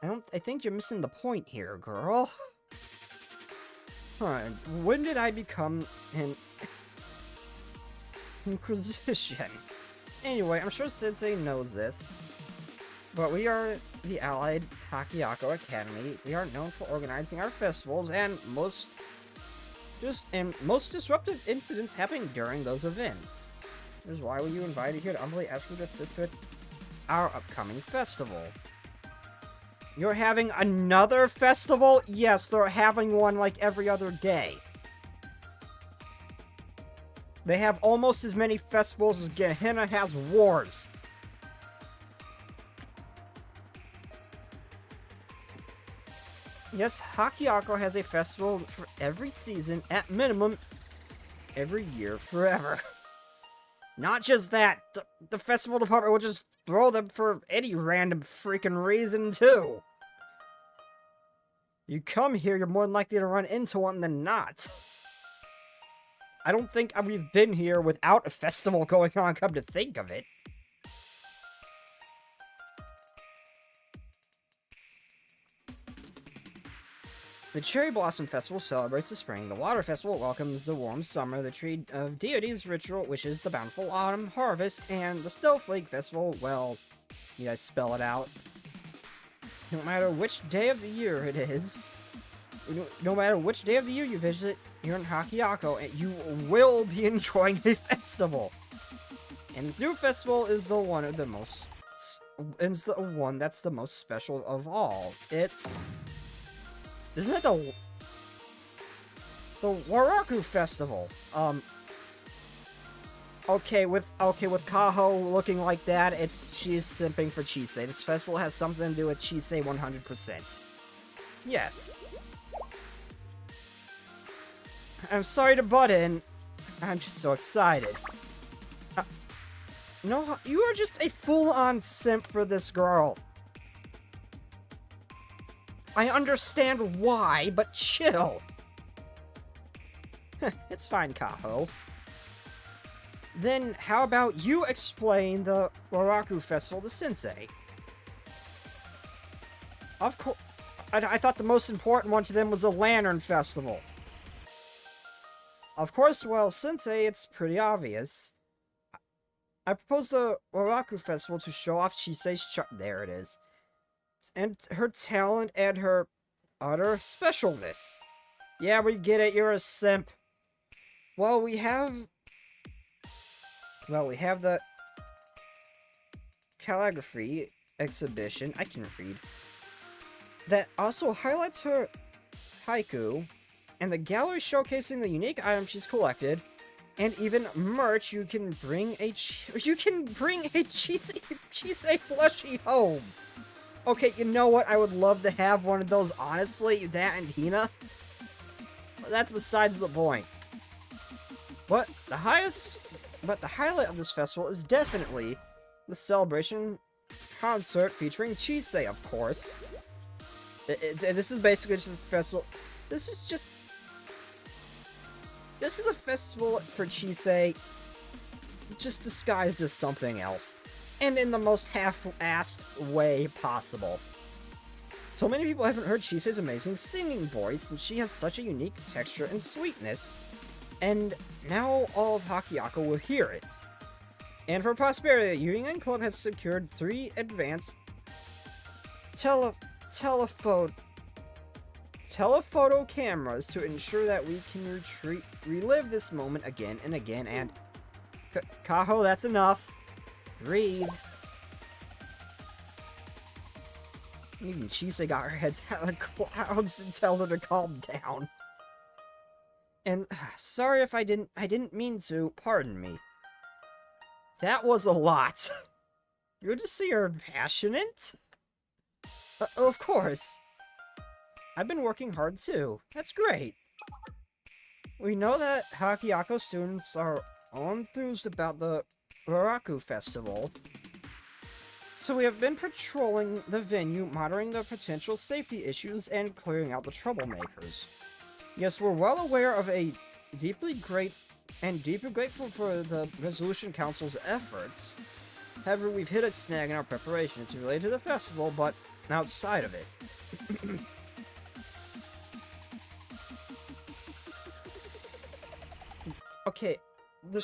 I think you're missing the point here, girl. Alright, when did I become an Inquisition? Anyway, I'm sure Sensei knows this, but we are the Allied Hakiyako Academy. We are known for organizing our festivals and most disruptive incidents happening during those events. This is why we were invited here to humbly ask you to assist with our upcoming festival. You're having another festival? Yes, they're having one like every other day. They have almost as many festivals as Gehenna has wars. Yes, Hakiyako has a festival for every season, at minimum, every year, forever. Not just that, the festival department will just throw them for any random freaking reason, too. You come here, you're more likely to run into one than not. I don't think we've been here without a festival going on, come to think of it. The Cherry Blossom Festival celebrates the spring, the Water Festival welcomes the warm summer, the Tree of Deities ritual wishes the bountiful autumn harvest, and the Snowflake Festival, well, you guys spell it out. No matter which day of the year it is, no matter which day of the year you visit here in Hakiako, you will be enjoying a festival. And this new festival is the one of the most, is the one that's the most special of all. Isn't it the Waraku Festival? Okay, with Kaho looking like that, she's simping for Chisei. This festival has something to do with Chisei 100%. Yes. I'm sorry to butt in. I'm just so excited. No, you are just a full-on simp for this girl. I understand why, but chill. It's fine, Kaho. Then, how about you explain the Waraku Festival to Sensei? Of course, I thought the most important one to them was the Lantern Festival. Of course, well, Sensei, it's pretty obvious. I propose the Waraku Festival to show off Chisei's there it is. And her talent and her utter specialness. Yeah, we get it, you're a simp. Well, we have the calligraphy exhibition, I can read, that also highlights her haiku, and the gallery showcasing the unique items she's collected, and even merch. You can bring a Chisei plushie home. Okay, you know what? I would love to have one of those, honestly, that and Hina. But that's besides the point. But the highlight of this festival is definitely the celebration concert featuring Chisei, of course. This is basically just a festival. This is a festival for Chisei, just disguised as something else. And in the most half-assed way possible. So many people haven't heard Chisei's amazing singing voice, and she has such a unique texture and sweetness. And now all of Hakiako will hear it. And for prosperity, the Union Club has secured 3 advanced telephoto cameras to ensure that we can relive this moment again and again. And Kaho, that's enough. Breathe. Even Chisei got her head out of the clouds to tell her to calm down. And sorry if I didn't mean to. Pardon me. That was a lot. Good to see you're passionate. Of course. I've been working hard too. That's great. We know that Hakiako students are all enthused about the Waraku Festival, so we have been patrolling the venue, monitoring the potential safety issues, and clearing out the troublemakers. Yes, we're well aware of deeply grateful for the Resolution Council's efforts. However, we've hit a snag in our preparation. It's related to the festival, but outside of it. Okay, the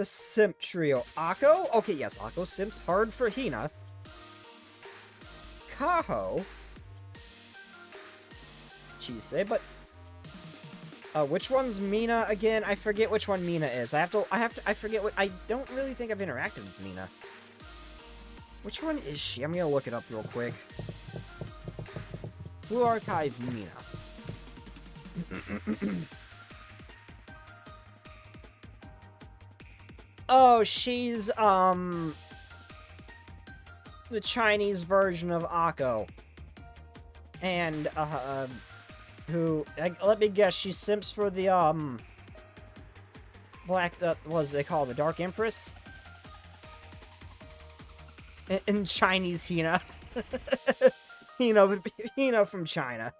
simp trio. Akko? Okay, yes, Akko simps hard for Hina. Kaho. Chisei, but which one's Mina again? I forget which one Mina is. I forget what, I don't really think I've interacted with Mina. Which one is she? I'm gonna look it up real quick. Who archived Mina? Oh, she's, the Chinese version of Akko. And, let me guess, she simps for the, what is they call the Dark Empress? In Chinese, Hina. Hina from China.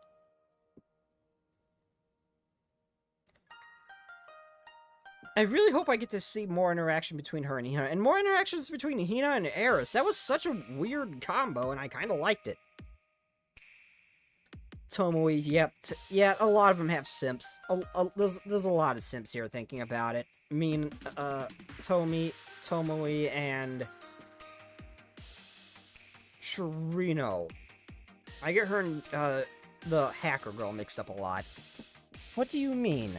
I really hope I get to see more interaction between her and Hina, and more interactions between Hina and Eris. That was such a weird combo, and I kind of liked it. Tomoe, yep. Yeah, a lot of them have simps. There's a lot of simps here thinking about it. I mean, Tomoe, and Shirino. I get her and, the hacker girl mixed up a lot. What do you mean?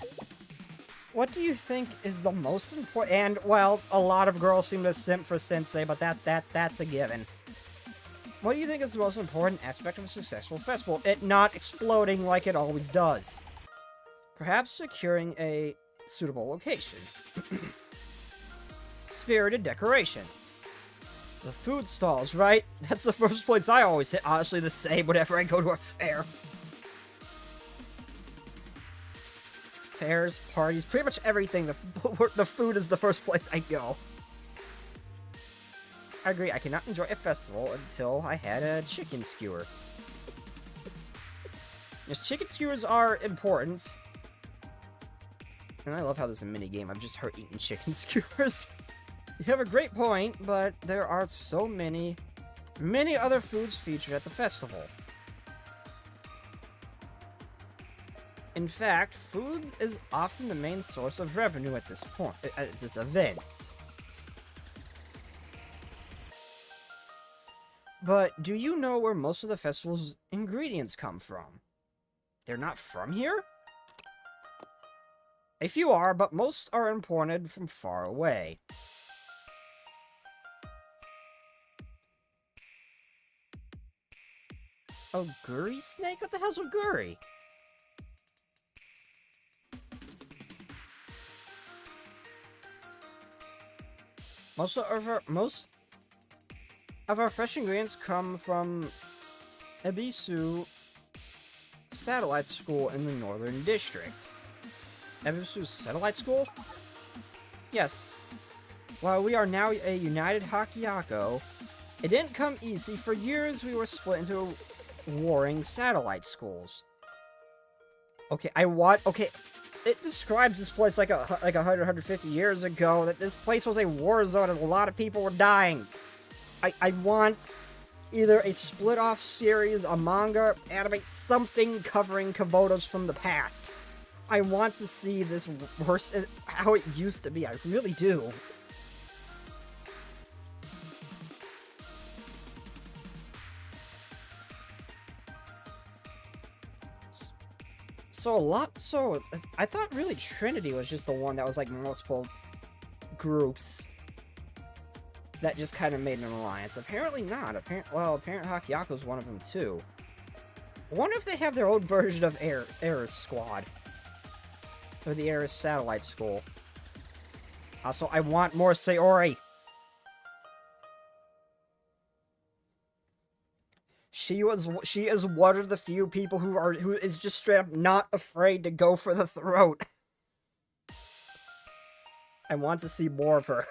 What do you think is the most important? And, well, a lot of girls seem to simp for Sensei, but that's a given. What do you think is the most important aspect of a successful festival? It not exploding like it always does. Perhaps securing a suitable location. Spirited decorations. The food stalls, right? That's the first place I always hit. Honestly, the same whenever I go to a fair. Fairs, parties, pretty much everything. The food is the first place I go. I agree, I cannot enjoy a festival until I had a chicken skewer. Yes, chicken skewers are important. And I love how there's a mini-game of just her eating chicken skewers. You have a great point, but there are so many other foods featured at the festival. In fact, food is often the main source of revenue at this point, at this event. But do you know where most of the festival's ingredients come from? They're not from here? A few are, but most are imported from far away. Oguri snake? What the hell's Oguri? Most of our fresh ingredients come from Ebisu Satellite School in the Northern District. Ebisu Satellite School? Yes. While we are now a united Hakiako, it didn't come easy. For years, we were split into warring satellite schools. Okay, it describes this place like 150 years ago, that this place was a war zone and a lot of people were dying. I want either a split-off series, a manga, anime, something covering Kabutos from the past. I want to see this worse, how it used to be. I really do. So I thought really Trinity was just the one that was like multiple groups that just kind of made an alliance. Apparently not. Apparent Hakiako's one of them too. I wonder if they have their own version of Aris Squad. Or the Aris Satellite School. Also, I want more Sayori. She is one of the few people who is just straight up not afraid to go for the throat. I want to see more of her.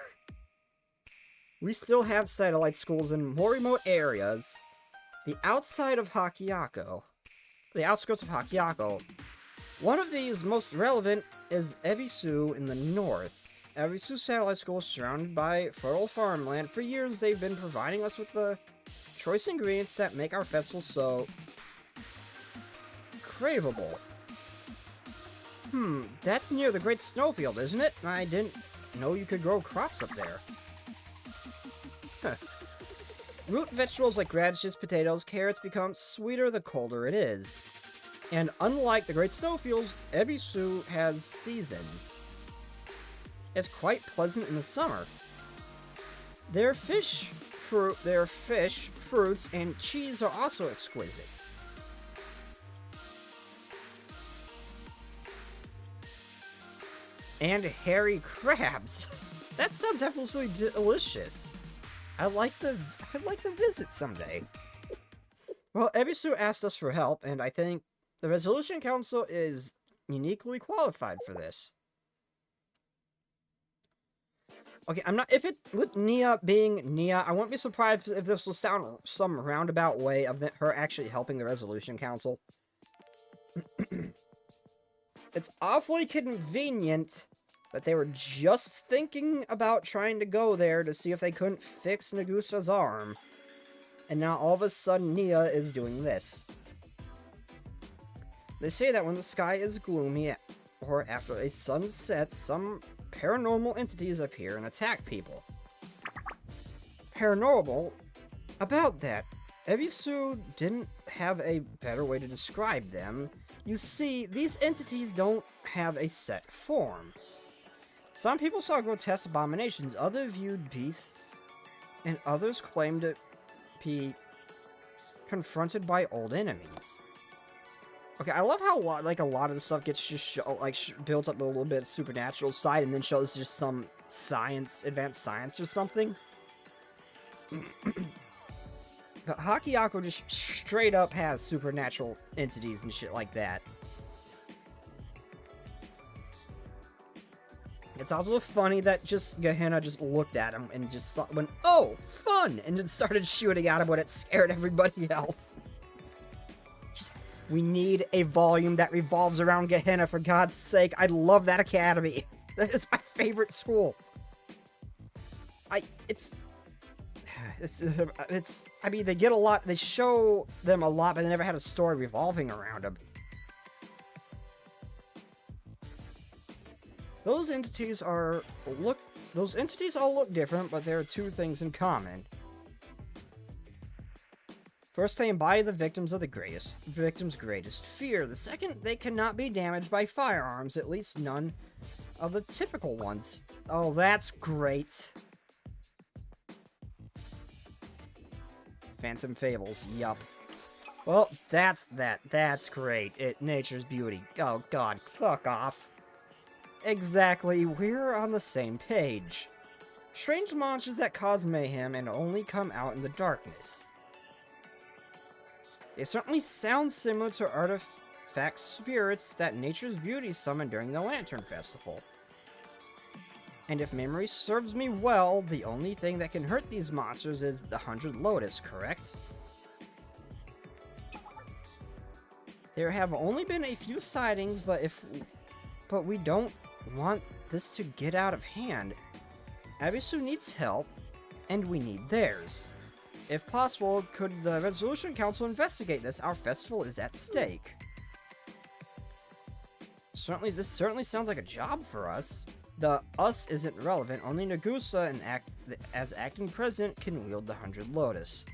We still have satellite schools in more remote areas. The outside of Hakiako. The outskirts of Hakiako. One of these most relevant is Ebisu in the north. Ebisu Satellite School is surrounded by fertile farmland. For years, they've been providing us with the choice ingredients that make our festival so craveable. That's near the Great Snowfield, isn't it? I didn't know you could grow crops up there. Huh. Root vegetables like radishes, potatoes, carrots become sweeter the colder it is. And unlike the Great Snowfields, Ebisu has seasons. It's quite pleasant in the summer. Their fish, fruits, and cheese are also exquisite. And hairy crabs. That sounds absolutely delicious. I'd like to visit someday. Well, Ebisu asked us for help, and I think the Resolution Council is uniquely qualified for this. Okay, with Nia being Nia, I wouldn't be surprised if this will sound some roundabout way of her actually helping the Resolution Council. It's awfully convenient that they were just thinking about trying to go there to see if they couldn't fix Nagusa's arm. And now all of a sudden Nia is doing this. They say that when the sky is gloomy or after a sun sets, some paranormal entities appear and attack people. Paranormal? About that, Ebisu didn't have a better way to describe them. You see, these entities don't have a set form. Some people saw grotesque abominations, others viewed beasts, and others claimed to be confronted by old enemies. Okay, I love how a lot of the stuff gets just built up a little bit of supernatural side and then shows just some science, advanced science or something. But Hakiyako just straight up has supernatural entities and shit like that. It's also funny that just Gehenna just looked at him and just went, "Oh, fun!" and then started shooting at him when it scared everybody else. We need a volume that revolves around Gehenna, for God's sake. I love that academy. That is my favorite school. I mean, they get a lot, they show them a lot, but they never had a story revolving around them. Those entities all look different, but there are two things in common. First, they embody the victim's greatest fear. The second, they cannot be damaged by firearms, at least none of the typical ones. Oh, that's great. Phantom Fables, yup. Well, that's great. Nature's beauty. Oh god, fuck off. Exactly, we're on the same page. Strange monsters that cause mayhem and only come out in the darkness. They certainly sound similar to artifact spirits that Nature's Beauty summoned during the Lantern Festival. And if memory serves me well, the only thing that can hurt these monsters is the 100 Lotus, correct? There have only been a few sightings, but we don't want this to get out of hand. Abisu needs help, and we need theirs. If possible, could the Resolution Council investigate this? Our festival is at stake. This certainly sounds like a job for us. The us isn't relevant, only Nagusa as acting president can wield the 100 Lotus.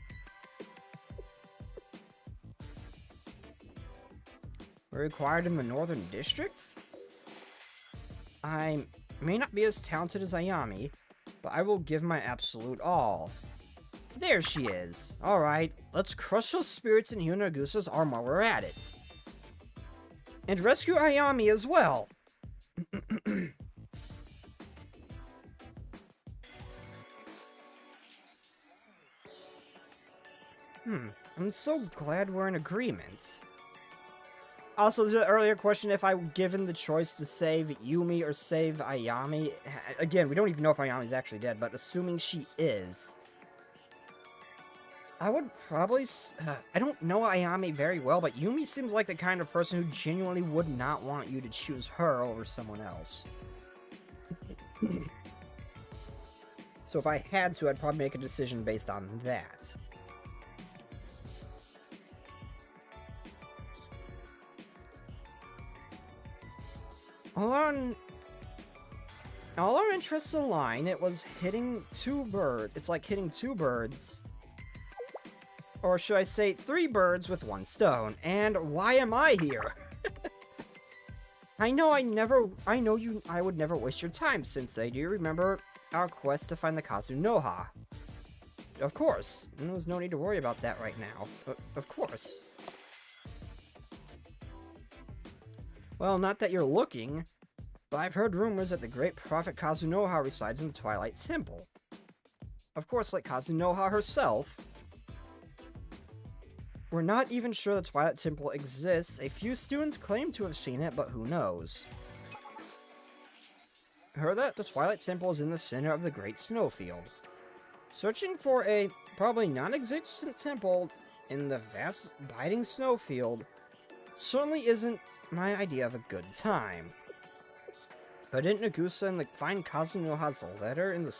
We're required in the Northern District? I may not be as talented as Ayami, but I will give my absolute all. There she is. Alright, let's crush those spirits and heal Nagusa's arm while we're at it. And rescue Ayami as well! I'm so glad we're in agreement. Also, the earlier question, if I'm given the choice to save Yumi or save Ayami, again, we don't even know if Ayami's actually dead, but assuming she is, I would probably, I don't know Ayami very well, but Yumi seems like the kind of person who genuinely would not want you to choose her over someone else. So if I had to, I'd probably make a decision based on that. All our interests align. It was hitting two birds. It's like hitting two birds. Or should I say 3 birds with 1 stone. And why am I here? I would never waste your time, Sensei. Do you remember our quest to find the Kazunoha? Of course. There's no need to worry about that right now. Of course. Well, not that you're looking, but I've heard rumors that the great prophet Kazunoha resides in the Twilight Temple. Of course, like Kazunoha herself. We're not even sure the Twilight Temple exists. A few students claim to have seen it, but who knows? I heard that the Twilight Temple is in the center of the Great Snowfield. Searching for a probably non-existent temple in the vast, biting snowfield certainly isn't my idea of a good time. But didn't Nagusa find Kazunoha's letter in the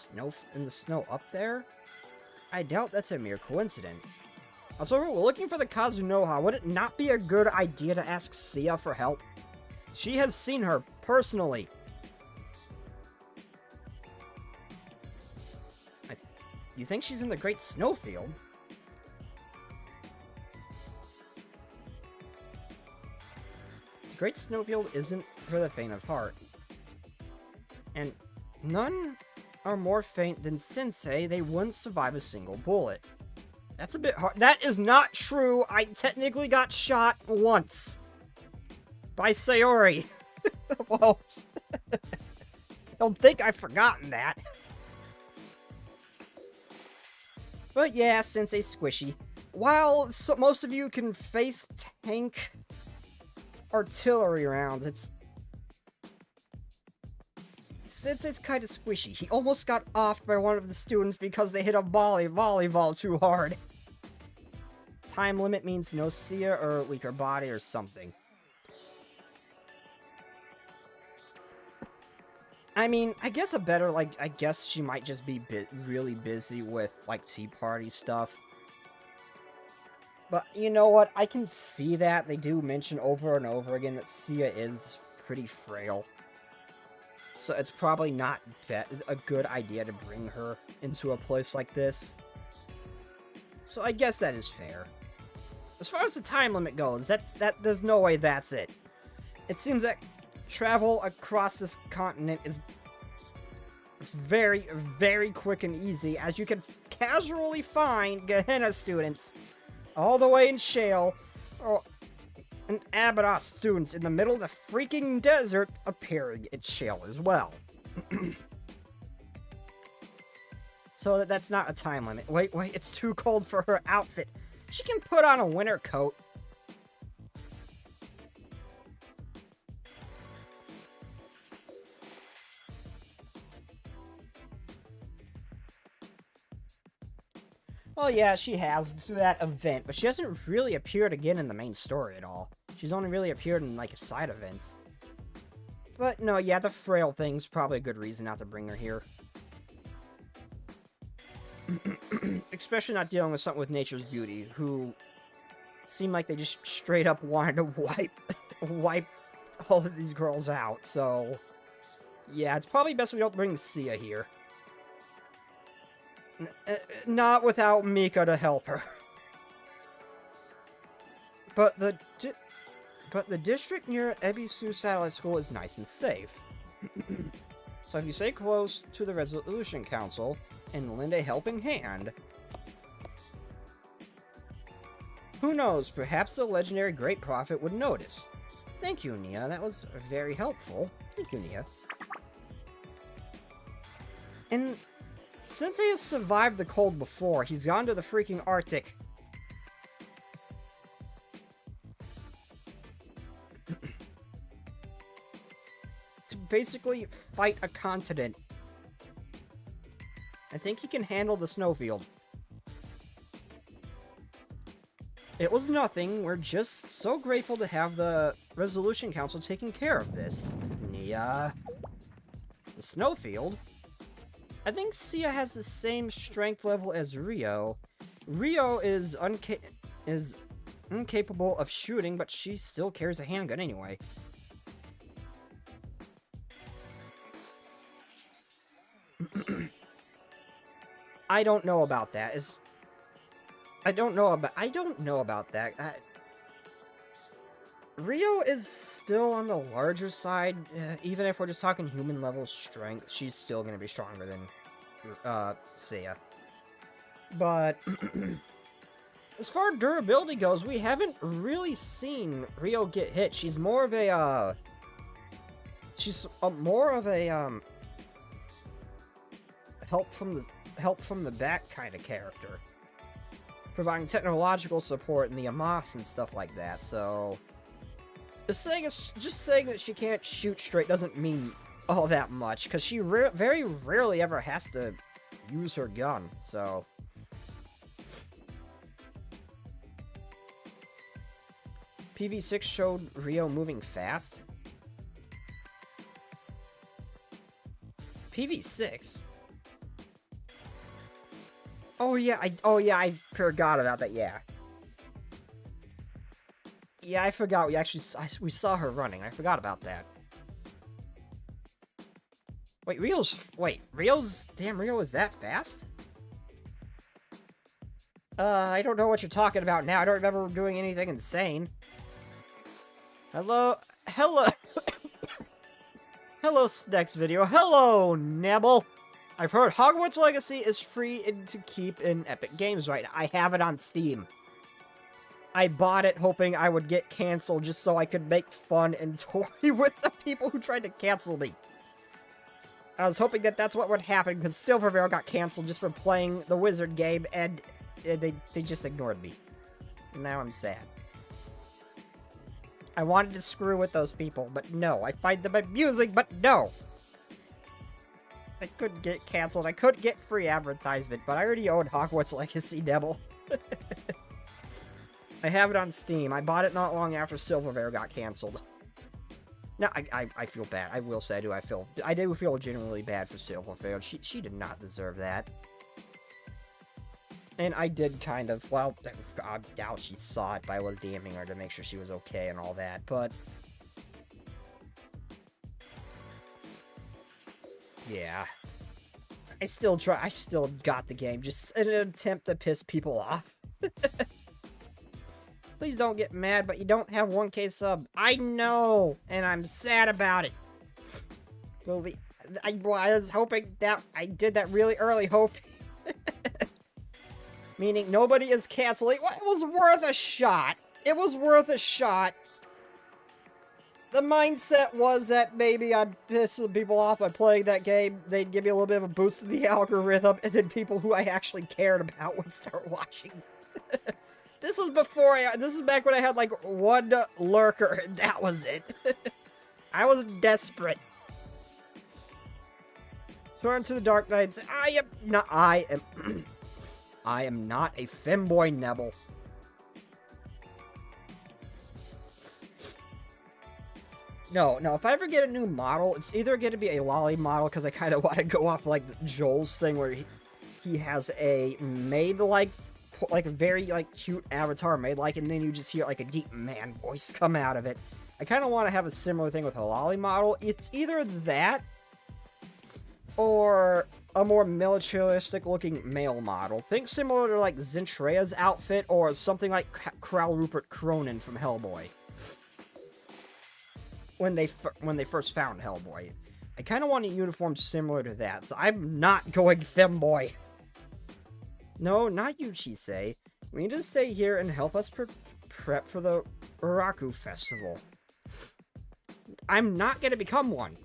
snow up there? I doubt that's a mere coincidence. Also, we're looking for the Kazunoha. Would it not be a good idea to ask Sia for help? She has seen her personally. You think she's in the Great Snowfield? The Great Snowfield isn't for the faint of heart. And none are more faint than Sensei. They wouldn't survive a single bullet. That's a bit hard. That is not true. I technically got shot once. By Sayori. Well, don't think I've forgotten that. But yeah, Sensei's squishy. While most of you can face tank artillery rounds, Sensei's kind of squishy. He almost got offed by one of the students because they hit a volleyball too hard. Time limit means no Sia or weaker body or something. I mean, I guess I guess she might just be really busy with, like, Tea Party stuff. But, you know what? I can see that. They do mention over and over again that Sia is pretty frail. So it's probably not a good idea to bring her into a place like this. So I guess that is fair. As far as the time limit goes, there's no way that's it. It seems that travel across this continent is very, very quick and easy, as you can casually find Gehenna students all the way in Shale, and Abydos students in the middle of the freaking desert appearing in Shale as well. So that's not a time limit. Wait, it's too cold for her outfit. She can put on a winter coat. Well, yeah, she has through that event, but she hasn't really appeared again in the main story at all. She's only really appeared in, like, side events. But, no, yeah, the frail thing's probably a good reason not to bring her here. Especially not dealing with something with Nature's Beauty, who seem like they just straight up wanted to wipe all of these girls out, so yeah, it's probably best we don't bring Sia here. Not without Mika to help her. But the district near Ebisu Satellite School is nice and safe. So if you stay close to the Resolution Council and lend a helping hand, who knows, perhaps the legendary Great Prophet would notice. Thank you, Nia. That was very helpful. Thank you, Nia. And since he has survived the cold before, he's gone to the freaking Arctic. To basically fight a continent. I think he can handle the snowfield. It was nothing. We're just so grateful to have the Resolution Council taking care of this. Nia. The snowfield? I think Sia has the same strength level as Rio. Rio is incapable of shooting, but she still carries a handgun anyway. I don't know about that. I don't know about that. Rio is still on the larger side. Even if we're just talking human level strength, she's still going to be stronger than Sia. But as far as durability goes, we haven't really seen Rio get hit. She's more of a help from the back kind of character, providing technological support in the Amas and stuff like that. So just saying that she can't shoot straight doesn't mean all that much, because she very rarely ever has to use her gun. So PV6 showed Rio moving fast. PV6? Oh yeah, I forgot about that, yeah. Yeah, I forgot. We saw her running. I forgot about that. Wait, Rio's... Damn, Rio is that fast? I don't know what you're talking about now. I don't remember doing anything insane. Hello? Hello? Hello, next video. Hello, Nebble! I've heard Hogwarts Legacy is free to keep in Epic Games right now. I have it on Steam. I bought it hoping I would get canceled just so I could make fun and toy with the people who tried to cancel me. I was hoping that that's what would happen because Silverveil got canceled just for playing the wizard game and they just ignored me. And now I'm sad. I wanted to screw with those people, but no. I find them amusing, but no. I couldn't get canceled. I couldn't get free advertisement, but I already own Hogwarts Legacy, Nebble. I have it on Steam. I bought it not long after Silverveil got canceled. No, I feel bad. I will say I do feel genuinely bad for Silverveil. She did not deserve that. And I did kind of, well, I doubt she saw it, but I was DMing her to make sure she was okay and all that, but... yeah. I still got the game, just in an attempt to piss people off. Please don't get mad, but you don't have 1K sub. I know, and I'm sad about it. So I was hoping that I did that really early, hoping. Meaning nobody is canceling. Well, it was worth a shot. It was worth a shot. The mindset was that maybe I'd piss some people off by playing that game. They'd give me a little bit of a boost to the algorithm, and then people who I actually cared about would start watching. This was this is back when I had like one lurker, and that was it. I was desperate. Sworn to the Dark Knights. I am not a femboy, Nebble. No, if I ever get a new model, it's either going to be a lolly model, because I kind of want to go off like Joel's thing, where he has a maid-like, like a very like cute avatar maid-like, and then you just hear like a deep man voice come out of it. I kind of want to have a similar thing with a lolly model. It's either that, or a more militaristic looking male model. Think similar to like Zentrea's outfit, or something like Kral Rupert Cronin from Hellboy. When they first found Hellboy. I kind of want a uniform similar to that, so I'm not going femboy. No, not you, Chisei. We need to stay here and help us prep for the Uraku Festival. I'm not going to become one.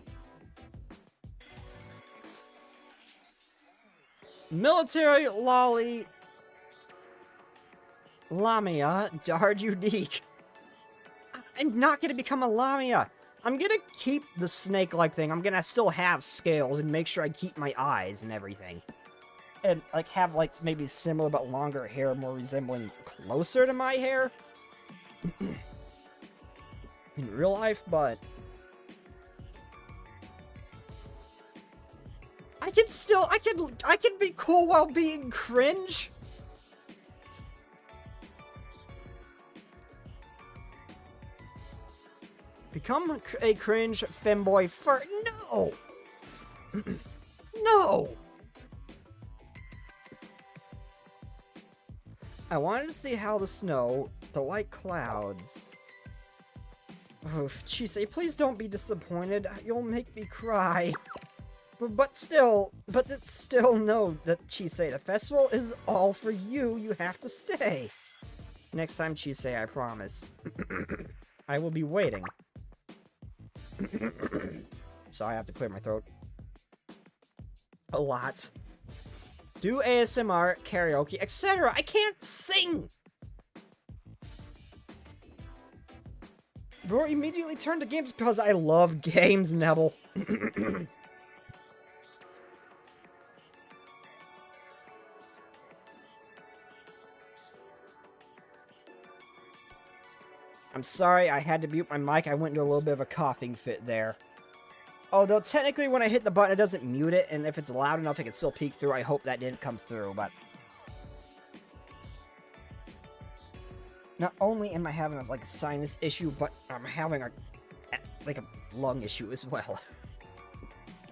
Military lolly Lamia Dard Unique. I'm not going to become a Lamia. I'm going to keep the snake-like thing. I'm going to still have scales and make sure I keep my eyes and everything. And, like, have, like, maybe similar but longer hair, more resembling closer to my hair. In real life, but... I can be cool while being cringe. Become a cringe femboy first. No! No! I wanted to see how the snow, the white clouds... Oh, Chisei, please don't be disappointed. You'll make me cry. But it's still know that, Chisei, the festival is all for you. You have to stay. Next time, Chisei, I promise. I will be waiting. So I have to clear my throat. A lot. Do ASMR, karaoke, etc. I can't sing! Bro, immediately turn to games because I love games, Nebble. I'm sorry, I had to mute my mic. I went into a little bit of a coughing fit there. Although, technically, when I hit the button, it doesn't mute it, and if it's loud enough, it can still peek through. I hope that didn't come through, but... Not only am I having like a sinus issue, but I'm having a lung issue as well.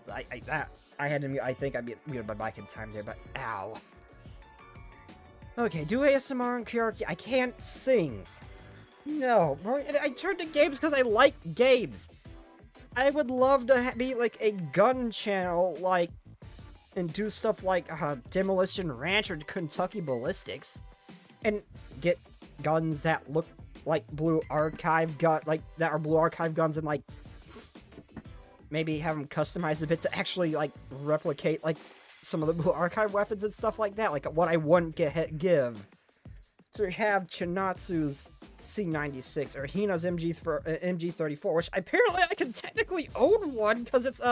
I had to mute. I think I muted my mic in time there, but ow. Okay, do ASMR and karaoke. I can't sing. No, bro. I turned to games because I like games. I would love to be like a gun channel, like, and do stuff like Demolition Ranch or Kentucky Ballistics, and get guns that look like blue archive guns, and like maybe have them customized a bit to actually like replicate like some of the blue archive weapons and stuff like that, like what I wouldn't give to have Chinatsu's C96 or Hina's MG34, which apparently I can technically own one because it's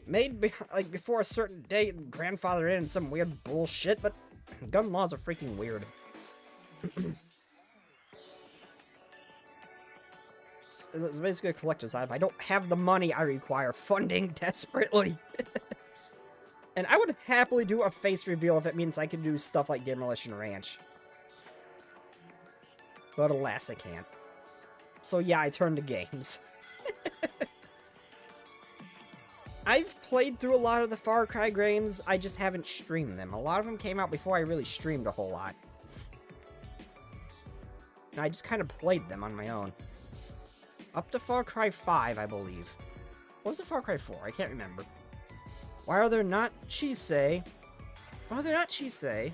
made before a certain date and grandfathered in some weird bullshit, but gun laws are freaking weird. It's basically a collector's item. I don't have the money I require, funding desperately. And I would happily do a face reveal if it means I can do stuff like Demolition Ranch. But alas, I can't. So yeah, I turn to games. I've played through a lot of the Far Cry games, I just haven't streamed them. A lot of them came out before I really streamed a whole lot. And I just kind of played them on my own. Up to Far Cry 5, I believe. What was it, Far Cry 4? I can't remember. Why are there not Chisei? While they're not Chisei,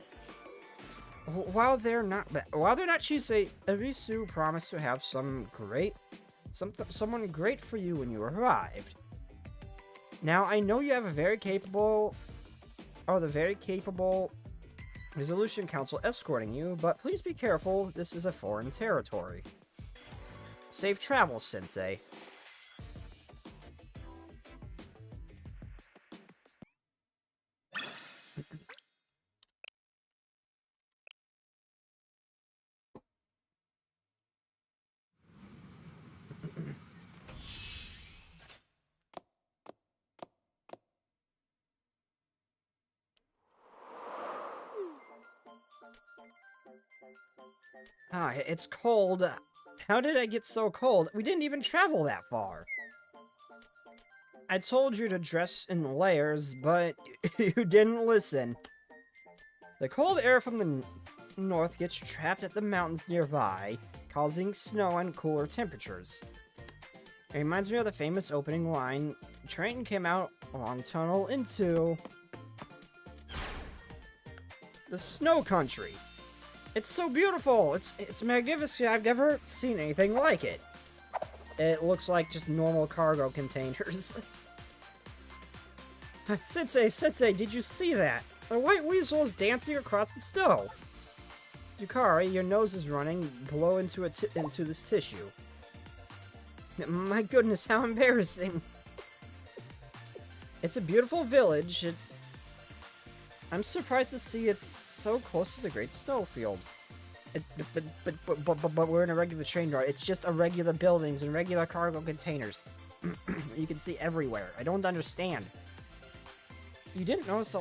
Ebisu promised to have someone great for you when you arrived. Now, I know you have the very capable Resolution Council escorting you, but please be careful, this is a foreign territory. Safe travels, Sensei. Ah, it's cold. How did I get so cold? We didn't even travel that far. I told you to dress in layers, but you didn't listen. The cold air from the north gets trapped at the mountains nearby, causing snow and cooler temperatures. It reminds me of the famous opening line, train came out a long tunnel into the snow country. It's so beautiful! It's magnificent! I've never seen anything like it. It looks like just normal cargo containers. Sensei, did you see that? A white weasel is dancing across the snow. Yukari, your nose is running. Blow into this tissue. My goodness, how embarrassing. It's a beautiful village. I'm surprised to see it's so close to the Great Snowfield. But we're in a regular train yard. It's just a regular buildings and regular cargo containers. You can see everywhere. I don't understand. You didn't notice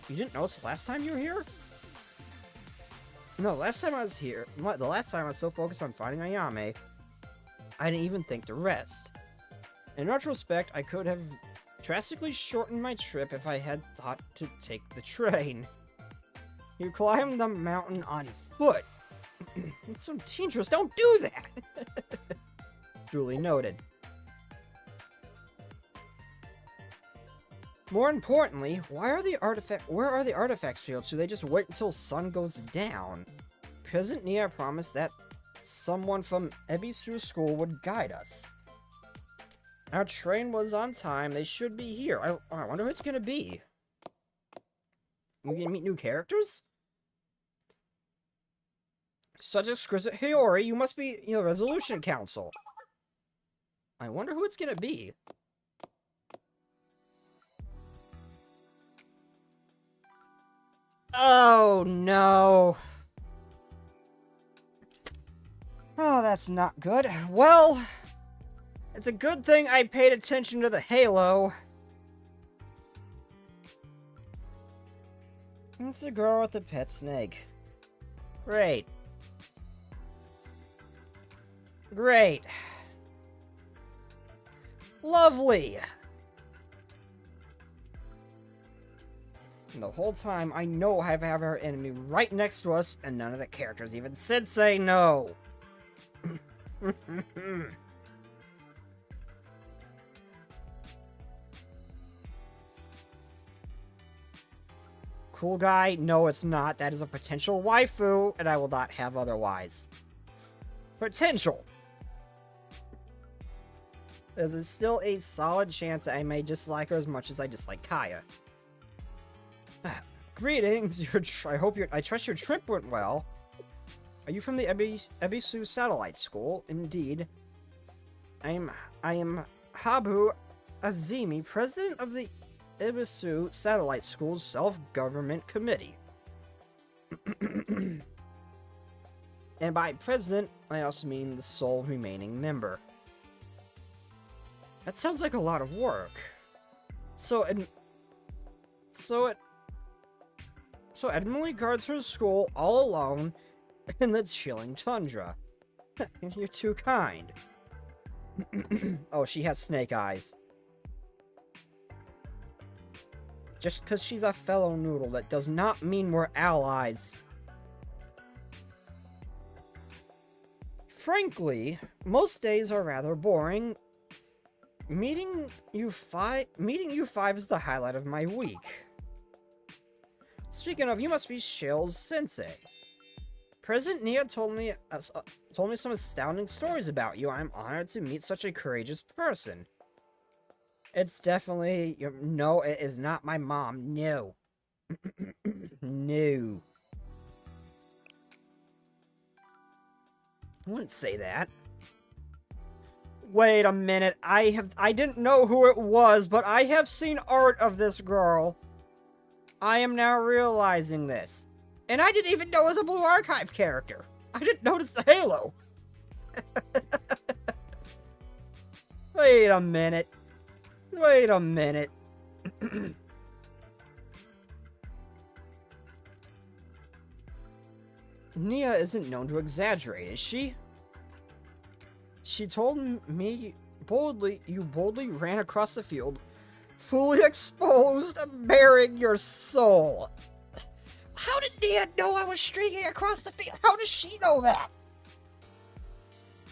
you didn't notice the last time you were here? No, last time I was here, the last time I was so focused on finding Ayame, I didn't even think to rest. In retrospect, I could have drastically shortened my trip if I had thought to take the train. You climbed the mountain on foot. It's so dangerous, don't do that! Duly noted. More importantly, where are the artifacts fields? Do they just wait until sun goes down? President Nia promised that someone from Ebisu School would guide us. Our train was on time. They should be here. I wonder who it's gonna be. We gonna meet new characters? Such exquisite Hiyori, you must be, Resolution Council. I wonder who it's gonna be. Oh, no. Oh, that's not good. Well, it's a good thing I paid attention to the halo. It's a girl with a pet snake. Great. Great. Lovely. And the whole time, I know I have our enemy right next to us, and none of the characters even say no. Cool guy? No, it's not. That is a potential waifu, and I will not have otherwise. Potential. There's still a solid chance I may dislike her as much as I dislike Kaya. Greetings. I trust your trip went well. Are you from the Ebisu Satellite School? Indeed. I am Habu Azimi, president of the Ebisu Satellite School's Self-Government Committee. And by president, I also mean the sole remaining member. That sounds like a lot of work. So Emily guards her school all alone in the chilling tundra. You're too kind. Oh, she has snake eyes. Just because she's a fellow noodle, that does not mean we're allies. Frankly, most days are rather boring. Meeting you five is the highlight of my week. Speaking of, you must be Shell's sensei. President Nia told me some astounding stories about you. I'm honored to meet such a courageous person. It's definitely no, it is not my mom. No. No. I wouldn't say that. Wait a minute. I didn't know who it was, but I have seen art of this girl. I am now realizing this. And I didn't even know it was a Blue Archive character. I didn't notice the halo. Wait a minute. Wait a minute. Nia isn't known to exaggerate, is she? She told me you boldly ran across the field, fully exposed, bearing your soul. How did Nia know I was streaking across the field? How does she know that?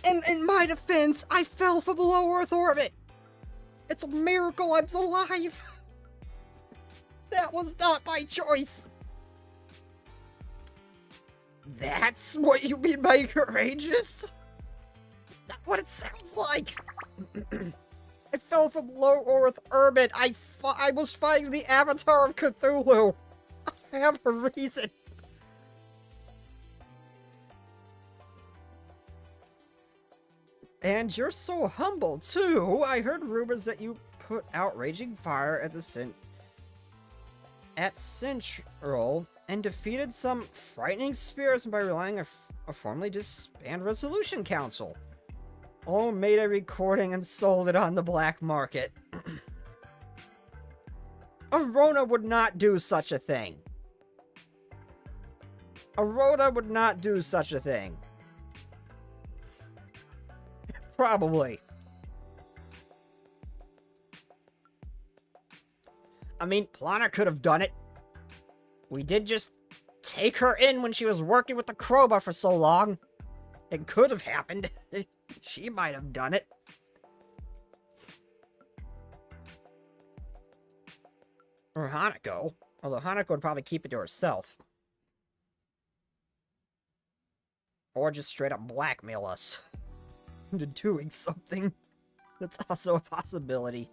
In my defense, I fell from low Earth orbit. It's a miracle I'm alive. That was not my choice. That's what you mean by courageous? That's not what it sounds like. I fell from low Earth orbit. I was fighting the Avatar of Cthulhu. I have a reason. And you're so humble, too. I heard rumors that you put out raging fire at Central and defeated some frightening spirits by relying on a formally disbanded resolution council. Oh, made a recording and sold it on the black market. Arona would not do such a thing. Arona would not do such a thing. Probably. I mean, Plana could have done it. We did just take her in when she was working with the crowbar for so long. It could have happened. She might have done it. Or Hanako. Although Hanako would probably keep it to herself. Or just straight up blackmail us into doing something. That's also a possibility.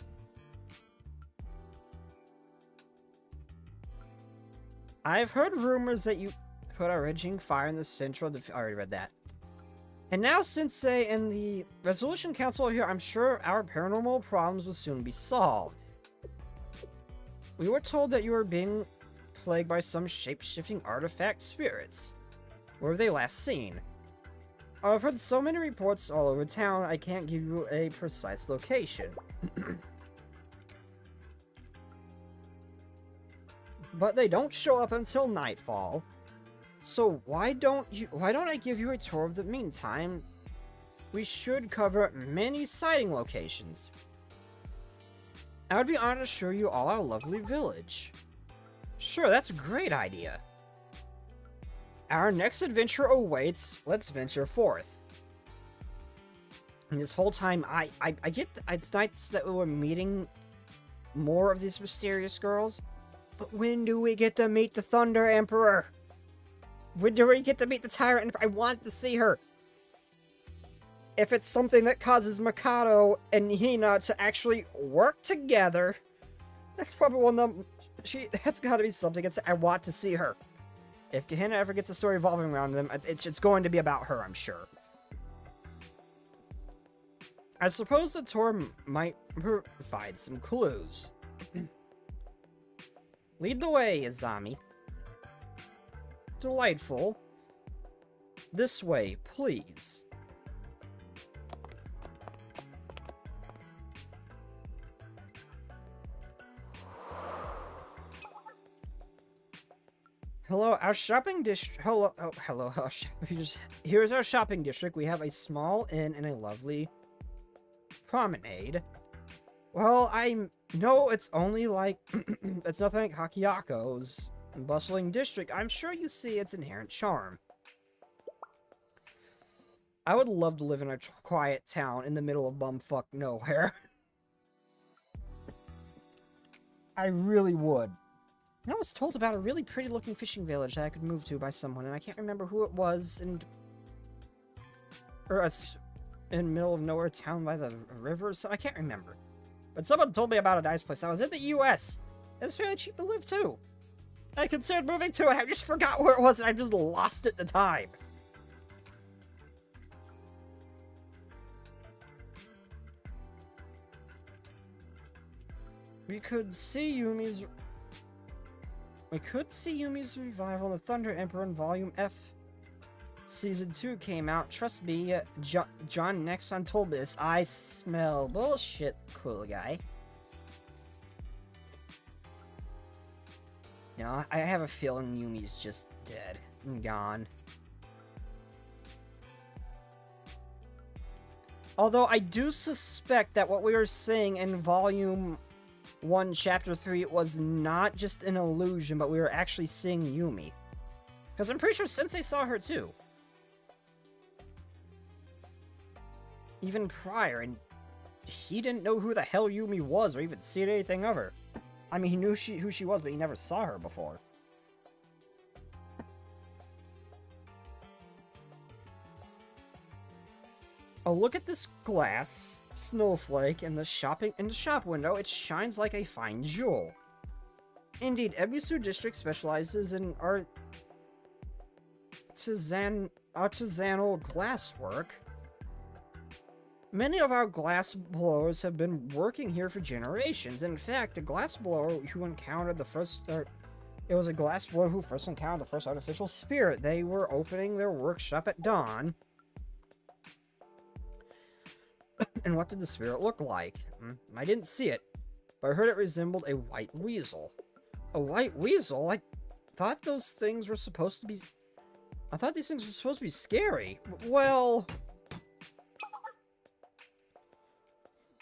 I've heard rumors that you put a raging fire in the central... I already read that. And now, Sensei and the Resolution Council are here, I'm sure our paranormal problems will soon be solved. We were told that you were being plagued by some shape-shifting artifact spirits. Where were they last seen? I've heard so many reports all over town, I can't give you a precise location. But they don't show up until nightfall. So why don't I give you a tour of the meantime? we should cover many sighting locations. I would be honored to show you all our lovely village. Sure, that's a great idea. Our next adventure awaits. Let's venture forth. And this whole time, I get it's nice that we were meeting more of these mysterious girls, but when do we get to meet the Thunder Emperor? When do we get to meet the Tyrant Emperor? I want to see her. If it's something that causes Mikado and Hina to actually work together, that's probably one of them. That's got to be something. I want to see her. If Gehenna ever gets a story revolving around them, it's going to be about her, I'm sure. I suppose the tour might provide some clues. Lead the way, Izami. Delightful. This way, please. Hello, our shopping district. Hello, our shopping district. Here's our shopping district. We have a small inn and a lovely promenade. Well, I know it's only like it's nothing like Hakiyako's bustling district. I'm sure you see its inherent charm. I would love to live in a quiet town in the middle of bumfuck nowhere. I really would. I was told about a really pretty looking fishing village that I could move to by someone, and I can't remember who it was, in the middle of nowhere town by the river, so I can't remember. But someone told me about a nice place. I was in the US. It's fairly cheap to live too. I considered moving to it. I just forgot where it was, and I just lost it the time. We could see Yumi's revival in the Thunder Emperor in Volume F. Season 2 came out. Trust me, John Nexon told me this. I smell bullshit, cool guy. No, I have a feeling Yumi's just dead and gone. Although I do suspect that what we were seeing in Volume 1, Chapter 3 was not just an illusion, but we were actually seeing Yumi. Because I'm pretty sure Sensei saw her too. Even prior, and he didn't know who the hell Yumi was or even seen anything of her. I mean, he knew who she was, but he never saw her before. Oh, look at this glass snowflake in the shop window. It shines like a fine jewel. Indeed, Ebisu District specializes in artisanal glasswork. Many of our glass blowers have been working here for generations. In fact, the glass blower who encountered the first... it was a glass blower who first encountered the first artificial spirit. They were opening their workshop at dawn. And what did the spirit look like? I didn't see it, but I heard it resembled a white weasel. A white weasel? I thought those things were supposed to be... I thought these things were supposed to be scary. Well...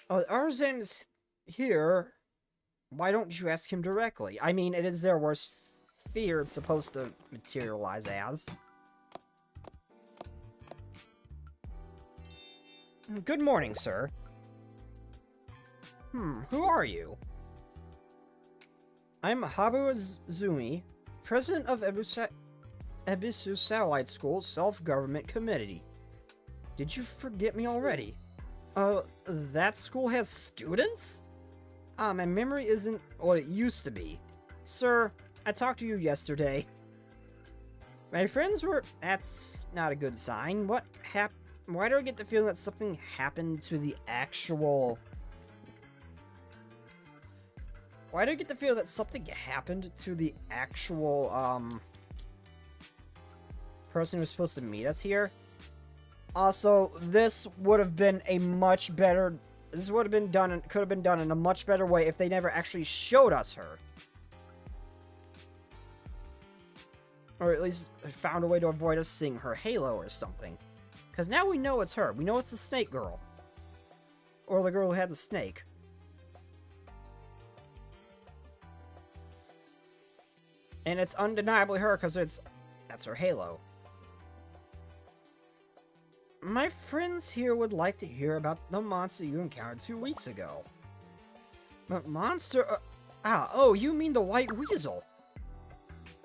Arzan's here. Why don't you ask him directly? I mean, it is their worst fear it's supposed to materialize as. Good morning, sir. Who are you? I'm Habu Azumi, president of Ebisu Satellite School's Self-Government Committee. Did you forget me already? That school has students? My memory isn't what it used to be. Sir, I talked to you yesterday. My friends were... That's not a good sign. What happened? Why do I get the feeling that something happened to the actual... Why do I get the feeling that something happened to the actual, person who was supposed to meet us here? Also, this would have been a much better... This would have been done and could have been done in a much better way if they never actually showed us her. Or at least found a way to avoid us seeing her halo or something. Because now we know it's her. We know it's the snake girl. Or the girl who had the snake. And it's undeniably her because that's her halo. My friends here would like to hear about the monster you encountered 2 weeks ago. But monster... oh, you mean the white weasel.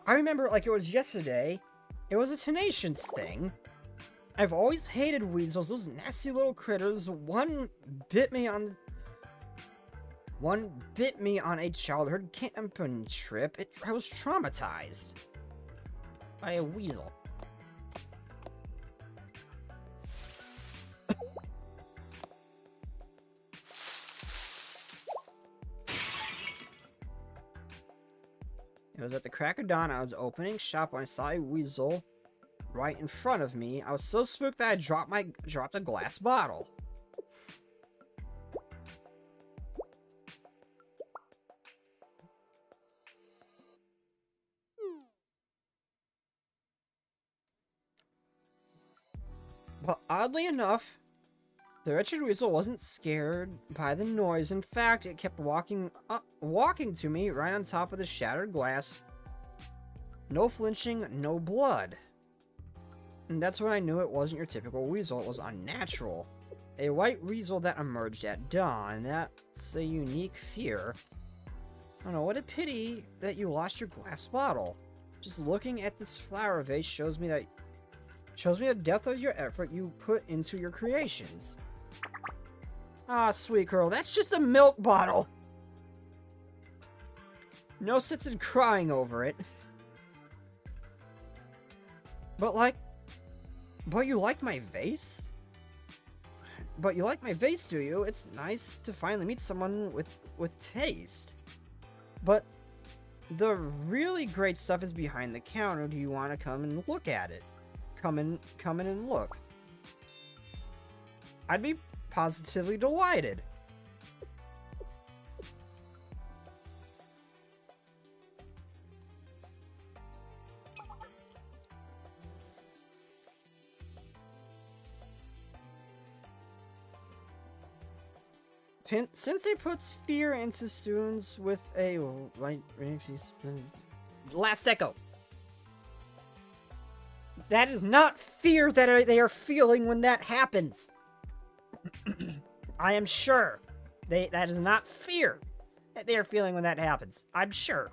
I remember like it was yesterday. It was a tenacious thing. I've always hated weasels, those nasty little critters. One bit me on a childhood camping trip. I was traumatized by a weasel. It was at the crack of dawn. I was opening shop when I saw a weasel right in front of me. I was so spooked that I dropped a glass bottle. But oddly enough, the wretched weasel wasn't scared by the noise. In fact, it kept walking to me right on top of the shattered glass. No flinching, no blood. And that's when I knew it wasn't your typical weasel. It was unnatural. A white weasel that emerged at dawn. That's a unique fear. I don't know, what a pity that you lost your glass bottle. Just looking at this flower vase shows me the depth of your effort you put into your creations. Ah, sweet girl, that's just a milk bottle. No sense in crying over it. But you like my vase? But you like my vase, do you? It's nice to finally meet someone with taste. But the really great stuff is behind the counter. Do you want to come and look at it? Come in and look. I'd be positively delighted. Sensei puts fear into students with a last echo. That is not fear that they are feeling when that happens. I am sure. That is not fear that they are feeling when that happens. I'm sure.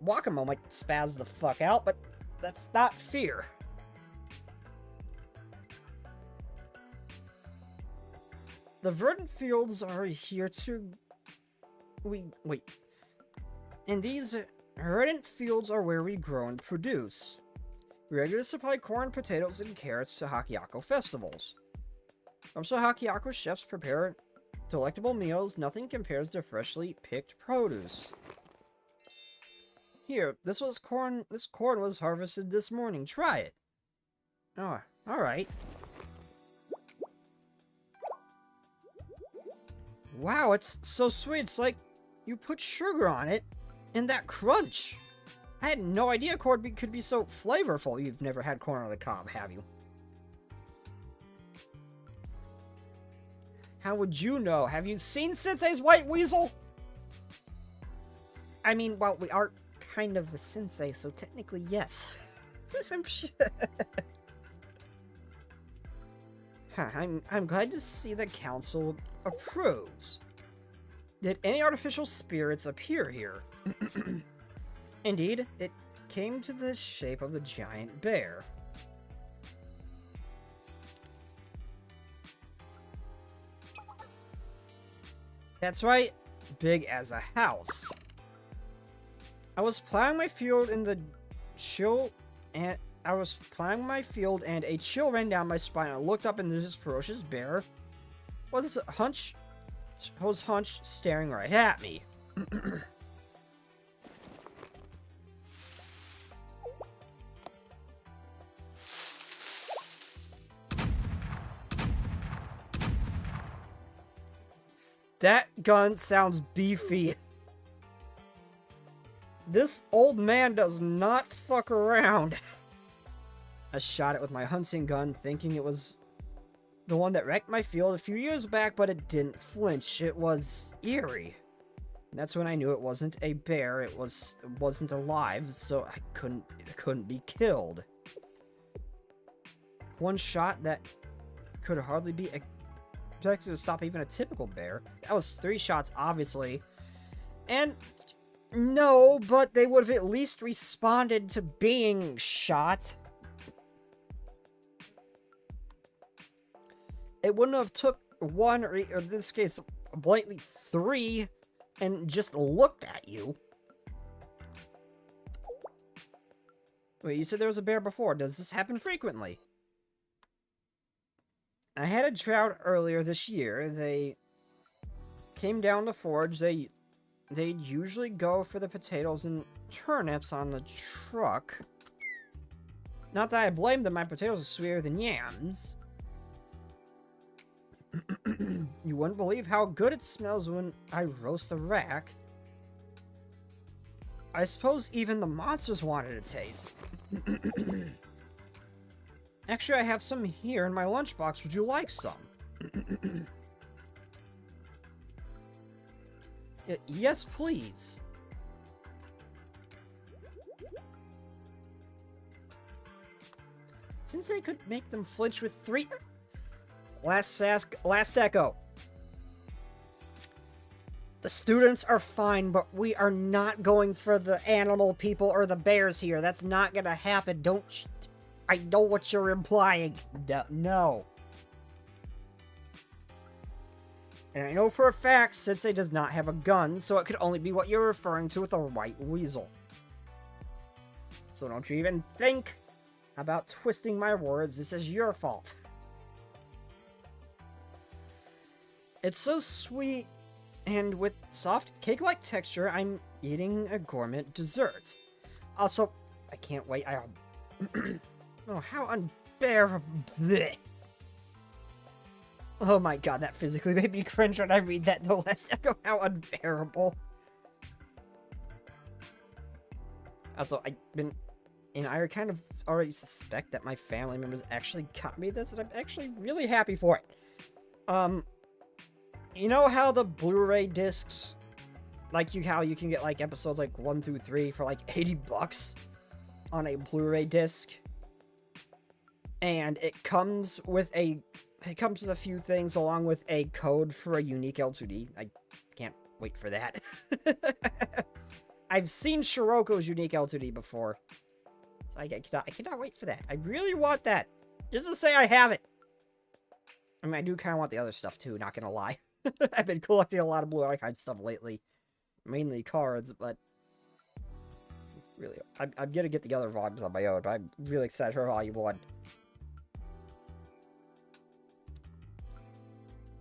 Wakamo might spaz the fuck out, but that's not fear. The verdant fields are here to... Wait. And these verdant fields are where we grow and produce. We regularly supply corn, potatoes, and carrots to Hakiako festivals. So Hakiako chefs prepare delectable meals. Nothing compares to freshly picked produce. Here, this corn was harvested this morning. Try it. Oh, alright. Wow, it's so sweet. It's like you put sugar on it and that crunch. I had no idea corn could be so flavorful. You've never had corn on the cob, have you? How would you know? Have you seen Sensei's white weasel? I mean, well, we are kind of the Sensei, so technically, yes. I'm sure. I'm glad to see the council approves. Did any artificial spirits appear here? Indeed, it came to the shape of the giant bear. That's right, big as a house. I was plowing my field and a chill ran down my spine. I looked up and there's this ferocious bear was hunched, staring right at me. That gun sounds beefy. This old man does not fuck around. I shot it with my hunting gun, thinking it was the one that wrecked my field a few years back, but it didn't flinch. It was eerie. And that's when I knew it wasn't a bear. It wasn't alive, so it couldn't be killed. One shot that could hardly be expected to stop even a typical bear. That was 3 shots, obviously. And no, but they would have at least responded to being shot. It wouldn't have took 1, or in this case, blatantly 3, and just looked at you. Wait, you said there was a bear before. Does this happen frequently? I had a drought earlier this year. They came down the forge. They'd usually go for the potatoes and turnips on the truck. Not that I blame them. My potatoes are sweeter than yams. You wouldn't believe how good it smells when I roast a rack. I suppose even the monsters wanted a taste. Actually, I have some here in my lunchbox. Would you like some? Yes, please. Since I could make them flinch with 3... Last echo. The students are fine, but we are not going for the animal people or the bears here. That's not gonna happen. I know what you're implying. No. And I know for a fact Sensei does not have a gun, so it could only be what you're referring to with a white weasel. So don't you even think about twisting my words. This is your fault. It's so sweet, and with soft cake-like texture, I'm eating a gourmet dessert. Also, I can't wait. Oh, how unbearable. Blech. Oh my god, that physically made me cringe when I read that. The last echo, how unbearable. Also, I kind of already suspect that my family members actually got me this, and I'm actually really happy for it. You know how the Blu-ray discs, like how you can get like episodes like 1 through 3 for like $80 on a Blu-ray disc? And it comes with a few things along with a code for a unique L2D. I can't wait for that. I've seen Shiroko's unique L2D before. So I cannot wait for that. I really want that. Just to say I have it. I mean, I do kind of want the other stuff too, not gonna lie. I've been collecting a lot of Blue Archive stuff lately. Mainly cards, but... really, I'm gonna get the other volumes on my own, but I'm really excited for Volume 1.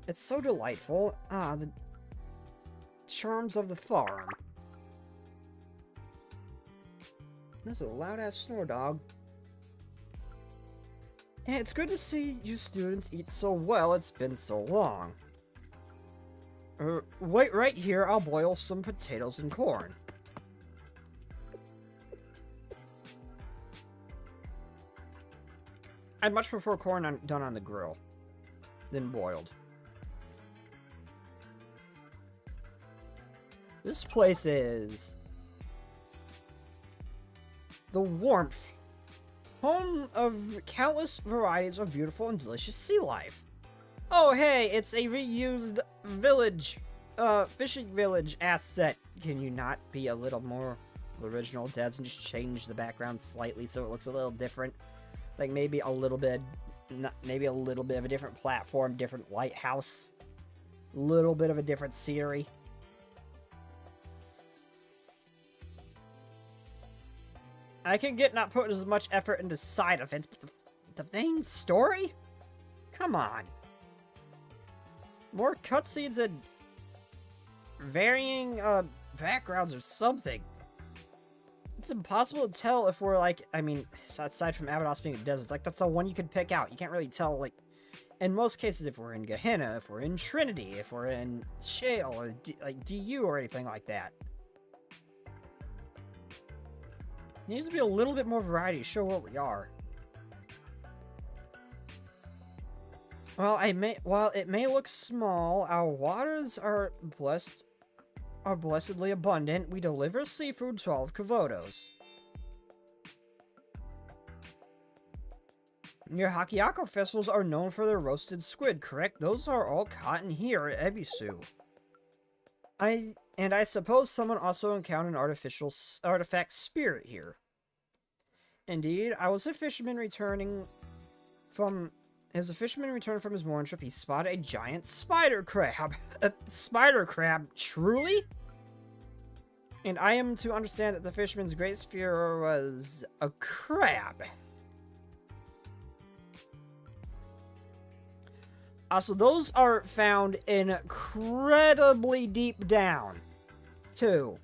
It's so delightful. Ah, the charms of the farm. This is a loud-ass snore, dog. And it's good to see you students eat so well. It's been so long. Wait right here. I'll boil some potatoes and corn. I much prefer corn done on the grill than boiled. This place is the warmth, home of countless varieties of beautiful and delicious sea life. Oh hey, it's a reused village, fishing village asset. Can you not be a little more original, Devs, and just change the background slightly so it looks a little different? Like maybe a little bit of a different platform, different lighthouse, little bit of a different scenery. I can get not putting as much effort into side events, but the main story? Come on. More cutscenes and varying backgrounds or something. It's impossible to tell if we're like, I mean, aside from Abydos being a desert, like that's the one you could pick out. You can't really tell, like, in most cases, if we're in Gehenna, if we're in Trinity, if we're in Shale or like DU or anything like that. Needs to be a little bit more variety to show where we are. While it may look small, our waters are blessedly abundant. We deliver seafood to all of Kovodos. Your Hakiako festivals are known for their roasted squid, correct? Those are all caught in here at Ebisu. I suppose someone also encountered an artifact spirit here. Indeed, as a fisherman returned from his morning trip, he spotted a giant spider crab. A spider crab, truly? And I am to understand that the fisherman's greatest fear was a crab. So those are found incredibly deep down, too.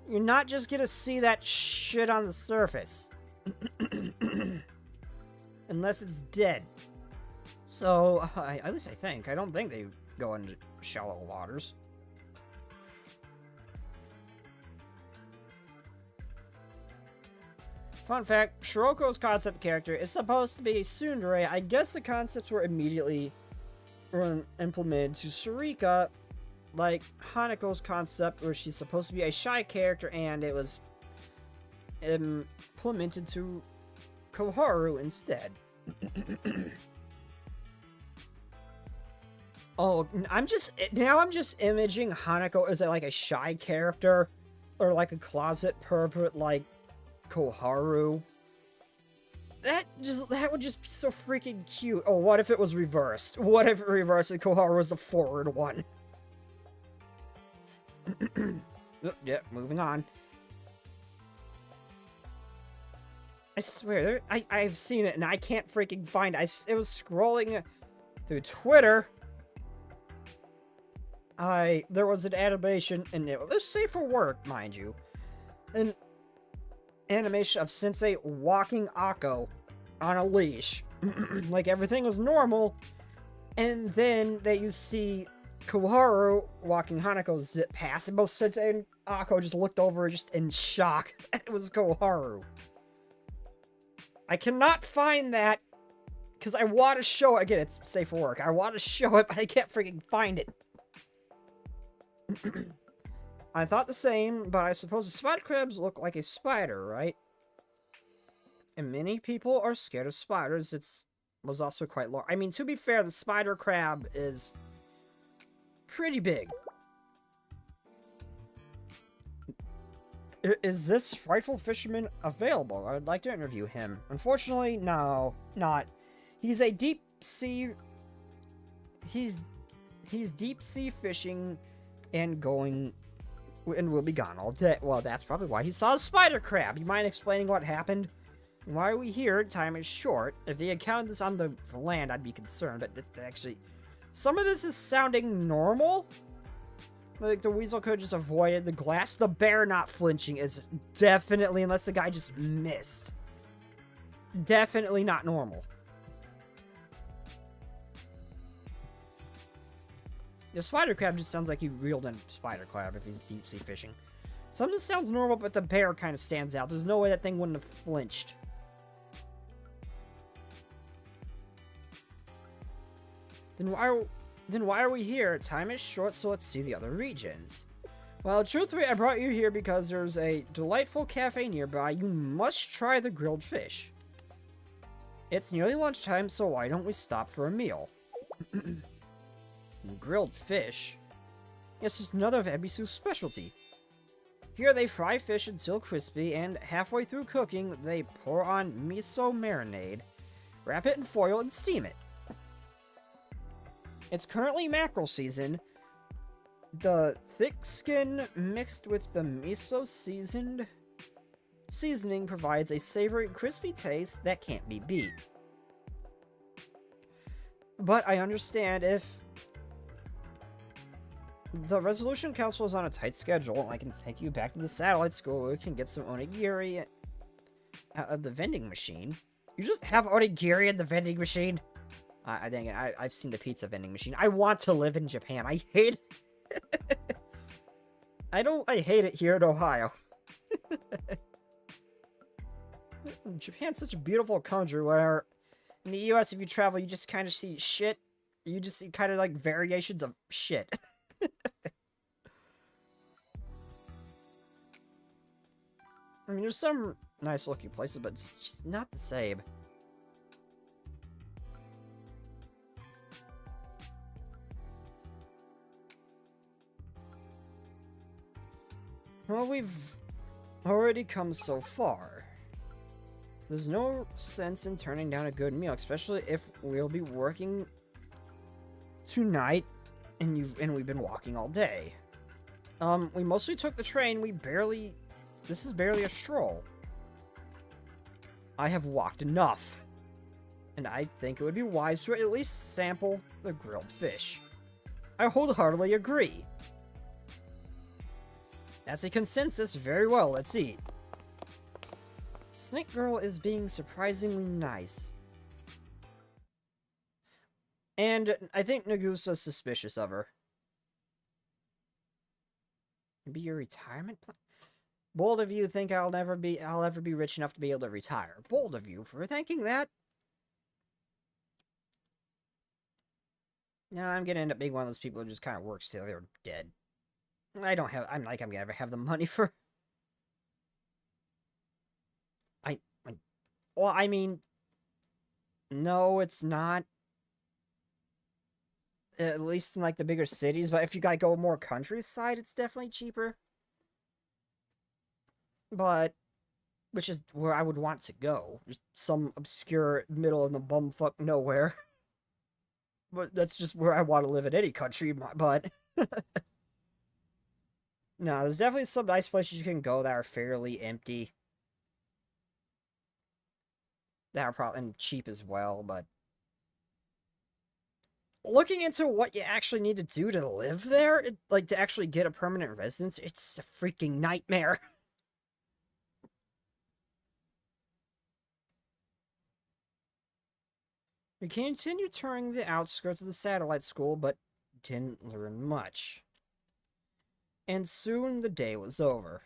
You're not just gonna see that shit on the surface. Unless it's dead. So, at least I think. I don't think they go into shallow waters. Fun fact, Shiroko's concept character is supposed to be a tsundere. I guess the concepts were immediately implemented to Sarika, like Hanako's concept where she's supposed to be a shy character, and it was implemented to Koharu instead. Oh, I'm just imaging Hanako as like a shy character, or like a closet pervert like Koharu. That would just be so freaking cute. Oh, what if it was reversed? What if it reversed and Koharu was the forward one? Yeah, moving on. I swear, I've seen it and I can't freaking find it. It was scrolling through Twitter. There was an animation, and it was safe for work, mind you. An animation of Sensei walking Akko on a leash. Like everything was normal. And then you see Koharu walking Hanako zip past, and both Sensei and Akko just looked over just in shock. It was Koharu. I cannot find that because I want to show it. Again, it's safe for work. I want to show it, but I can't freaking find it. I thought the same, but I suppose the spider crabs look like a spider, right? And many people are scared of spiders. Was also quite large. I mean, to be fair, the spider crab is pretty big. Is this frightful fisherman available? I'd like to interview him. Unfortunately, no, not. He's a deep sea. He's deep sea fishing and will be gone all day. Well, that's probably why he saw a spider crab. You mind explaining what happened? Why are we here? Time is short. If they encountered this on the land, I'd be concerned. But actually, some of this is sounding normal. Like, the weasel could just avoided the glass. The bear not flinching is definitely, unless the guy just missed, definitely not normal. The spider crab just sounds like he reeled in spider crab if he's deep sea fishing. Something sounds normal, but the bear kind of stands out. There's no way that thing wouldn't have flinched. Then why are we here? Time is short, so let's see the other regions. Well, truthfully, I brought you here because there's a delightful cafe nearby. You must try the grilled fish. It's nearly lunchtime, so why don't we stop for a meal? Grilled fish? Yes, it's another of Ebisu's specialty. Here they fry fish until crispy, and halfway through cooking, they pour on miso marinade, wrap it in foil, and steam it. It's currently mackerel season. The thick skin mixed with the miso seasoning provides a savory, crispy taste that can't be beat. But I understand if the Resolution Council is on a tight schedule, I can take you back to the satellite school where we can get some onigiri out of the vending machine. You just have onigiri in the vending machine? Dang it, I've seen the pizza vending machine. I want to live in Japan. I hate it. I hate it here in Ohio. Japan's such a beautiful country where in the US, if you travel, you just kind of see shit. You just see kind of like variations of shit. I mean, there's some nice looking places, but it's just not the same. Well, we've already come so far. There's no sense in turning down a good meal, especially if we'll be working tonight and we've been walking all day. We mostly took the train. This is barely a stroll. I have walked enough, and I think it would be wise to at least sample the grilled fish. I wholeheartedly agree. That's a consensus. Very well, let's eat. Snake Girl is being surprisingly nice. And I think Nagusa's suspicious of her. Maybe your retirement plan? Bold of you think I'll ever be rich enough to be able to retire. Bold of you for thinking that. No, I'm gonna end up being one of those people who just kind of works till they're dead. I'm gonna ever have the money for... Well, I mean... No, it's not. At least in, like, the bigger cities. But if you gotta go more countryside, it's definitely cheaper. But... Which is where I would want to go. Just some obscure middle of the bumfuck nowhere. But that's just where I want to live in any country, but... No, there's definitely some nice places you can go that are fairly empty. That are probably cheap as well, but... Looking into what you actually need to do to live there, like to actually get a permanent residence, it's a freaking nightmare. We continued touring the outskirts of the satellite school, but didn't learn much. And soon the day was over.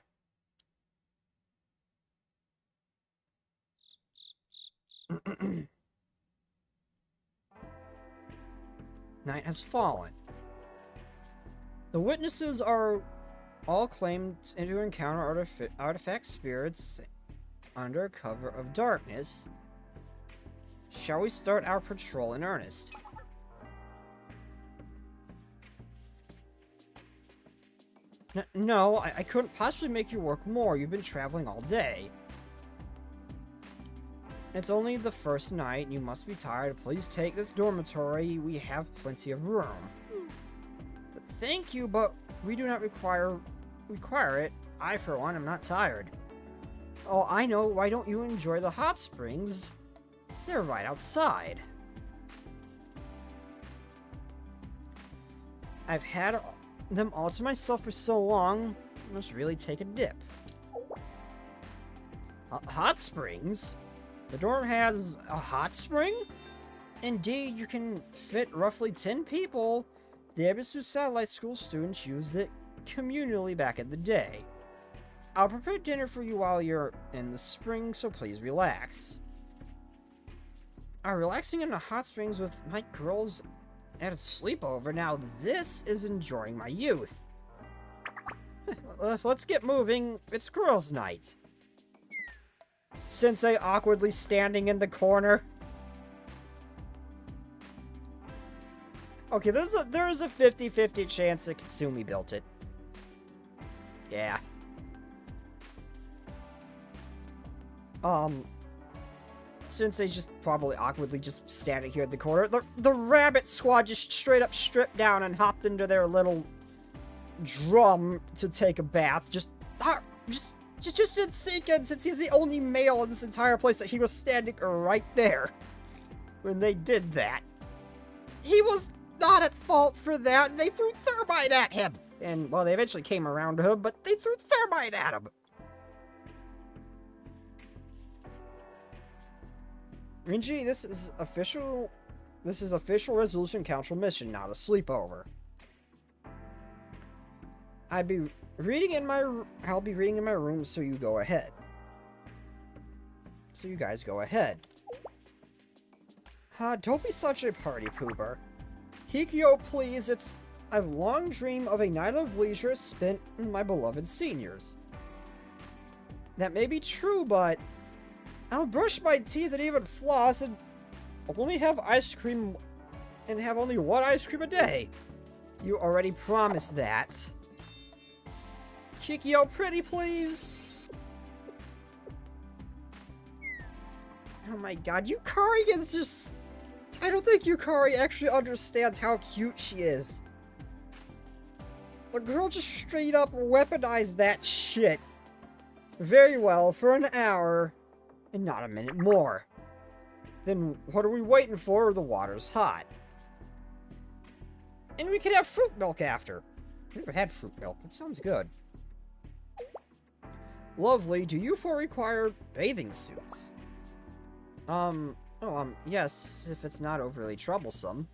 Night has fallen. The witnesses are all claimed to encounter artifact spirits under cover of darkness. Shall we start our patrol in earnest? No, I couldn't possibly make you work more. You've been traveling all day. It's only the first night, and you must be tired. Please take this dormitory. We have plenty of room. But thank you, but we do not require it. I, for one, am not tired. Oh, I know. Why don't you enjoy the hot springs? They're right outside. I've had them all to myself for so long, I must really take a dip. Hot springs? The dorm has a hot spring? Indeed, you can fit roughly 10 people. The Ebisu Satellite School students used it communally back in the day. I'll prepare dinner for you while you're in the spring, so please relax. Relaxing in the hot springs with my girls at a sleepover. Now this is enjoying my youth. Let's get moving. It's girls' night. Sensei awkwardly standing in the corner. Okay, there is a 50-50 chance that Katsumi built it. Yeah. Sensei's just probably awkwardly just standing here in the corner. The rabbit squad just straight up stripped down and hopped into their little drum to take a bath. Just didn't sink in, since he's the only male in this entire place, that he was standing right there when they did that. He was not at fault for that. They threw thermite at him. And, well, they eventually came around to him, but they threw thermite at him. Rinji, this is official Resolution Council mission, not a sleepover. I'll be reading in my room, so you go ahead. So you guys go ahead. Don't be such a party pooper. Kikyo, please, I've long dreamed of a night of leisure spent with my beloved seniors. That may be true, but I'll brush my teeth and even floss and only have ice cream and have only one ice cream a day. You already promised that. Kikyo, pretty please. Oh my god, Yukari is just... I don't think Yukari actually understands how cute she is. The girl just straight up weaponized that shit. Very well, for an hour, and not a minute more. Then what are we waiting for? The water's hot. And we can have fruit milk after. I've never had fruit milk. That sounds good. Lovely. Do you four require bathing suits? Yes, if it's not overly troublesome.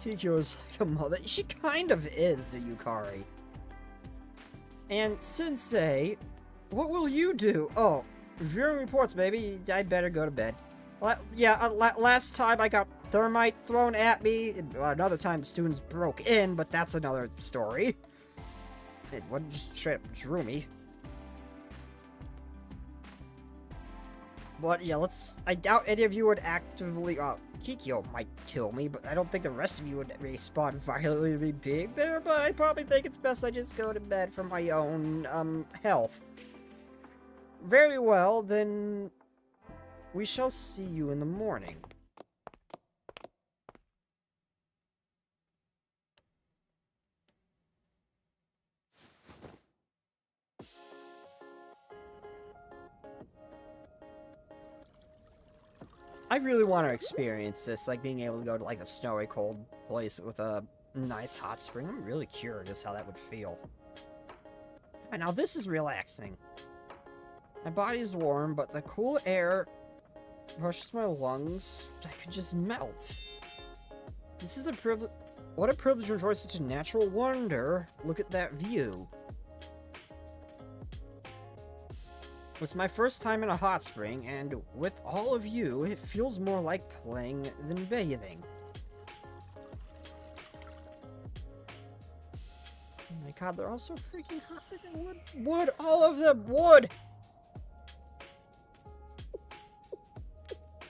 Kikyo is like a mother. She kind of is to Yukari. And Sensei, what will you do? Oh, viewing reports, baby. I better go to bed. Last time I got thermite thrown at me. Another time students broke in, but that's another story. It wasn't just straight up drew me. But yeah, I doubt any of you would actively, Kikyo might kill me, but I don't think the rest of you would respond violently to me being there, but I probably think it's best I just go to bed for my own, health. Very well, then we shall see you in the morning. I really want to experience this, like being able to go to like a snowy, cold place with a nice hot spring. I'm really curious how that would feel. And now this is relaxing. My body is warm, but the cool air brushes my lungs. I could just melt. This is a privilege. What a privilege to enjoy such a natural wonder. Look at that view. It's my first time in a hot spring, and with all of you, it feels more like playing than bathing. Oh my god, they're all so freaking hot. Wood, all of them, wood!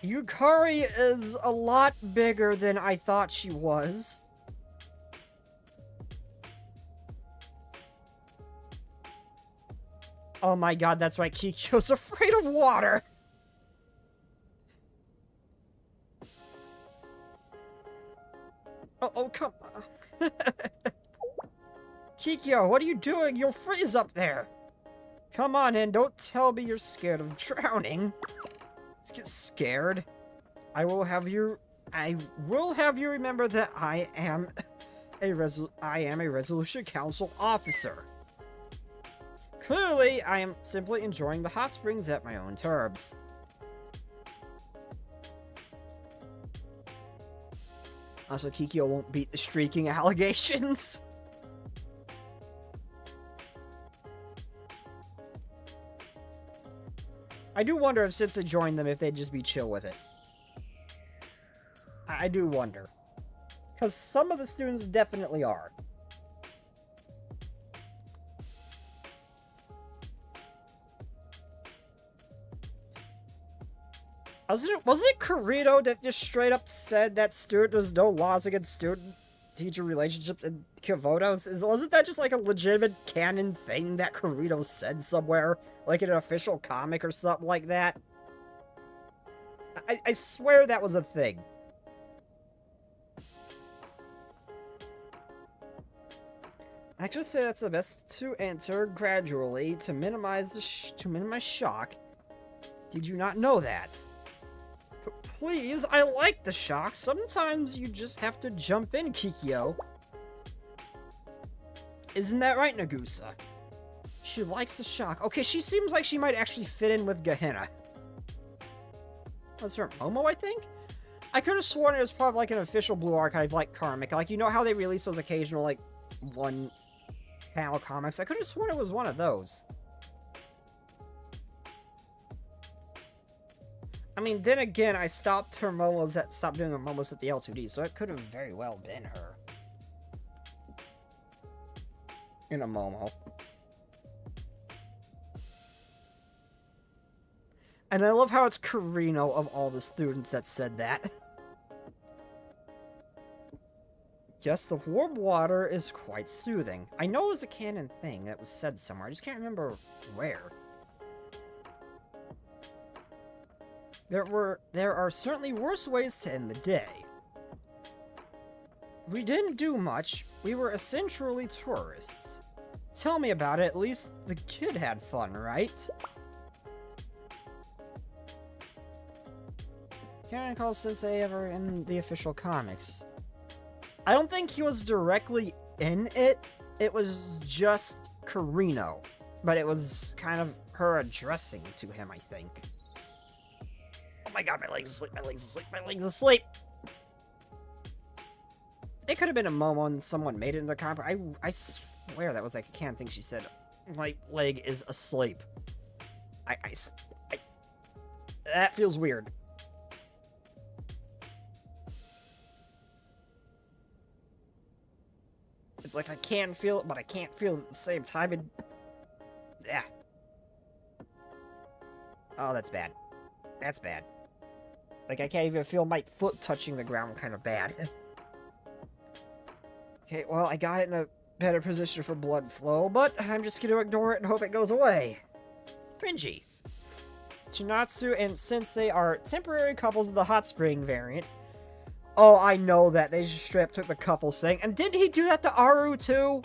Yukari is a lot bigger than I thought she was. Oh my god, that's right, Kikyo's afraid of water! Oh, come on. Kikyo, what are you doing? You'll freeze up there! Come on in, don't tell me you're scared of drowning. Let's get scared. I will have you remember that I am a Resolution Council officer. Clearly, I am simply enjoying the hot springs at my own terms. Also, Kikyo won't beat the streaking allegations. I do wonder if since I joined them, if they'd just be chill with it. I do wonder. Because some of the students definitely are. Wasn't it Kirito that just straight up said that there's no laws against student-teacher relationships in Kivotos? Wasn't that just like a legitimate canon thing that Kirito said somewhere? Like in an official comic or something like that? I swear that was a thing. I just say that's the best to enter gradually to minimize shock. Did you not know that? Please, I like the shock. Sometimes you just have to jump in, Kikyo. Isn't that right, Nagusa? She likes the shock. Okay, she seems like she might actually fit in with Gehenna. That's her Momo, I think? I could have sworn it was part of like an official Blue Archive like Karmic. Like, you know how they release those occasional like one panel comics. I could have sworn it was one of those. I mean, then again, I stopped doing her momos at the L2D, so it could have very well been her. In a momo. And I love how it's Carino of all the students that said that. Yes, the warm water is quite soothing. I know it was a canon thing that was said somewhere. I just can't remember where. There are certainly worse ways to end the day. We didn't do much. We were essentially tourists. Tell me about it. At least the kid had fun, right? Can't recall Sensei ever in the official comics. I don't think he was directly in it. It was just Carino. But it was kind of her addressing to him, I think. Oh my god, my legs asleep, my legs asleep, my legs asleep! It could have been a moment when someone made it in the comic. I swear that was like a canon thing she said. My leg is asleep. That feels weird. It's like I can feel it, but I can't feel it at the same time. Yeah. Oh, that's bad. That's bad. Like, I can't even feel my foot touching the ground, kind of bad. Okay, well, I got it in a better position for blood flow, but I'm just gonna ignore it and hope it goes away. Cringy. Chinatsu and Sensei are temporary couples of the hot spring variant. Oh, I know that. They just straight up took the couples thing. And didn't he do that to Aru, too?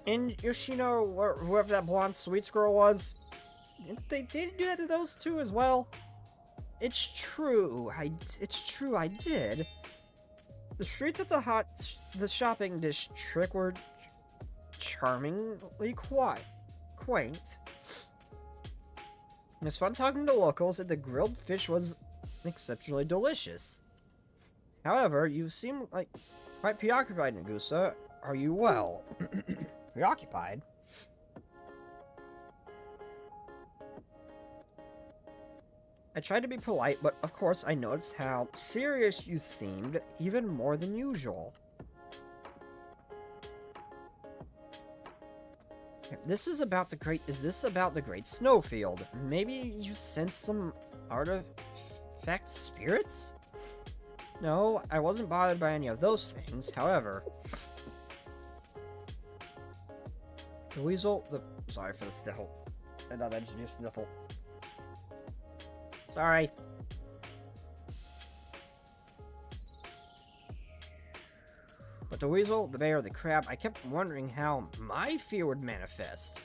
And Yoshino, or whoever that blonde sweets girl was, they did do that to those two as well. It's true. It's true, I did. The streets at the shopping district were charmingly quaint. It was fun talking to locals, and the grilled fish was exceptionally delicious. However, you seem like quite preoccupied, Nagusa. Are you well? Preoccupied? I tried to be polite, but of course I noticed how serious you seemed, even more than usual. Is this about the great snowfield? Maybe you sense some artifact spirits? No, I wasn't bothered by any of those things. However, the weasel, sorry for the sniffle. I thought that just be a sniffle. Sorry. But the weasel, the bear, the crab, I kept wondering how my fear would manifest.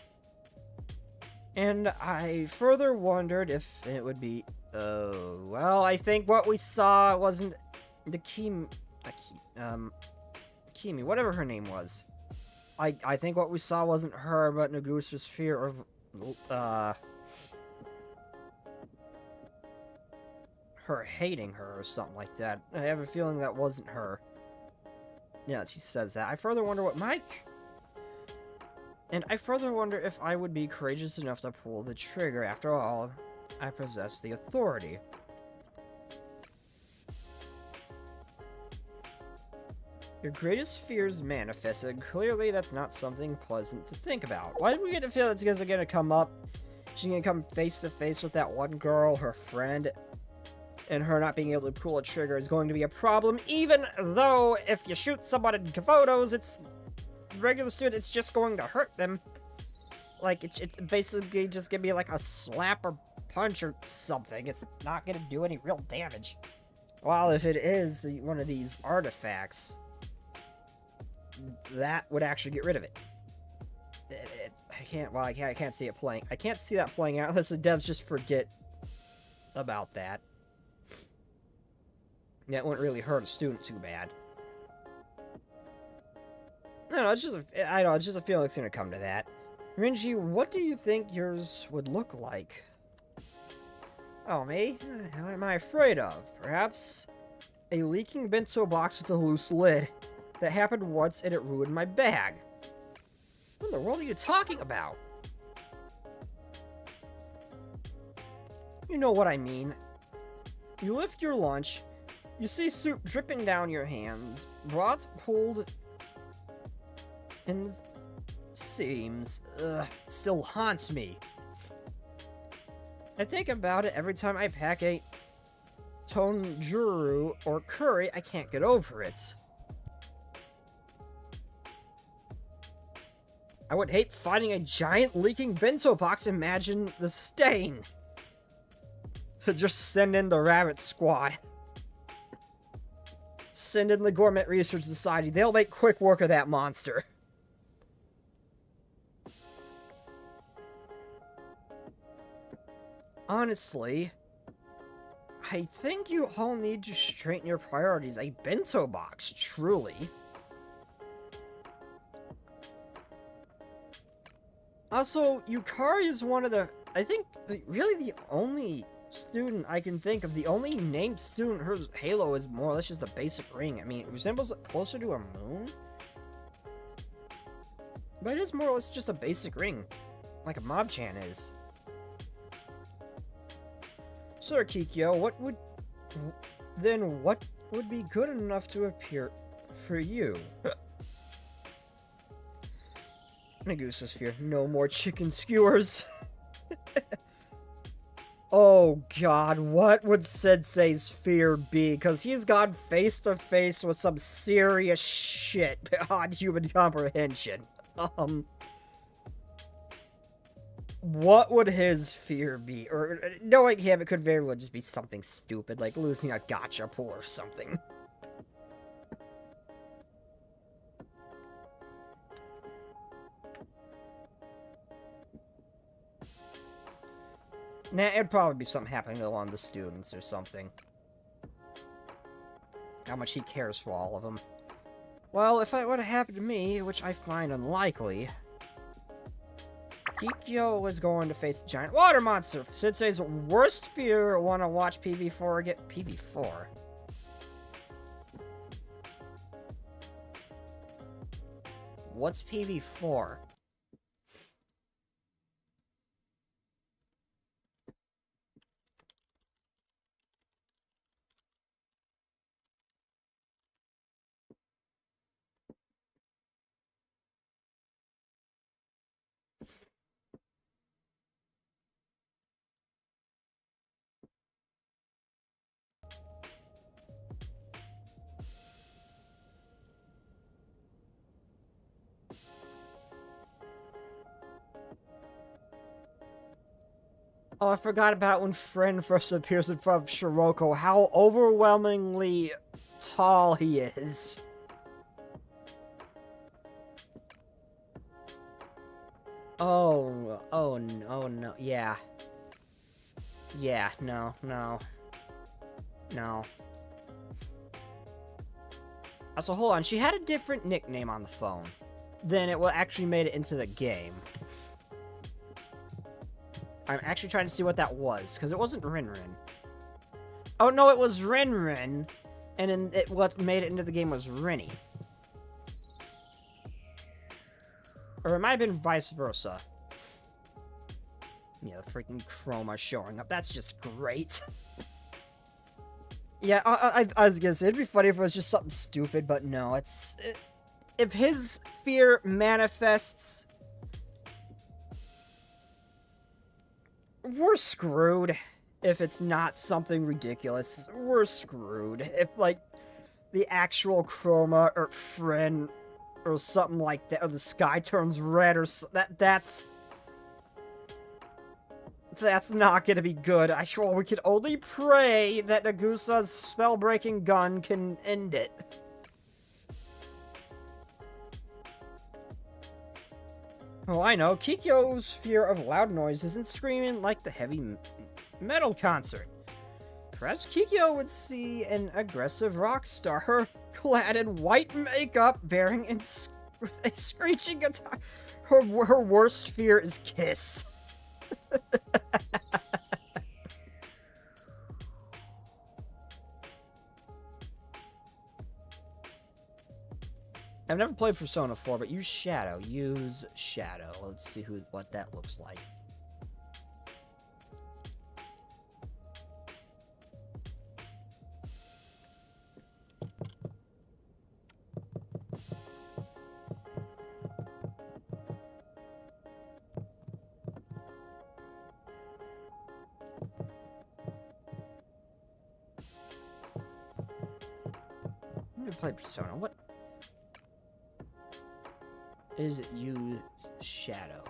And I further wondered if it would be... well, I think what we saw wasn't the Kimi, whatever her name was. I think what we saw wasn't her, but Nagusa's fear of, her hating her or something like that. I have a feeling that wasn't her. Yeah, she says that. I further wonder what And I further wonder if I would be courageous enough to pull the trigger. After all, I possess the authority. Your greatest fears manifested. Clearly, that's not something pleasant to think about. Why did we get the feel that it's gonna come up? She's gonna come face to face with that one girl, her friend, and her not being able to pull a trigger is going to be a problem, even though if you shoot someone into photos, it's regular student, it's just going to hurt them. Like, it's basically just gonna be like a slap or punch or something. It's not gonna do any real damage. While if it is one of these artifacts, that would actually get rid of it. I can't see it playing. I can't see that playing out unless the devs just forget about that. That wouldn't really hurt a student too bad. No, it's just a feeling it's gonna come to that. Rinji, what do you think yours would look like? Oh, me? What am I afraid of? Perhaps a leaking bento box with a loose lid. That happened once and it ruined my bag. What in the world are you talking about? You know what I mean. You lift your lunch, you see soup dripping down your hands, broth pulled in the seams. Ugh, it still haunts me. I think about it every time I pack a tonjuru or curry. I can't get over it. I would hate finding a giant leaking bento box. Imagine the stain. Just send in the rabbit squad. Send in the Gourmet Research Society. They'll make quick work of that monster. Honestly, I think you all need to straighten your priorities. A bento box, truly. Also, Yukari is one of the, I think, really the only student I can think of. The only named student whose halo is more or less just a basic ring. I mean, it resembles it closer to a moon. But it is more or less just a basic ring. Like a Mob-chan is. Sir Kikyo, what would be good enough to appear for you? Nagusa's fear. No more chicken skewers. Oh god, what would Sensei's fear be? Because he's gone face to face with some serious shit beyond human comprehension. What would his fear be? Or, knowing him, it could very well just be something stupid, like losing a gacha pull or something. Nah, it'd probably be something happening to one of the students or something. How much he cares for all of them. Well, if it would have happened to me, which I find unlikely, Kikyo was going to face a giant water monster. Sensei's worst fear. Want to watch PV4 get PV4? What's PV4? Oh, I forgot about when Friend first appears in front of Shiroko, how overwhelmingly tall he is. Oh no, yeah. Yeah, no. So hold on, she had a different nickname on the phone. Then it actually made it into the game. I'm actually trying to see what that was, because it wasn't Rinrin. Oh no, it was Rinrin, and then what made it into the game was Rinny. Or it might have been vice versa. Yeah, the freaking Chroma showing up. That's just great. Yeah, I was gonna say, it'd be funny if it was just something stupid, but no, if his fear manifests, we're screwed. If it's not something ridiculous, we're screwed. If, like, the actual Chroma or Friend or something like that, or the sky turns red, or that's not gonna be good. We can only pray that Nagusa's spell-breaking gun can end it. Oh, I know. Kikyo's fear of loud noises and screaming like the heavy metal concert. Perhaps Kikyo would see an aggressive rock star clad in white makeup bearing with a screeching guitar. Her worst fear is Kiss. I've never played Persona 4, but use Shadow. Use Shadow. Let's see what that looks like. I've never played Persona. What is use Shadow?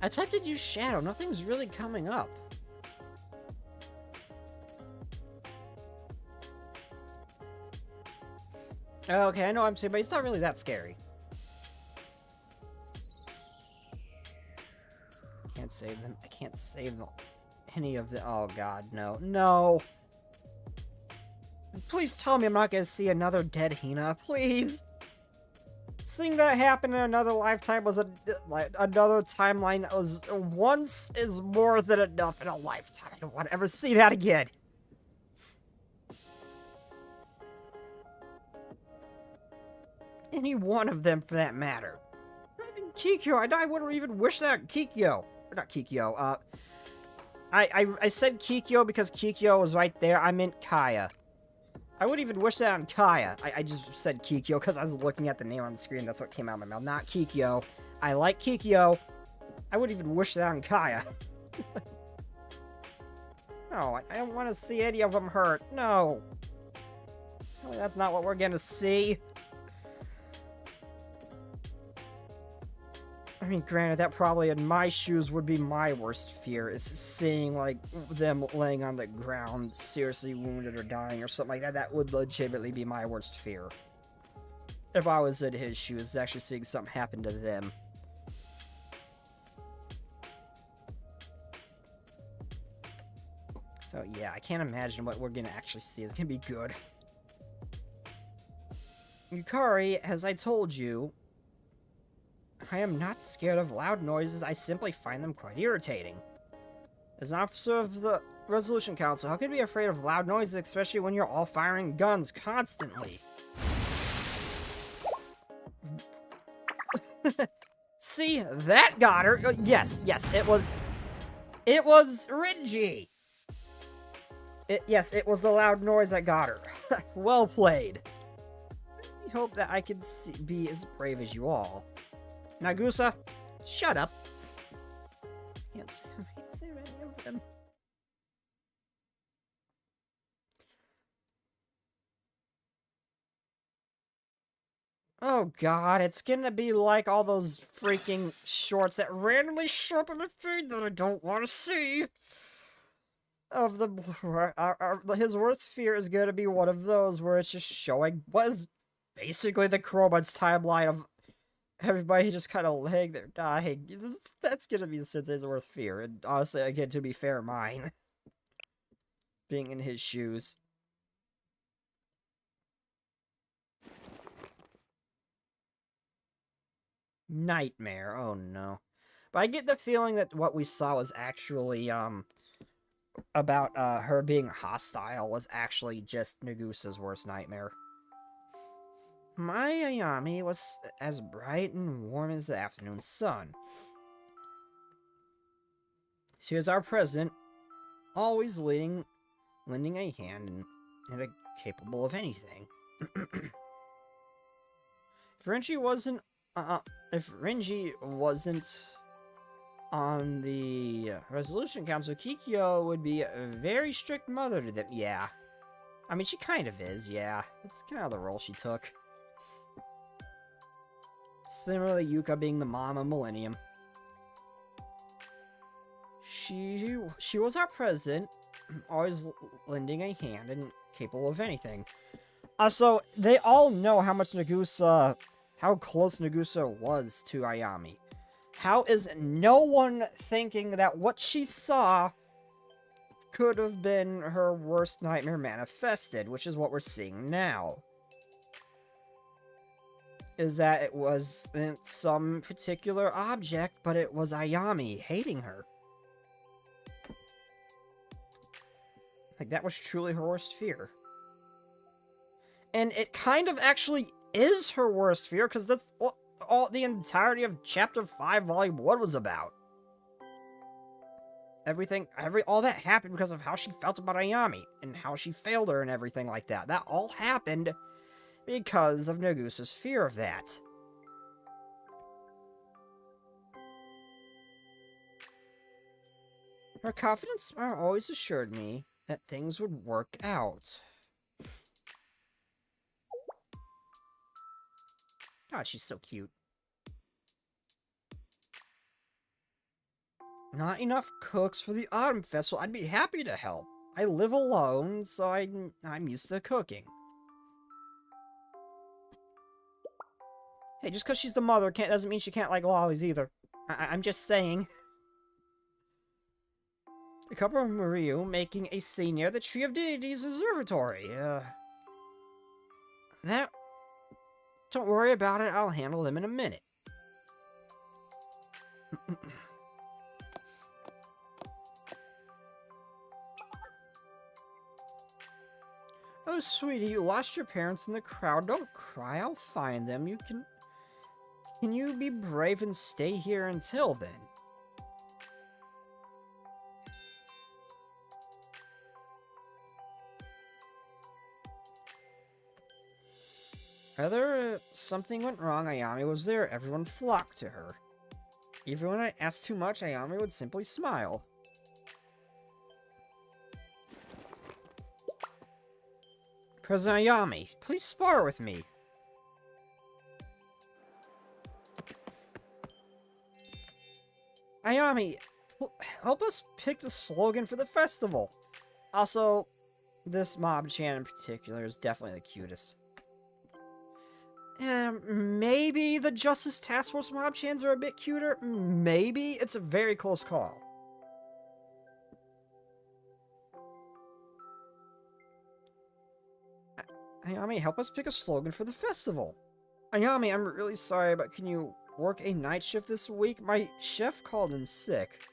I typed in use Shadow. Nothing's really coming up. Okay, I know I'm saying, but it's not really that scary. Can't save them. I can't save them. Any of the. Oh god, no. No! Please tell me I'm not gonna see another dead Hina. Please! Seeing that happen in another lifetime was another timeline that was once is more than enough in a lifetime. I don't want to ever see that again. Any one of them for that matter. Even Kikyo, I wouldn't even wish that Kikyo. Or not Kikyo, I said Kikyo because Kikyo was right there. I meant Kaya. I wouldn't even wish that on Kaya. I just said Kikyo because I was looking at the name on the screen. That's what came out of my mouth. Not Kikyo. I like Kikyo. I wouldn't even wish that on Kaya. No, I don't want to see any of them hurt. No. So that's not what we're going to see. I mean, granted, that probably in my shoes would be my worst fear, is seeing, like, them laying on the ground, seriously wounded or dying or something like that. That would legitimately be my worst fear. If I was in his shoes, actually seeing something happen to them. So, yeah, I can't imagine what we're gonna actually see is gonna be good. Yukari, as I told you, I am not scared of loud noises, I simply find them quite irritating. As an officer of the Resolution Council, how could you be afraid of loud noises, especially when you're all firing guns constantly? See, that got her. Yes, it was Renji. Yes, it was the loud noise that got her. Well played. I hope that I can be as brave as you all. Nagusa, shut up. Can't say any of them. Oh god, it's gonna be like all those freaking shorts that randomly show up in the feed that I don't want to see. Of the his worst fear is gonna be one of those where it's just showing was basically the Chroma's timeline of everybody just kind of laying there dying. That's gonna be Sensei's worst fear, and honestly, again, to be fair, mine. Being in his shoes. Nightmare, oh no. But I get the feeling that what we saw was actually, about, her being hostile was actually just Nagusa's worst nightmare. My Ayami was as bright and warm as the afternoon sun. She was our president, always lending a hand and capable of anything. If Renji wasn't on the Resolution Council, Kikyo would be a very strict mother to them. Yeah. I mean, she kind of is, yeah. That's kind of the role she took. Similarly, Yuka being the mom of Millennium. She was our president, always lending a hand and capable of anything. So, they all know how close Nagusa was to Ayami. How is no one thinking that what she saw could have been her worst nightmare manifested, which is what we're seeing now? is that it wasn't some particular object, but it was Ayami hating her. Like, that was truly her worst fear. And it kind of actually is her worst fear, because that's all the entirety of Chapter 5, Volume 1 was about. All that happened because of how she felt about Ayami, and how she failed her and everything like that. That all happened because of Nagusa's fear of that. Her confident smile always assured me that things would work out. God, she's so cute. Not enough cooks for the Autumn Festival. I'd be happy to help. I live alone, so I'm used to cooking. Hey, just because she's the mother doesn't mean she can't like lollies either. I'm just saying. A couple of Mario making a scene near the Tree of Deities Observatory. Don't worry about it, I'll handle them in a minute. Oh, sweetie, you lost your parents in the crowd. Don't cry, I'll find them. Can you be brave and stay here until then? Whether something went wrong, Ayami was there. Everyone flocked to her. Even when I asked too much, Ayami would simply smile. President Ayami, please spar with me. Ayami, help us pick the slogan for the festival. Also, this Mob-chan in particular is definitely the cutest. Maybe the Justice Task Force Mob-chans are a bit cuter. Maybe. It's a very close call. Ayami, help us pick a slogan for the festival. Ayami, I'm really sorry, but can you work a night shift this week? My chef called in sick.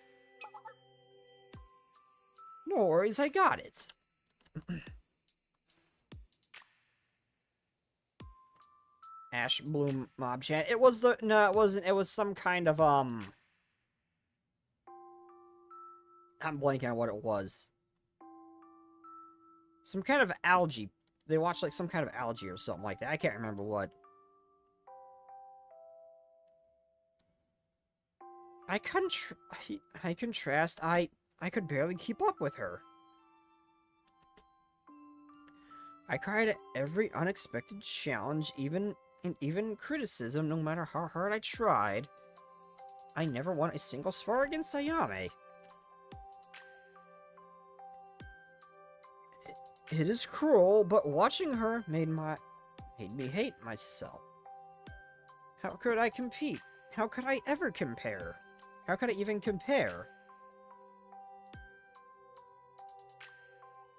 No worries, I got it. Ash Bloom Mob-chan. It wasn't. It was some kind of, I'm blanking on what it was. Some kind of algae. They watched, like, some kind of algae or something like that. I can't remember what. I contrast, I could barely keep up with her. I cried at every unexpected challenge, even criticism, no matter how hard I tried. I never won a single spar against Ayame. It is cruel, but watching her made me hate myself. How could I compete? How could I ever compare? How could I even compare?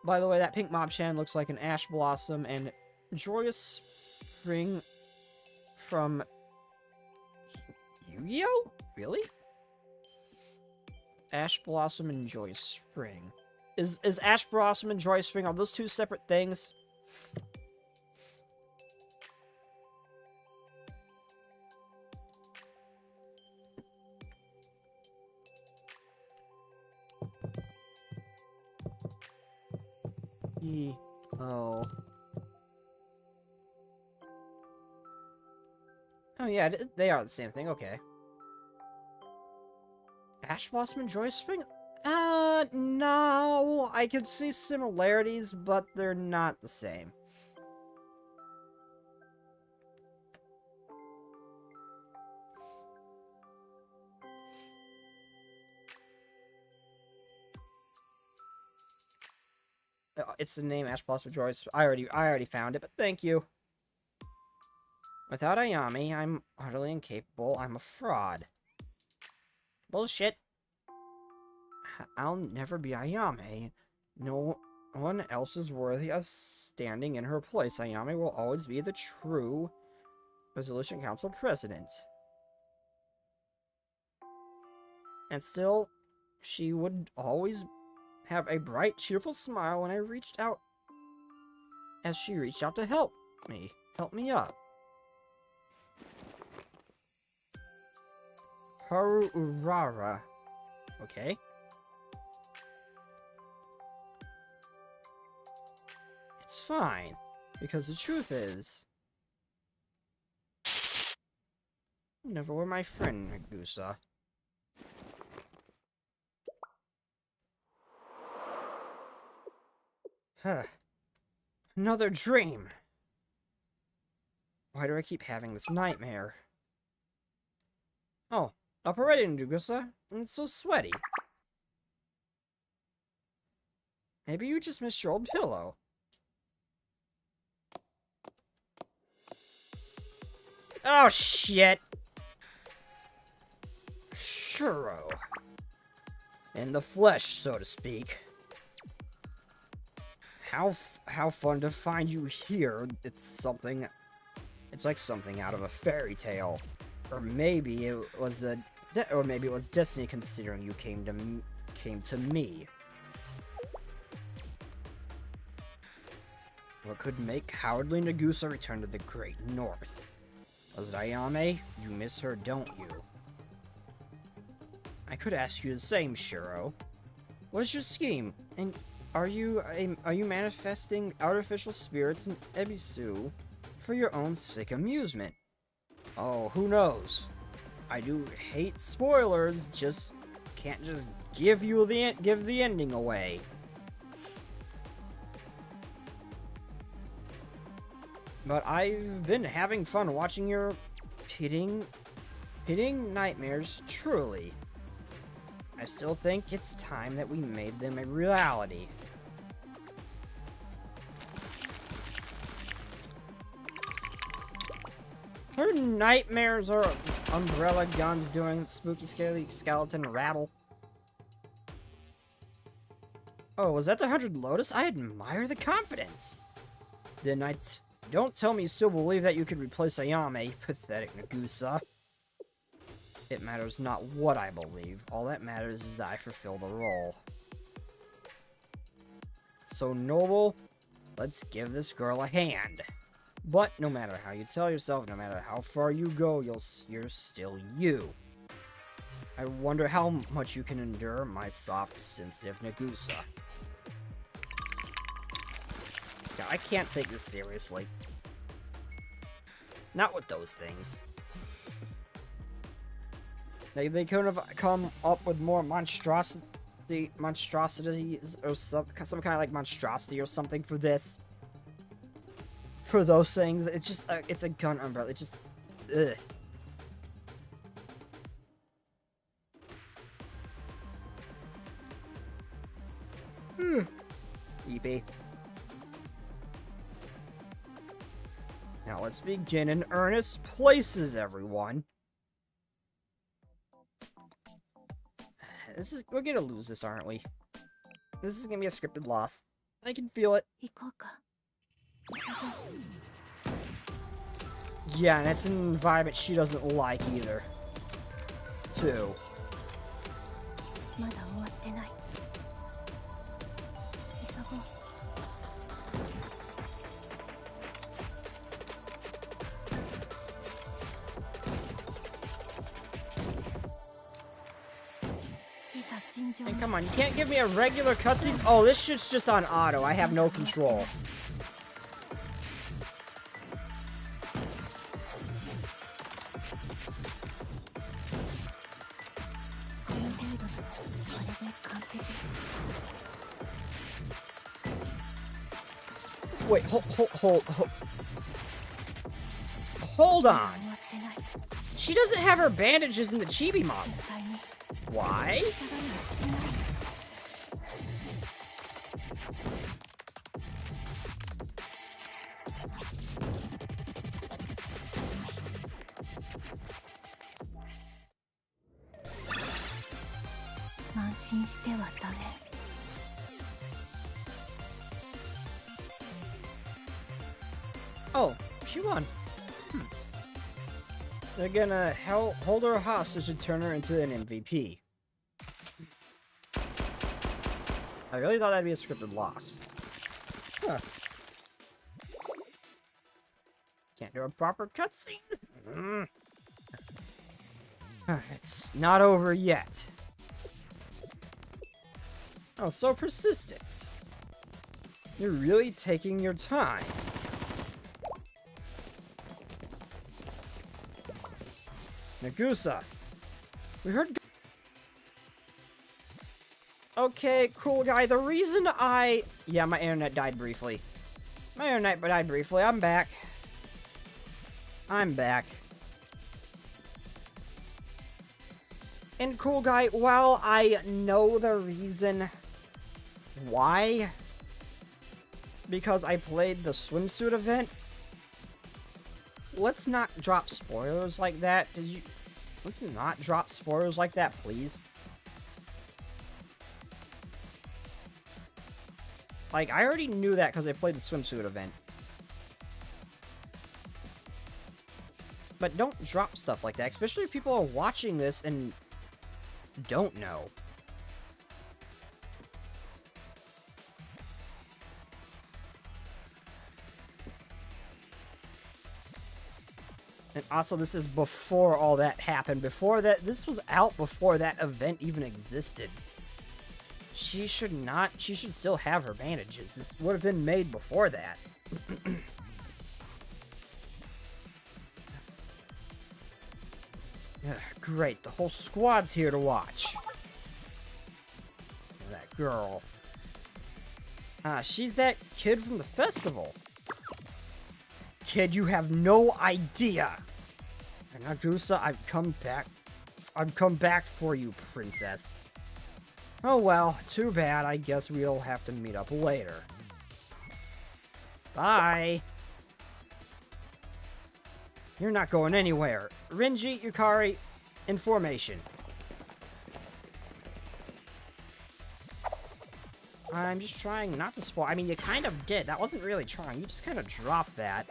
By the way, that pink Mob-chan looks like an Ash Blossom and Joyous Spring from Yu-Gi-Oh? Really? Ash Blossom and Joyous Spring. Is Ash Blossom and Joyous Spring, are those two separate things? Oh. Oh yeah, they are the same thing, okay. Ash Blossom and Joyous Spring? No. I could see similarities, but they're not the same. It's the name Ash Blossom Joyous. I already found it, but thank you. Without Ayami, I'm utterly incapable. I'm a fraud. Bullshit. I'll never be Ayame. No one else is worthy of standing in her place. Ayame will always be the true Resolution Council President. And still, she would always have a bright, cheerful smile when I reached out. As she reached out to help me up. Haru Urara. Okay. It's fine, because the truth is, you never were my friend, Nagusa. Huh. Another dream. Why do I keep having this nightmare? Oh, up already, Nagusa. It's so sweaty. Maybe you just missed your old pillow. Oh, shit! Shuro. In the flesh, so to speak. How fun to find you here. It's like something out of a fairy tale. Or maybe it was destiny, considering you came to me. What could make cowardly Nagusa return to the Great North? Was it Ayame? You miss her, don't you? I could ask you the same, Shuro. What is your scheme? And are you manifesting artificial spirits in Ebisu for your own sick amusement? Oh, who knows? I do hate spoilers. Can't just give the ending away. But I've been having fun watching your pitting nightmares, truly. I still think it's time that we made them a reality. Her nightmares are umbrella guns doing spooky, scary skeleton rattle. Oh, was that the 100 Lotus? I admire the confidence. Then don't tell me you still believe that you could replace Ayame, pathetic Nagusa. It matters not what I believe. All that matters is that I fulfill the role. So, Noble, let's give this girl a hand. But no matter how you tell yourself, no matter how far you go, you're still you. I wonder how much you can endure my soft, sensitive Nagusa. Yeah, I can't take this seriously. Not with those things. They couldn't have come up with more monstrosities, or some kind of like monstrosity or something for this. For those things, it's just it's a gun umbrella. It's just, ugh. EP. Now let's begin in earnest places, everyone. We're gonna lose this, aren't we? This is gonna be a scripted loss. I can feel it. Yeah, and it's an environment she doesn't like either. Too. And come on, you can't give me a regular cutscene? Oh, this shit's just on auto. I have no control. Wait, hold on. She doesn't have her bandages in the chibi model. Why? Oh, she won. They're gonna hold her hostage and turn her into an MVP. I really thought that'd be a scripted loss. Huh. Can't do a proper cutscene. It's not over yet. Oh, so persistent. You're really taking your time. Nagusa, we heard... Okay, cool guy, the reason yeah, my internet died briefly. I'm back. And cool guy, while I know the reason why, because I played the swimsuit event, let's not drop spoilers like that. Let's not drop spoilers like that, please. Like, I already knew that because I played the swimsuit event. But don't drop stuff like that, especially if people are watching this and don't know. And also, this is before all that happened. This was out before that event even existed. She should still have her bandages. This would have been made before that. Great, the whole squad's here to watch. That girl. She's that kid from the festival. Kid, you have no idea. And Nagusa, I've come back for you, princess. Oh well, too bad. I guess we'll have to meet up later. Bye. You're not going anywhere. Renji, Yukari, in formation. I'm just trying not to spoil. I mean, you kind of did. That wasn't really trying. You just kind of dropped that.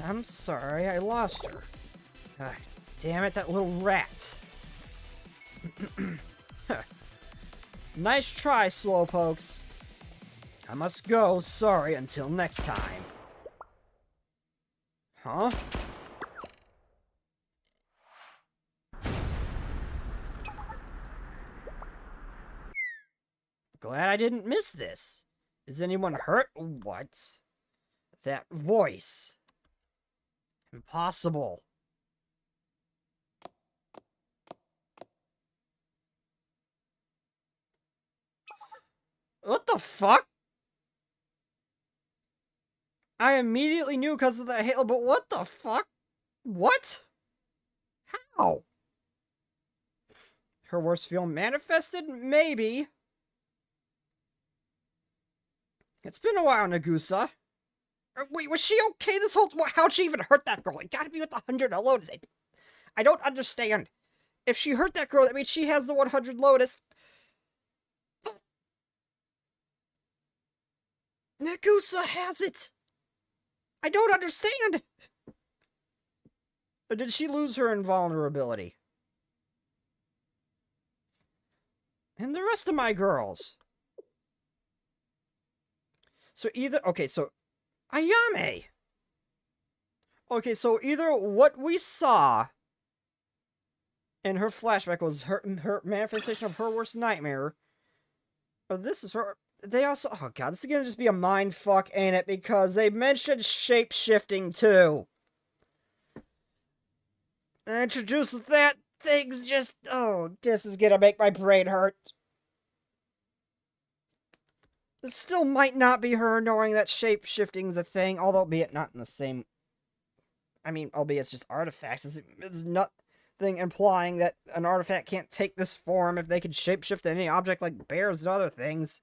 I'm sorry, I lost her. Damn it, that little rat. Nice try, slowpokes. I must go, sorry, until next time. Huh? Glad I didn't miss this. Is anyone hurt? What? That voice. Impossible. What the fuck? I immediately knew because of the hail, but what the fuck? What? How? Her worst fear manifested? Maybe. It's been a while, Nagusa. Wait, was she okay this whole... How'd she even hurt that girl? It gotta be with the 100 Lotus. I don't understand. If she hurt that girl, that means she has the 100 Lotus. Nagusa has it! I don't understand! Or did she lose her invulnerability? And the rest of my girls. So either... Okay, so... Ayame! Okay, so either what we saw in her flashback was her manifestation of her worst nightmare, or this is her... They also... Oh god, this is gonna just be a mindfuck, ain't it? Because they mentioned shape-shifting, too. Introduced with that, things just... Oh, this is gonna make my brain hurt. This still might not be her knowing that shape-shifting's a thing, although be it not in the same... I mean, albeit it's just artifacts. It's nothing implying that an artifact can't take this form if they could shapeshift any object like bears and other things.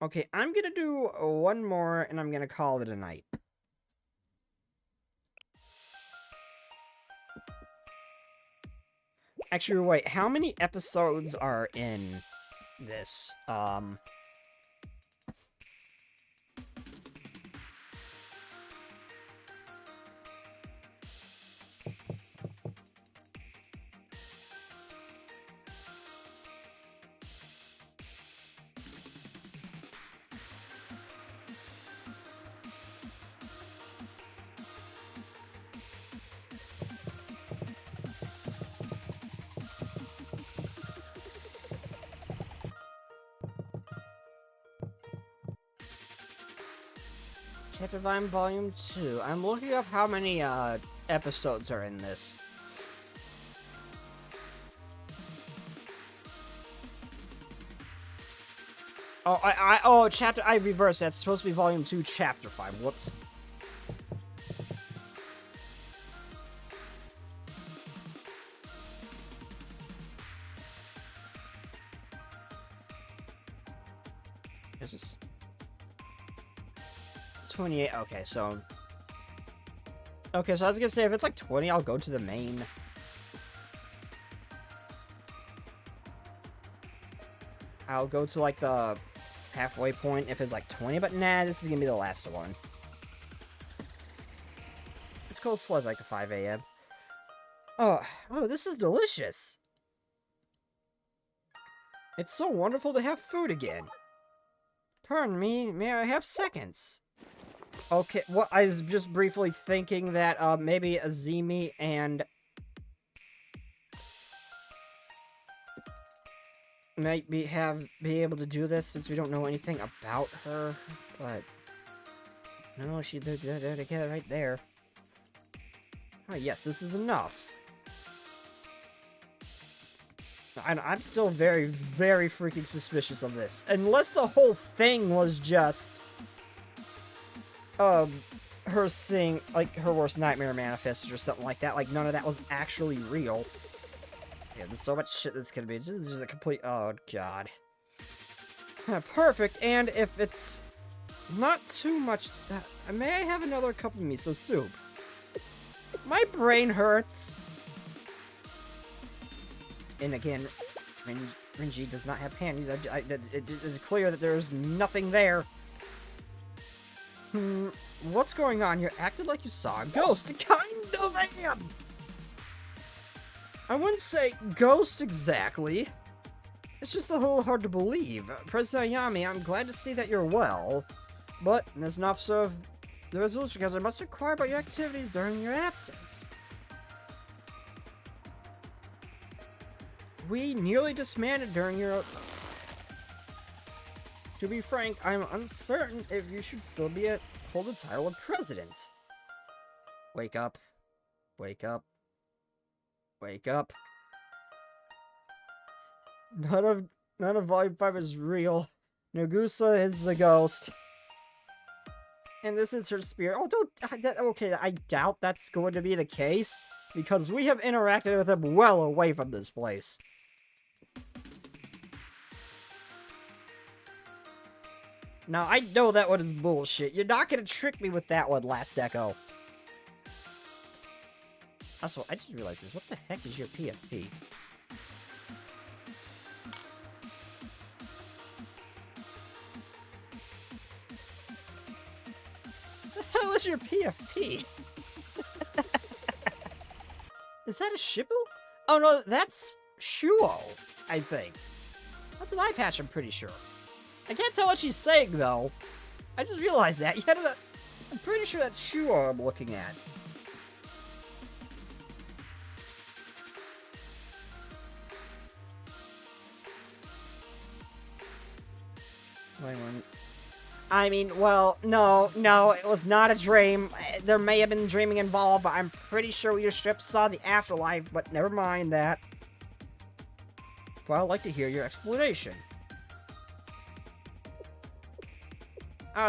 Okay, I'm gonna do one more, and I'm gonna call it a night. Actually, wait, how many episodes are in this? Chapter Volume 2. I'm looking up how many, episodes are in this. Oh, I reversed. That's supposed to be Volume 2, Chapter 5. Whoops. This is 28. Okay, so... Okay, so I was gonna say, if it's like 20, I'll go to the main. I'll go to, like, the halfway point if it's like 20, but nah, this is gonna be the last one. It's cold sludge like the 5 a.m. Oh, this is delicious. It's so wonderful to have food again. Pardon me, may I have seconds? Okay, well, I was just briefly thinking that, maybe Azimi and... might be able to do this since we don't know anything about her, but... No, they're together right there. Oh, yes, this is enough. I'm still very, very freaking suspicious of this. Unless the whole thing was just... her seeing, like, her worst nightmare manifested or something like that. Like, none of that was actually real. Yeah, there's so much shit that's gonna be just a complete... Oh, God. Perfect, and if it's not too much... may I have another cup of miso soup? My brain hurts. And again, Rinji does not have panties. It is clear that there's nothing there. What's going on here? Acted like you saw a ghost. Kind of am. I wouldn't say ghost exactly. It's just a little hard to believe. President Ayami, I'm glad to see that you're well. But, as an officer of the resolution because I must inquire about your activities during your absence. We nearly disbanded during your... To be frank, I'm uncertain if you should still hold the title of president. Wake up. Wake up. Wake up. None of Volume 5 is real. Nagusa is the ghost. And this is her spirit. Oh, okay, I doubt that's going to be the case. Because we have interacted with him well away from this place. Now, I know that one is bullshit. You're not gonna trick me with that one, Last Echo. Also, I just realized this. What the heck is your PFP? The hell is your PFP? Is that a Shibu? Oh no, that's Shuo, I think. That's an eye patch, I'm pretty sure. I can't tell what she's saying, though. I just realized that. I'm pretty sure that's Shuo I'm looking at. I mean, well, no, it was not a dream. There may have been dreaming involved, but I'm pretty sure your strip saw the afterlife, but never mind that. Well, I'd like to hear your explanation.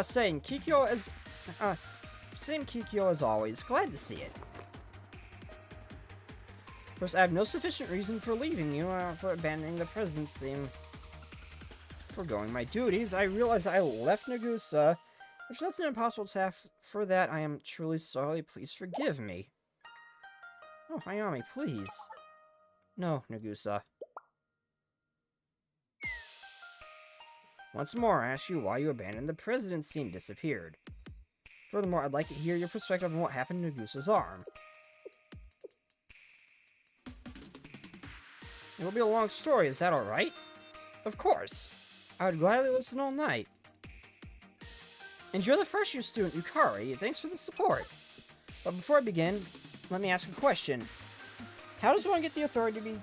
Saying Kikyo is... same Kikyo as always. Glad to see it. Of course, I have no sufficient reason for leaving you, for abandoning the presidency. foregoing my duties, I realize I left Nagusa, which that's an impossible task. For that, I am truly sorry. Please forgive me. Oh, Hayami, please. No, Nagusa. Once more, I ask you why you abandoned the presidency and disappeared. Furthermore, I'd like to hear your perspective on what happened to Nagusa's arm. It will be a long story, is that alright? Of course. I would gladly listen all night. And you're the first year student, Yukari. Thanks for the support. But before I begin, let me ask a question. How does one get the authority to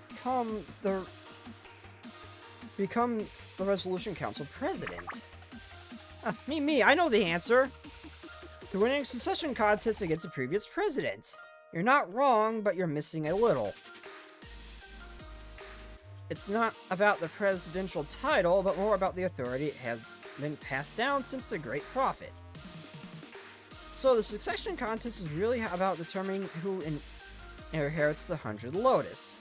become the Resolution Council President? Me, I know the answer. Through winning a succession contest against the previous president. You're not wrong, but you're missing a little. It's not about the presidential title, but more about the authority it has been passed down since the Great Prophet. So the succession contest is really about determining who inherits the 100 Lotus.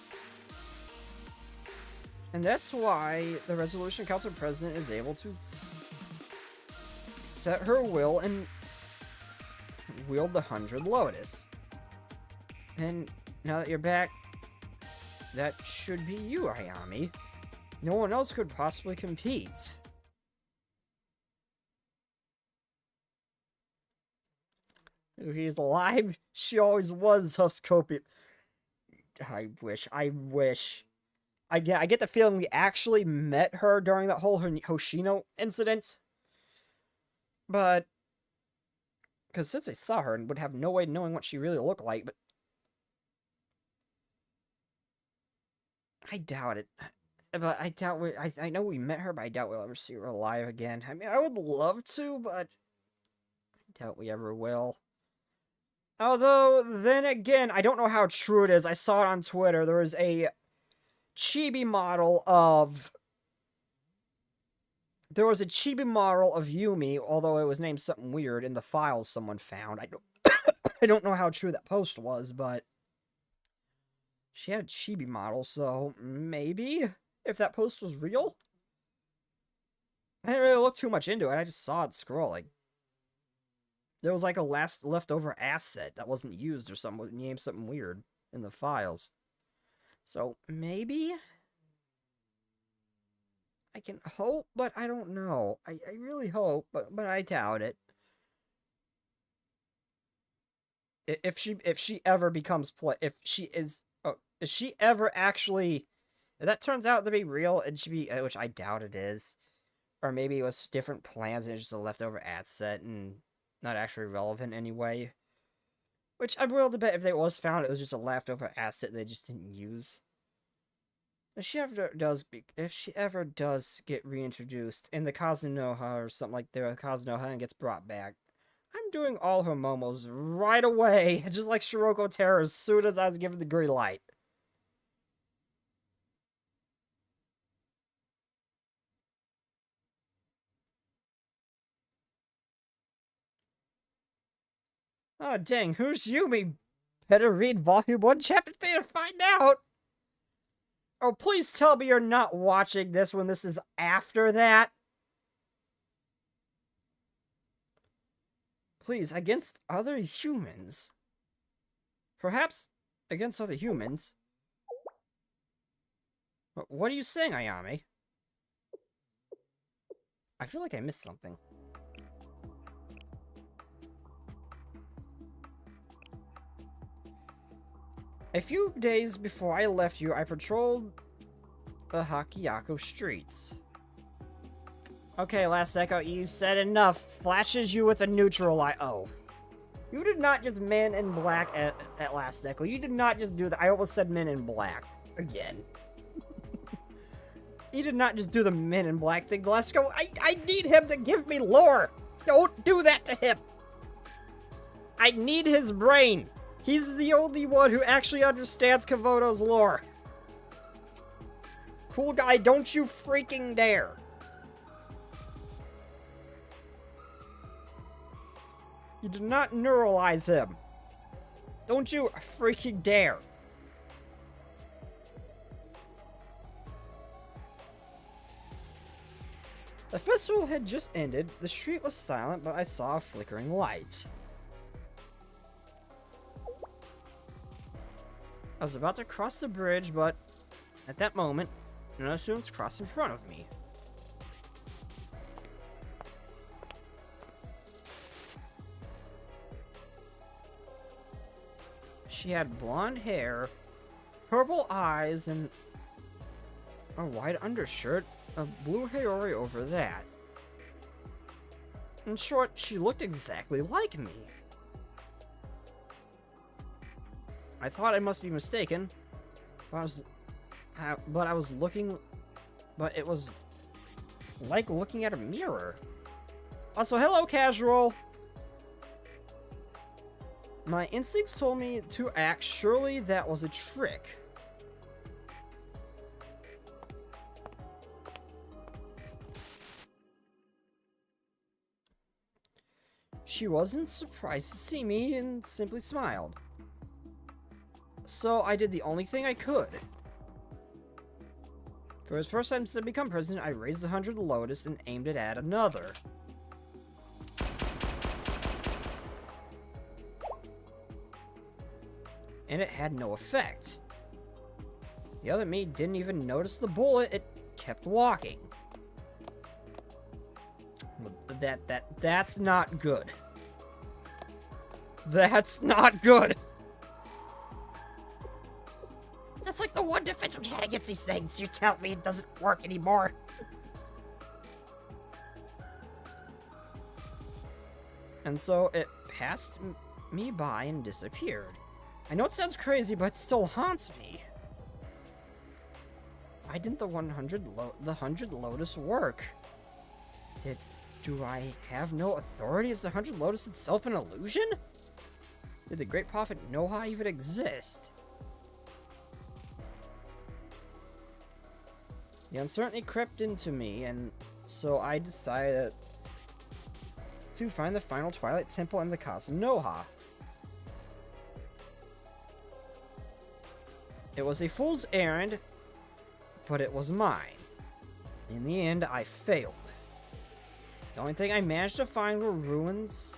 And that's why the Resolution Council President is able to set her will and wield the 100 Lotus. And now that you're back, that should be you, Hayami. No one else could possibly compete. He's alive? She always was, Huskopia. I wish. I get the feeling we actually met her during that whole Hoshino incident. But, because since I saw her and would have no way of knowing what she really looked like, but I doubt it. But I doubt I know we met her, but I doubt we'll ever see her alive again. I mean, I would love to, but I doubt we ever will. Although, then again, I don't know how true it is. I saw it on Twitter. There was a chibi model of... There was a chibi model of Yumi, although it was named something weird in the files someone found. I don't know how true that post was, but she had a chibi model, so maybe if that post was real? I didn't really look too much into it. I just saw it scrolling. There was like a leftover asset that wasn't used or something, named something weird in the files. So maybe I can hope, but I don't know. I really hope, but I doubt it. If she ever becomes if she ever actually, if that turns out to be real, and which I doubt it is, or maybe it was different plans and it's just a leftover asset and not actually relevant anyway. Which I'm willing to bet if it was found, it was just a leftover asset they just didn't use. If she ever does get reintroduced in the Kazunoha or something like the Kazunoha and gets brought back, I'm doing all her momos right away, just like Shiroko Terra as soon as I was given the green light. Oh dang, who's Yumi? Better read Volume 1, Chapter 3 to find out! Oh, please tell me you're not watching this when this is after that. Please, against other humans. Perhaps against other humans. What are you saying, Ayame? I feel like I missed something. A few days before I left you, I patrolled the Hakiyako streets. Okay, Last Echo, you said enough. Flashes you with a neutral eye. Oh. You did not just Men in Black at Last Echo. You did not just do that. I almost said Men in Black. Again. You did not just do the Men in Black thing. Last Echo, I need him to give me lore. Don't do that to him. I need his brain. He's the only one who actually understands Kavoto's lore. Cool guy, don't you freaking dare. You do not neuralize him. Don't you freaking dare. The festival had just ended. The street was silent, but I saw a flickering light. I was about to cross the bridge, but at that moment, another student crossed in front of me. She had blonde hair, purple eyes, and a white undershirt, a blue Haori over that. In short, she looked exactly like me. I thought I must be mistaken, but it was like looking at a mirror. Also, hello, casual! My instincts told me to act. Surely that was a trick. She wasn't surprised to see me and simply smiled. So I did the only thing I could. For his first time since I become president, I raised the 100 Lotus and aimed it at another. And it had no effect. The other me didn't even notice the bullet, it kept walking. That's not good. That's not good. That's like the one defense we had against these things. You tell me it doesn't work anymore. And so it passed me by and disappeared. I know it sounds crazy, but it still haunts me. Why didn't the 100 Lotus work? Do I have no authority? Is the 100 Lotus itself an illusion? Did the Great Prophet Noha even exist? The uncertainty crept into me, and so I decided to find the final Twilight Temple and the Casa Noha. It was a fool's errand, but it was mine. In the end, I failed. The only thing I managed to find were ruins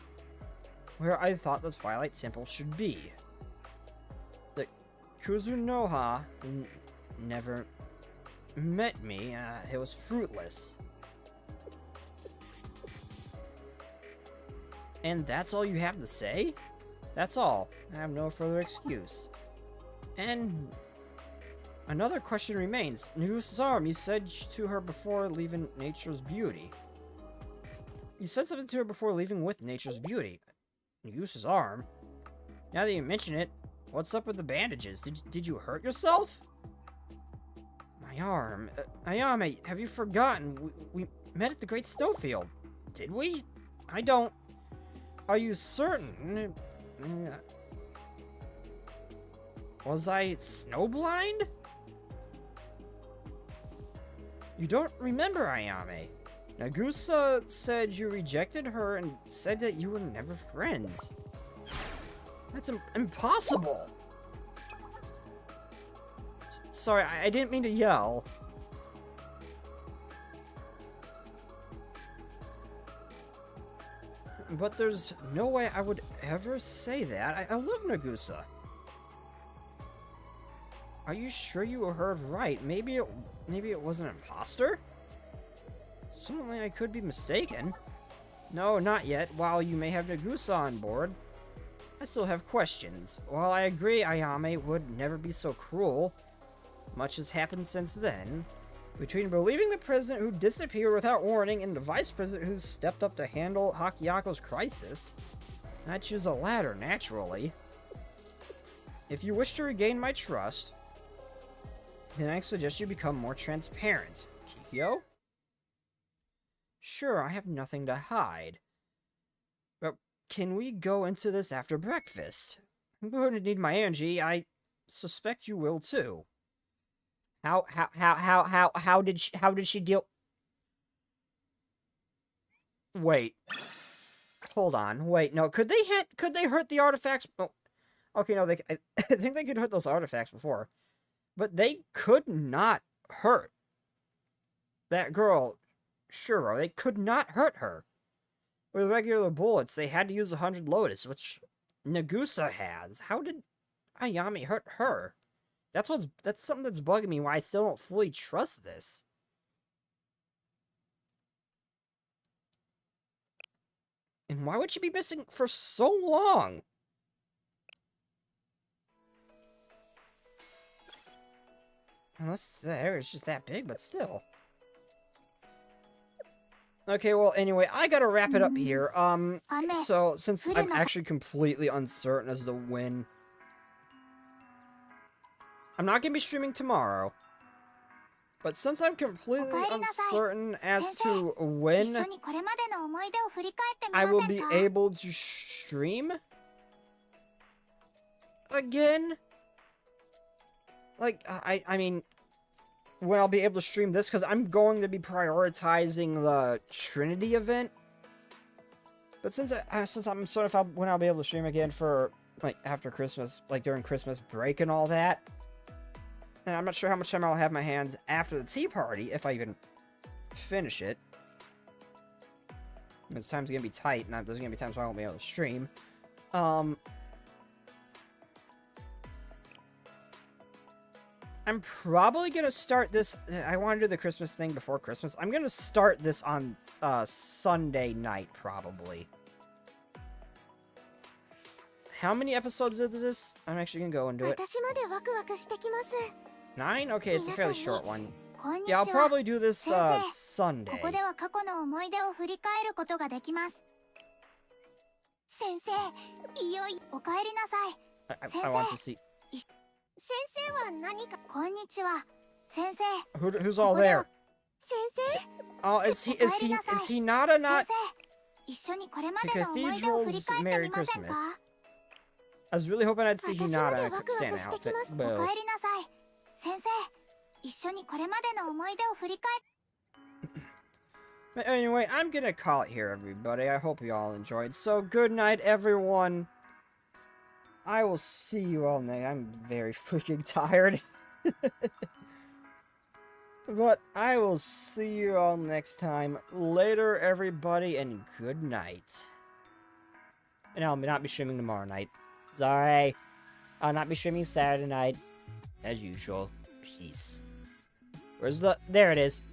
where I thought the Twilight Temple should be. The Kuzunoha never met me. It was fruitless. And that's all you have to say? That's all. I have no further excuse. And another question remains. Nagusa's arm, you said to her before leaving Nature's Beauty. You said something to her before leaving with Nature's Beauty. Nagusa's arm? Now that you mention it, what's up with the bandages? Did you hurt yourself? My arm. Ayame, have you forgotten? We met at the Great Snowfield. Did we? I don't. Are you certain? Was I snowblind? You don't remember, Ayame. Nagusa said you rejected her and said that you were never friends. That's impossible! Sorry, I didn't mean to yell. But there's no way I would ever say that. I love Nagusa. Are you sure you heard right? Maybe it was an imposter? Certainly I could be mistaken. No, not yet. While you may have Nagusa on board, I still have questions. While I agree Ayame would never be so cruel, much has happened since then. Between believing the president who disappeared without warning and the vice president who stepped up to handle Hakiyako's crisis, I choose the latter, naturally. If you wish to regain my trust, then I suggest you become more transparent. Kikyo? Sure, I have nothing to hide. But can we go into this after breakfast? I'm going to need my energy. I suspect you will too. How did she deal? Wait. Hold on. Wait, no. Could they hurt the artifacts? Oh, okay, no, I think they could hurt those artifacts before. But they could not hurt that girl. Shuro. They could not hurt her. With regular bullets, they had to use 100 Lotus, which Nagusa has. How did Ayami hurt her? That's something that's bugging me, why I still don't fully trust this. And why would she be missing for so long? Unless the area is just that big, but still. Okay, well, anyway, I gotta wrap it up here. So, since I'm actually completely uncertain as to when... I'm not gonna be streaming tomorrow. But since I'm completely uncertain as to when I will be able to stream again, like, I mean, when I'll be able to stream this, because I'm going to be prioritizing the Trinity event. But since I'm sort of when I'll be able to stream again for, like, after Christmas, like, during Christmas break and all that, and I'm not sure how much time I'll have my hands after the tea party, if I even finish it. Because time's gonna be tight, and there's gonna be times when I won't be able to stream. I'm probably gonna start this... I want to do the Christmas thing before Christmas. I'm gonna start this on Sunday night, probably. How many episodes is this? I'm actually gonna go and do it. 9? Okay, it's a fairly short one. Yeah, I'll probably do this Sunday. I want to see. Who's all there? Oh, is Hinata not to Cathedral's Merry Christmas? I was really hoping I'd see Hinata in a Santa outfit. Well. But anyway, I'm gonna call it here, everybody. I hope you all enjoyed. So, good night, everyone. I will see you all next. I'm very freaking tired. But I will see you all next time. Later, everybody, and good night. And I'll not be streaming tomorrow night. Sorry. I'll not be streaming Saturday night. As usual. Peace. Where's the... There it is.